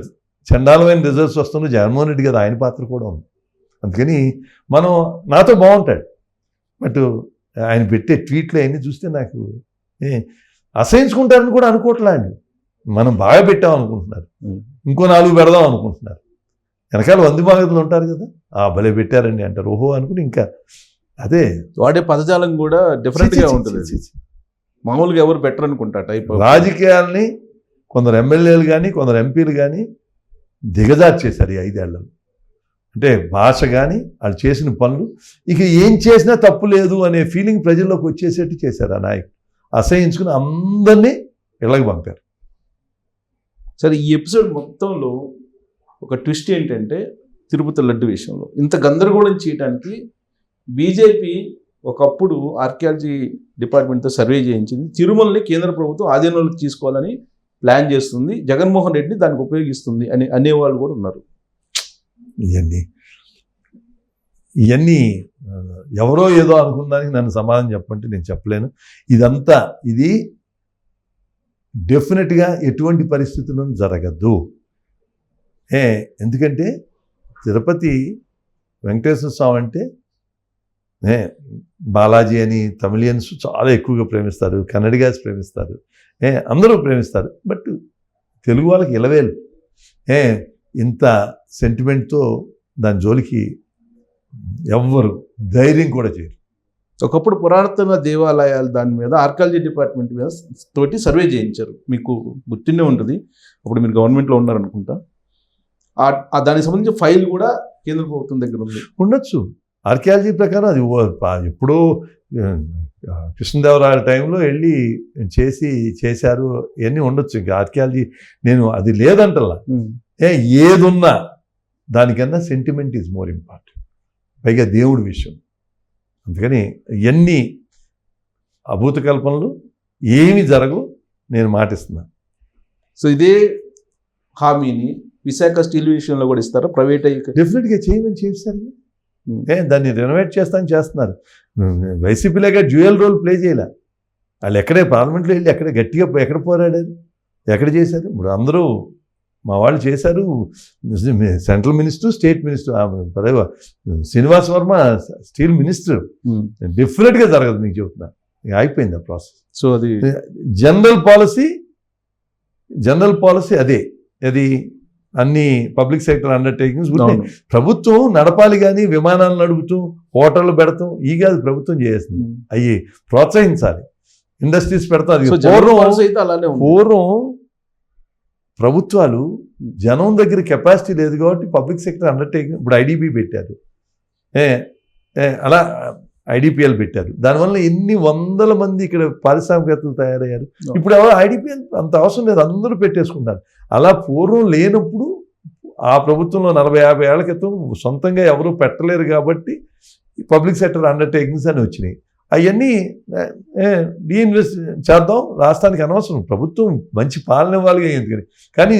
చండాలమైన రిజల్ట్స్ వస్తున్న జగన్మోహన్ రెడ్డి గారు ఆయన పాత్ర కూడా ఉంది. అందుకని నాతో బాగుంటాడు, బట్ ఆయన పెట్టే ట్వీట్లు అవన్నీ చూస్తే నాకు అసహించుకుంటారని కూడా అనుకోవట్లే అండి. మనం బాగా పెట్టాం అనుకుంటున్నారు, ఇంకో 4 పెడదాం అనుకుంటున్నారు. వెనకాల 100 బాధితులు ఉంటారు కదా, భలే పెట్టారండి అంటారు. ఓహో అనుకుని ఇంకా అదే వాడే పదజాలం కూడా డిఫరెంట్గా ఉంటుంది. మామూలుగా ఎవరు బెటర్ అనుకుంటా టైప్. రాజకీయాల్ని కొందరు ఎమ్మెల్యేలు కానీ కొందరు ఎంపీలు కానీ దిగజార్చేశారు ఈ 5 ఏళ్లలో. అంటే భాష కానీ వాళ్ళు చేసిన పనులు ఇక ఏం చేసినా తప్పు లేదు అనే ఫీలింగ్ ప్రజల్లోకి వచ్చేసేట్టు చేశారు ఆ నాయకులు. అసహించుకుని అందరినీ ఇళ్ళకి పంపారు. సరే, ఈ ఎపిసోడ్ మొత్తంలో ఒక ట్విస్ట్ ఏంటంటే తిరుపతి లడ్డు విషయంలో ఇంత గందరగోళం చేయడానికి బీజేపీ ఒకప్పుడు ఆర్కియాలజీ డిపార్ట్మెంట్తో సర్వే చేయించింది. తిరుమలని కేంద్ర ప్రభుత్వం ఆధీనంలోకి తీసుకోవాలని ప్లాన్ చేస్తుంది, జగన్మోహన్ రెడ్డి దానికి ఉపయోగిస్తుంది అని అనేవాళ్ళు కూడా ఉన్నారు. ఇవన్నీ ఎవరో ఏదో అనుకున్నానికి నన్ను సమాధానం చెప్పంటే నేను చెప్పలేను. ఇదంతా ఇది డెఫినెట్గా ఎటువంటి పరిస్థితుల్లో జరగద్దు. ఎందుకంటే తిరుపతి వెంకటేశ్వర స్వామి అంటే బాలాజీ అని తమిళియన్స్ చాలా ఎక్కువగా ప్రేమిస్తారు, కన్నడిగాస్ ప్రేమిస్తారు, అందరూ ప్రేమిస్తారు. బట్ తెలుగు వాళ్ళకి ఇలవేలు ఇంత సెంటిమెంట్తో దాని జోలికి ఎవ్వరు ధైర్యం కూడా చేయరు. ఒకప్పుడు పురాతన దేవాలయాలు దాని మీద ఆర్కాలజీ డిపార్ట్మెంట్ మీద తోటి సర్వే చేయించారు, మీకు గుర్తుండే ఉంటుంది. అప్పుడు మీరు గవర్నమెంట్లో ఉన్నారనుకుంటా. దానికి సంబంధించిన ఫైల్ కూడా కేంద్ర ప్రభుత్వం దగ్గర ఉంది. ఉండొచ్చు. ఆర్కియాలజీ ప్రకారం అది ఎప్పుడో కృష్ణదేవరాయల టైంలో వెళ్ళి చేశారు, ఇవన్నీ ఉండొచ్చు. ఇంకా ఆర్కియాలజీ నేను అది లేదంటలా. ఏదున్నా దానికన్నా సెంటిమెంట్ ఈజ్ మోర్ ఇంపార్టెంట్, పైగా దేవుడి విషయం. అందుకని ఎన్ని అభూత కల్పనలు ఏమి జరగవు నేను మాటిస్తున్నాను. సో ఇదే హామీని విశాఖ స్టీల్ విషయంలో కూడా ఇస్తారా? ప్రైవేట్ డెఫినెట్గా చేయమని చేస్తారు. దాన్ని రెనోవేట్ చేస్తున్నారు. వైసీపీలాగా డ్యూయల్ రోల్ ప్లే చేయలే. వాళ్ళు ఎక్కడే పార్లమెంట్లో వెళ్ళి ఎక్కడ గట్టిగా ఎక్కడ పోరాడారు, ఎక్కడ చేశారు. ఇప్పుడు అందరూ మా వాళ్ళు చేశారు. Central minister, state minister, Srinivas Varma steel minister. డెఫినెట్గా జరగదు, మీకు చెబుతున్నా. అయిపోయింది ఆ ప్రాసెస్. సో అది జనరల్ పాలసీ అదే. అది అన్ని పబ్లిక్ సెక్టర్ అండర్టేకింగ్స్ ప్రభుత్వం నడపాలి, కానీ విమానాలు నడుపుతూ హోటళ్ళు పెడతాం ఈ కాదు ప్రభుత్వం చేస్తుంది. అవి ప్రోత్సహించాలి, ఇండస్ట్రీస్ పెడతాం. పూర్వం ప్రభుత్వాలు జనం దగ్గర కెపాసిటీ లేదు కాబట్టి పబ్లిక్ సెక్టర్ అండర్టేకింగ్, ఇప్పుడు ఐడిబి పెట్టారు, అలా ఐడిపిఎల్ పెట్టారు. దానివల్ల ఎన్ని వందల మంది ఇక్కడ పారిశ్రామికవేత్తలు తయారయ్యారు. ఇప్పుడు ఎవరు ఐడిపిఎల్ అంత అవసరం లేదు, అందరూ పెట్టేసుకుంటారు. అలా పూర్వం లేనప్పుడు ఆ ప్రభుత్వంలో 40-50 ఏళ్ల క్రితం సొంతంగా ఎవరూ పెట్టలేరు కాబట్టి పబ్లిక్ సెక్టర్ అండర్టేకింగ్స్ అని వచ్చినాయి. అవన్నీ డీఇన్వెస్ట్ చేద్దాం, రాష్ట్రానికి అనవసరం, ప్రభుత్వం మంచి పాలన ఇవ్వాలి ఎందుకని. కానీ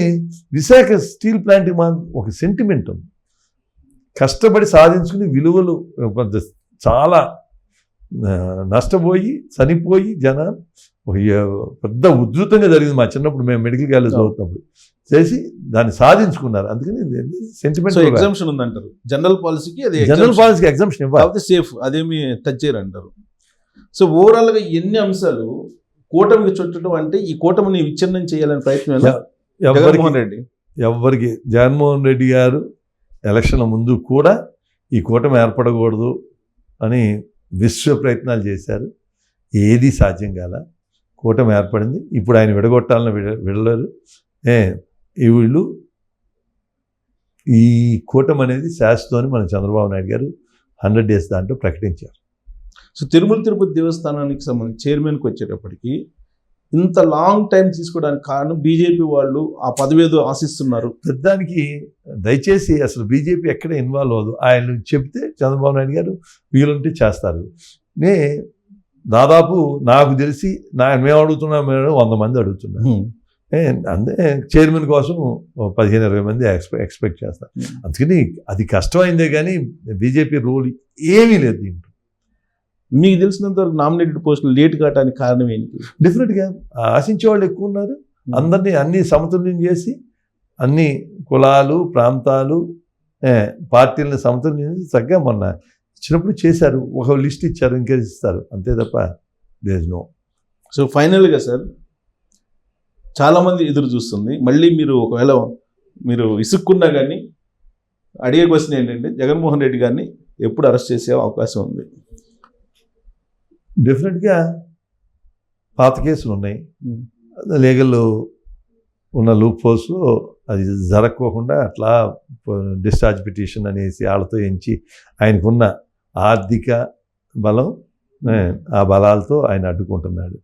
విశాఖ స్టీల్ ప్లాంట్కి ఒక సెంటిమెంట్ ఉంది. కష్టపడి సాధించుకుని విలువలు చాలా నష్టపోయి చనిపోయి జనాలు పెద్ద ఉధృతంగా జరిగింది. మా చిన్నప్పుడు మేము మెడికల్ కాలేజ్ చదువుతున్నప్పుడు చేసి దాన్ని సాధించుకున్నారు. అందుకని సెంటిమెంట్ ఎగ్జామ్షన్ ఉందంటారు. జనరల్ పాలసీకి ఎగ్జామ్షన్ ఇవ్వాలి, సేఫ్, అదేమి టచ్ చేయరు అంటారు. సో ఓవరాల్గా ఎన్ని అంశాలు కూటమికి చుట్టడం అంటే ఈ కూటమిని విచ్ఛిన్నం చేయాలని ప్రయత్నం జగన్మోహన్ రెడ్డి. ఎవరికి జగన్మోహన్ రెడ్డి గారు ఎలక్షన్ల ముందు కూడా ఈ కూటమి ఏర్పడకూడదు అని విశ్వ ప్రయత్నాలు చేశారు. ఏది సాధ్యం కాల. కూటమి ఏర్పడింది. ఇప్పుడు ఆయన విడగొట్టాలని విడలేరు. వీళ్ళు ఈ కూటమి అనేది శాశ్వతం మన చంద్రబాబు నాయుడు గారు 100 days దాంట్లో ప్రకటించారు. సో తిరుమల తిరుపతి దేవస్థానానికి సంబంధించి చైర్మన్కి వచ్చేటప్పటికి ఇంత లాంగ్ టైం తీసుకోవడానికి కారణం బీజేపీ వాళ్ళు ఆ పదవి ఏదో ఆశిస్తున్నారు. దానికి దయచేసి అసలు బీజేపీ ఎక్కడ ఇన్వాల్వ్ అవ్వదు. ఆయన చెప్తే చంద్రబాబు నాయుడు గారు వీలుంటే చేస్తారు. దాదాపు నాకు తెలిసి మేము అడుగుతున్నాం, 100 మంది అడుగుతున్నాం. అంతే చైర్మన్ కోసం 15-20 మంది ఎక్స్పెక్ట్ చేస్తారు. అందుకని అది కష్టమైందే కానీ బీజేపీ రూల్ ఏమీ లేదు దీంట్లో. మీకు తెలిసినంత వరకు నామినేటెడ్ పోస్టులు లేట్ కావడానికి కారణం ఏంటి? డెఫినెట్గా ఆశించే వాళ్ళు ఎక్కువ ఉన్నారు. అందరినీ అన్ని సమతుల్యం చేసి అన్ని కులాలు, ప్రాంతాలు, పార్టీలను సమతుల్యం చేసి చక్కగా మొన్న ఇచ్చినప్పుడు చేశారు. ఒక లిస్ట్ ఇచ్చారు, ఇంకా ఇస్తారు, అంతే తప్ప దేర్ ఇస్ నో. సో ఫైనల్గా సార్, చాలామంది ఎదురు చూస్తుంది. మళ్ళీ మీరు ఒకవేళ మీరు ఇసుక్కున్నా కానీ అడిగే క్వశ్చన్ ఏంటంటే జగన్మోహన్ రెడ్డి గారిని ఎప్పుడు అరెస్ట్ చేసే అవకాశం ఉంది? డెఫినెట్గా పాత కేసులు ఉన్నాయి, లీగల్లో ఉన్న లూప్ హోల్స్లో అది జరగకోకుండా అట్లా డిశ్చార్జ్ పిటిషన్ అనేసి వాళ్ళతో ఎంచి ఆయనకున్న ఆర్థిక బలం, ఆ బలాలతో ఆయన అడ్డుకుంటున్నాడు.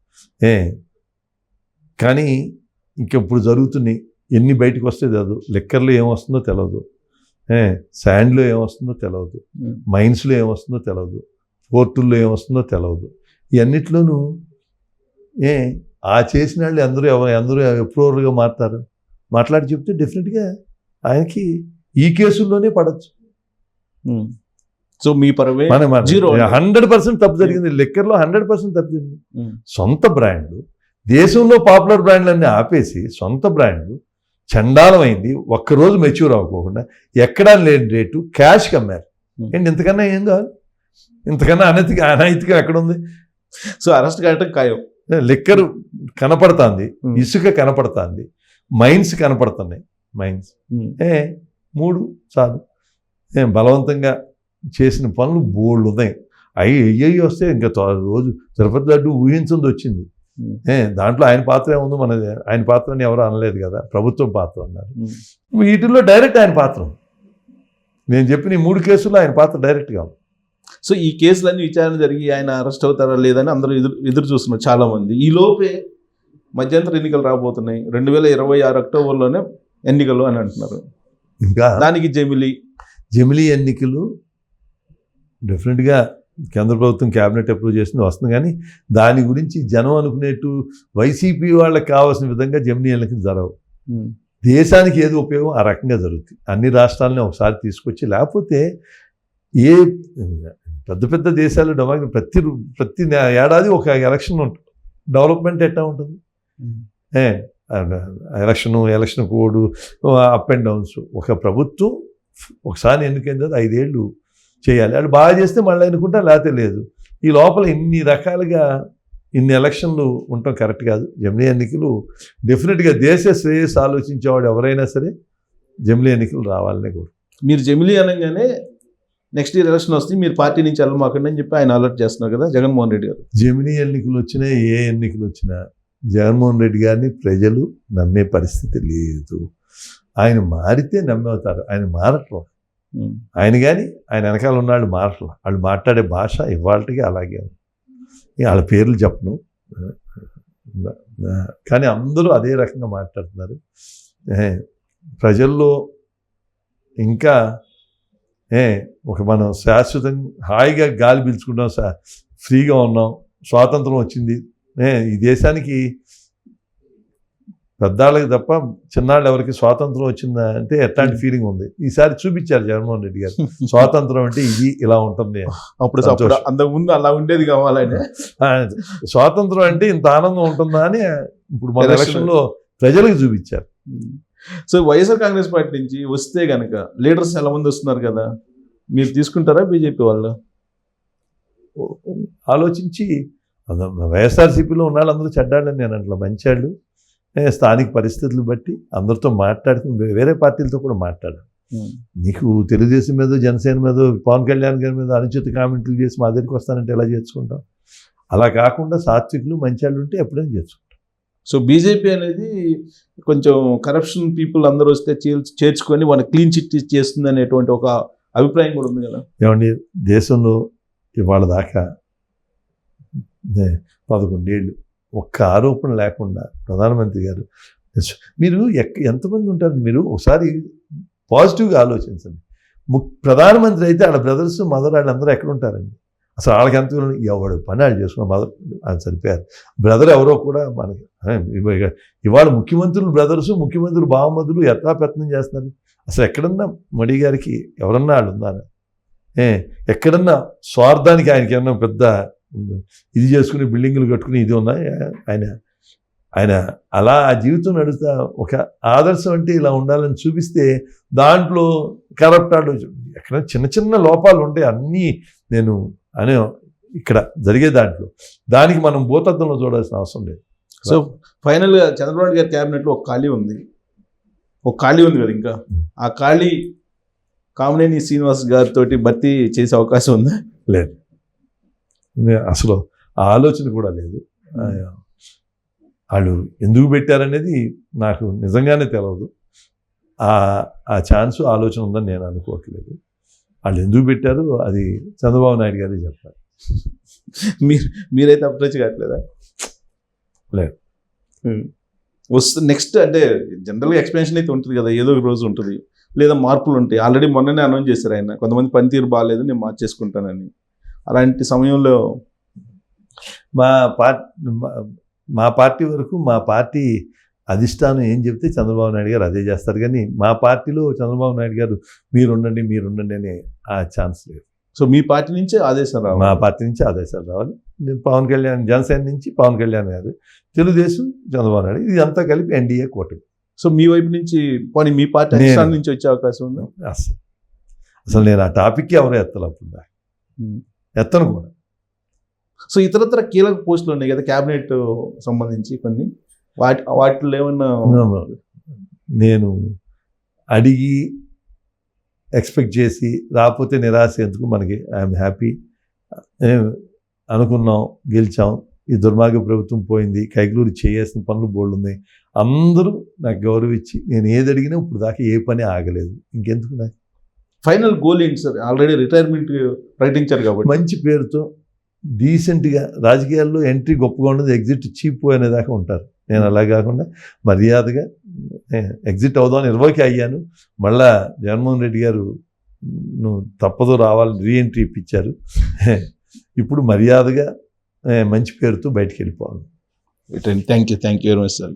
కానీ ఇంకెప్పుడు జరుగుతున్నాయి, ఎన్ని బయటకు వస్తే తెలియదు. లిక్కర్లో ఏమొస్తుందో తెలియదు, శాండ్లో ఏమొస్తుందో తెలియదు, మైన్స్లో ఏమొస్తుందో తెలియదు, పోర్టుల్లో ఏమొస్తుందో తెలియదు. ఇవన్నిట్లోనూ ఆ చేసిన వాళ్ళు అందరూ అప్రూవర్గా మారుతారు. మాట్లాడి చెప్తే డెఫినెట్గా ఆయనకి ఈ కేసుల్లోనే పడచ్చు. సో మీ పరవే 100% తప్పు జరిగింది. లిక్కర్లో 100% తప్పు జరిగింది. సొంత బ్రాండ్లు, దేశంలో పాపులర్ బ్రాండ్లన్నీ ఆపేసి సొంత బ్రాండ్లు చండాలమైంది, ఒక్కరోజు మెచ్యూర్ అవ్వకోకుండా ఎక్కడా లేని రేటు క్యాష్కి అమ్మారు. ఏంటి ఇంతకన్నా ఏం కాదు? ఇంతకన్నా అనైతికం ఎక్కడుంది? సో అరెస్ట్ కావటం ఖాయం. లిక్కర్ కనపడుతుంది, ఇసుక కనపడుతుంది, మైన్స్ కనపడుతున్నాయి. మైన్స్ 3 చాలు. బలవంతంగా చేసిన పనులు బోల్డ్ ఉన్నాయి. అయ్యి వస్తే ఇంకా రోజు తిరుపతి లడ్డు ఊహించింది వచ్చింది. దాంట్లో ఆయన పాత్ర ఏముందో మనది. ఆయన పాత్రని ఎవరు అనలేదు కదా, ప్రభుత్వం పాత్ర అన్నారు. వీటిల్లో డైరెక్ట్ ఆయన పాత్ర. నేను చెప్పిన ఈ 3 కేసుల్లో ఆయన పాత్ర డైరెక్ట్గా. సో ఈ కేసులన్నీ విచారణ జరిగి ఆయన అరెస్ట్ అవుతారా లేదని అందరూ ఎదురు చూస్తున్నారు చాలా మంది. ఈ లోపే మధ్యంతర ఎన్నికలు రాబోతున్నాయి. 2026 అక్టోబర్లోనే ఎన్నికలు అని అంటున్నారు. ఇంకా దానికి జమిలీ ఎన్నికలు డెఫినెట్గా కేంద్ర ప్రభుత్వం క్యాబినెట్ అప్రూవ్ చేసింది వస్తుంది. కానీ దాని గురించి జనం అనుకునేట్టు వైసీపీ వాళ్ళకి కావాల్సిన విధంగా జమిలీ ఎన్నికలు జరగవు. దేశానికి ఏది ఉపయోగం ఆ రకంగా జరుగుతుంది. అన్ని రాష్ట్రాలని ఒకసారి తీసుకొచ్చి, లేకపోతే ఏ పెద్ద పెద్ద దేశాలు ప్రతి ఏడాది ఒక ఎలక్షన్ ఉంటుంది. డెవలప్మెంట్ ఎట్లా ఉంటుంది? Election code, up and downs. ఒక ప్రభుత్వం ఒకసారి ఎన్నికైన తర్వాత 5 ఏళ్ళు చేయాలి. వాళ్ళు బాగా చేస్తే మళ్ళీ ఎన్నుకుంటా, లేకపోతే లేదు. ఈ లోపల ఇన్ని రకాలుగా ఇన్ని ఎలక్షన్లు ఉండటం కరెక్ట్ కాదు. జమిలీ ఎన్నికలు డెఫినెట్గా దేశ శ్రేయస్సు ఆలోచించేవాడు ఎవరైనా సరే జమిలీ ఎన్నికలు రావాలనే కోరు. మీరు జమిలీ అనగానే నెక్స్ట్ ఇయర్ ఎలక్షన్ వస్తే మీరు పార్టీ నుంచి వెళ్ళమాకండి అని చెప్పి ఆయన అలర్ట్ చేస్తున్నారు కదా జగన్మోహన్ రెడ్డి గారు. జమిలీ ఎన్నికలు వచ్చినా ఏ ఎన్నికలు వచ్చినా జగన్మోహన్ రెడ్డి గారిని ప్రజలు నమ్మే పరిస్థితి లేదు. ఆయన మారితే నమ్మవుతారు. ఆయన మారట్లేదు. ఆయన కానీ ఆయన వెనకాల ఉన్నాళ్ళు మారట్లా. వాళ్ళు మాట్లాడే భాష ఇవాళకి అలాగే ఉంది. వాళ్ళ పేర్లు చెప్పను, కానీ అందరూ అదే రకంగా మాట్లాడుతున్నారు. ప్రజల్లో ఇంకా ఒక మనం శాశ్వతంగా హాయిగా గాలి పీల్చుకుంటాం, ఫ్రీగా ఉన్నాం, స్వాతంత్రం వచ్చింది. ఈ దేశానికి పెద్దాళ్ళకి తప్ప చిన్నాళ్ళు ఎవరికి స్వాతంత్రం వచ్చిందా అంటే ఎట్లాంటి ఫీలింగ్ ఉంది. ఈసారి చూపించారు జగన్మోహన్ రెడ్డి గారు స్వాతంత్రం అంటే ఇది ఇలా ఉంటుంది. అప్పుడు అంతకుముందు అలా ఉండేది కావాలని, స్వాతంత్రం అంటే ఇంత ఆనందం ఉంటుందా అని ఇప్పుడు మన ఎలక్షన్లో ప్రజలకు చూపించారు. సో వైఎస్ఆర్ కాంగ్రెస్ పార్టీ నుంచి వస్తే కనుక లీడర్స్ చాలా మంది వస్తున్నారు కదా, మీరు తీసుకుంటారా బీజేపీ వాళ్ళు? ఆలోచించి వైఎస్ఆర్సీపీలో ఉన్న వాళ్ళందరూ చెడ్డాళ్ళని నేను అంటలా, మంచాళ్ళు. స్థానిక పరిస్థితులు బట్టి అందరితో మాట్లాడుకుని వేరే పార్టీలతో కూడా మాట్లాడాలి. నీకు తెలుగుదేశం మీద, జనసేన మీద, పవన్ కళ్యాణ్ గారి మీద అనుచిత కామెంట్లు చేసి మా దగ్గరికి వస్తానంటే ఎలా చేర్చుకుంటాం? అలా కాకుండా సాత్వికులు మంచాళ్ళు ఉంటే ఎప్పుడైనా చేర్చుకుంటాం. సో బీజేపీ అనేది కొంచెం కరప్షన్ పీపుల్ అందరూ వస్తే చేర్చుకొని వాళ్ళని క్లీన్ చిట్ చేస్తుంది అనేటువంటి ఒక అభిప్రాయం కూడా ఉంది కదా. ఏమండి, దేశంలో ఇవాళ దాకా 11 ఏళ్ళు ఒక్క ఆరోపణ లేకుండా ప్రధానమంత్రి గారు, మీరు ఎంతమంది ఉంటారు? మీరు ఒకసారి పాజిటివ్గా ఆలోచించండి. ప్రధానమంత్రి అయితే వాళ్ళ బ్రదర్స్, మదర్ వాళ్ళందరూ ఎక్కడ ఉంటారండి? అసలు వాళ్ళకి ఎంత ఎవడు పని వాళ్ళు చేసుకున్న మదర్ అని చనిపోయారు. బ్రదర్ ఎవరో కూడా మనకి ఇవాళ ముఖ్యమంత్రులు బ్రదర్సు, ముఖ్యమంత్రులు బావమదులు యథాపెత్నం చేస్తున్నారు. అసలు ఎక్కడన్నా మోడీ గారికి ఎవరన్నా వాళ్ళు ఉన్నారా? ఎక్కడన్నా స్వార్థానికి ఆయనకి ఏమన్నా పెద్ద ఇది చేసుకుని బిల్డింగులు కట్టుకుని ఇది ఉన్నాయి? ఆయన అలా ఆ జీవితం నడుస్తా ఒక ఆదర్శం అంటే ఇలా ఉండాలని చూపిస్తే దాంట్లో కరప్ట్ ఎక్కడ చిన్న చిన్న లోపాలు ఉంటాయి. అన్నీ నేను అనే ఇక్కడ జరిగే దానికి మనం భూతత్వంలో చూడాల్సిన అవసరం లేదు. సో ఫైనల్గా చంద్రబాబు గారి క్యాబినెట్లో ఒక ఖాళీ ఉంది కదా, ఇంకా ఆ ఖాళీ కామినేని శ్రీనివాస్ గారితో భర్తీ చేసే అవకాశం ఉందా? లేదు, అసలు ఆ ఆలోచన కూడా లేదు. వాళ్ళు ఎందుకు పెట్టారనేది నాకు నిజంగానే తెలియదు. ఆ ఛాన్స్ ఆలోచన ఉందని నేను అనుకోవట్లేదు. వాళ్ళు ఎందుకు పెట్టారు అది చంద్రబాబు నాయుడు గారే చెప్పారు. మీరైతే అప్రోచ్ కావట్లేదా? లేదు. నెక్స్ట్ అంటే జనరల్గా ఎక్స్పెన్షన్ అయితే ఉంటుంది కదా, ఏదో ఒక రోజు ఉంటుంది, లేదా మార్పులు ఉంటాయి. ఆల్రెడీ మొన్ననే అనౌన్స్ చేశారు ఆయన, కొంతమంది పనితీరు బాగాలేదు నేను మార్చేసుకుంటానని. అలాంటి సమయంలో మా మా పార్టీ వరకు మా పార్టీ అధిష్టానం ఏం చెప్తే చంద్రబాబు నాయుడు గారు అదే చేస్తారు. కానీ మా పార్టీలో చంద్రబాబు నాయుడు గారు మీరుండండి అనే ఆ ఛాన్స్ లేదు. సో మీ పార్టీ నుంచే ఆదేశం రావాలి. మా పార్టీ నుంచి ఆదేశాలు రావాలి. పవన్ కళ్యాణ్, జనసేన నుంచి పవన్ కళ్యాణ్ గారు, తెలుగుదేశం చంద్రబాబు నాయుడు, ఇది అంతా కలిపి ఎన్డీఏ కూటమి. సో మీ వైపు నుంచి పోనీ మీ పార్టీ అధిష్టానం నుంచి వచ్చే అవకాశం ఉందా? అసలు నేను ఆ టాపిక్ ఎవరు ఎత్తలేకుండా ఎత్తను కూడా. సో ఇతరత్ర కీలక పోస్టులు ఉన్నాయి కదా క్యాబినెట్ సంబంధించి కొన్ని, వాటిలో ఏమన్నా నేను అడిగి ఎక్స్పెక్ట్ చేసి రాకపోతే నిరాశ ఎందుకు మనకి? I'm happy. అనుకున్నాం, గెలిచాం, ఈ దుర్మార్గ ప్రభుత్వం పోయింది, కైకలూరు చేయాల్సిన పనులు బోల్డ్ ఉన్నాయి, అందరూ నాకు గౌరవించి నేను ఏది అడిగినా ఇప్పుడు దాకా ఏ పని ఆగలేదు, ఇంకెందుకు నాకు? ఫైనల్ గోల్ ఏంటి సార్? ఆల్రెడీ రిటైర్మెంట్ ప్రకటించారు కాబట్టి మంచి పేరుతో డీసెంట్గా రాజకీయాల్లో ఎంట్రీ గొప్పగా ఉండదు, ఎగ్జిట్ చీప్ అనేదాకా ఉంటారు. నేను అలా కాకుండా మర్యాదగా ఎగ్జిట్ అవుదామని 20కి అయ్యాను. మళ్ళా జగన్మోహన్ రెడ్డి గారు నువ్వు తప్పదు రావాలని రీఎంట్రీ ఇప్పించారు. ఇప్పుడు మర్యాదగా మంచి పేరుతో బయటికి వెళ్ళిపోవాలి. Thank you very much sir.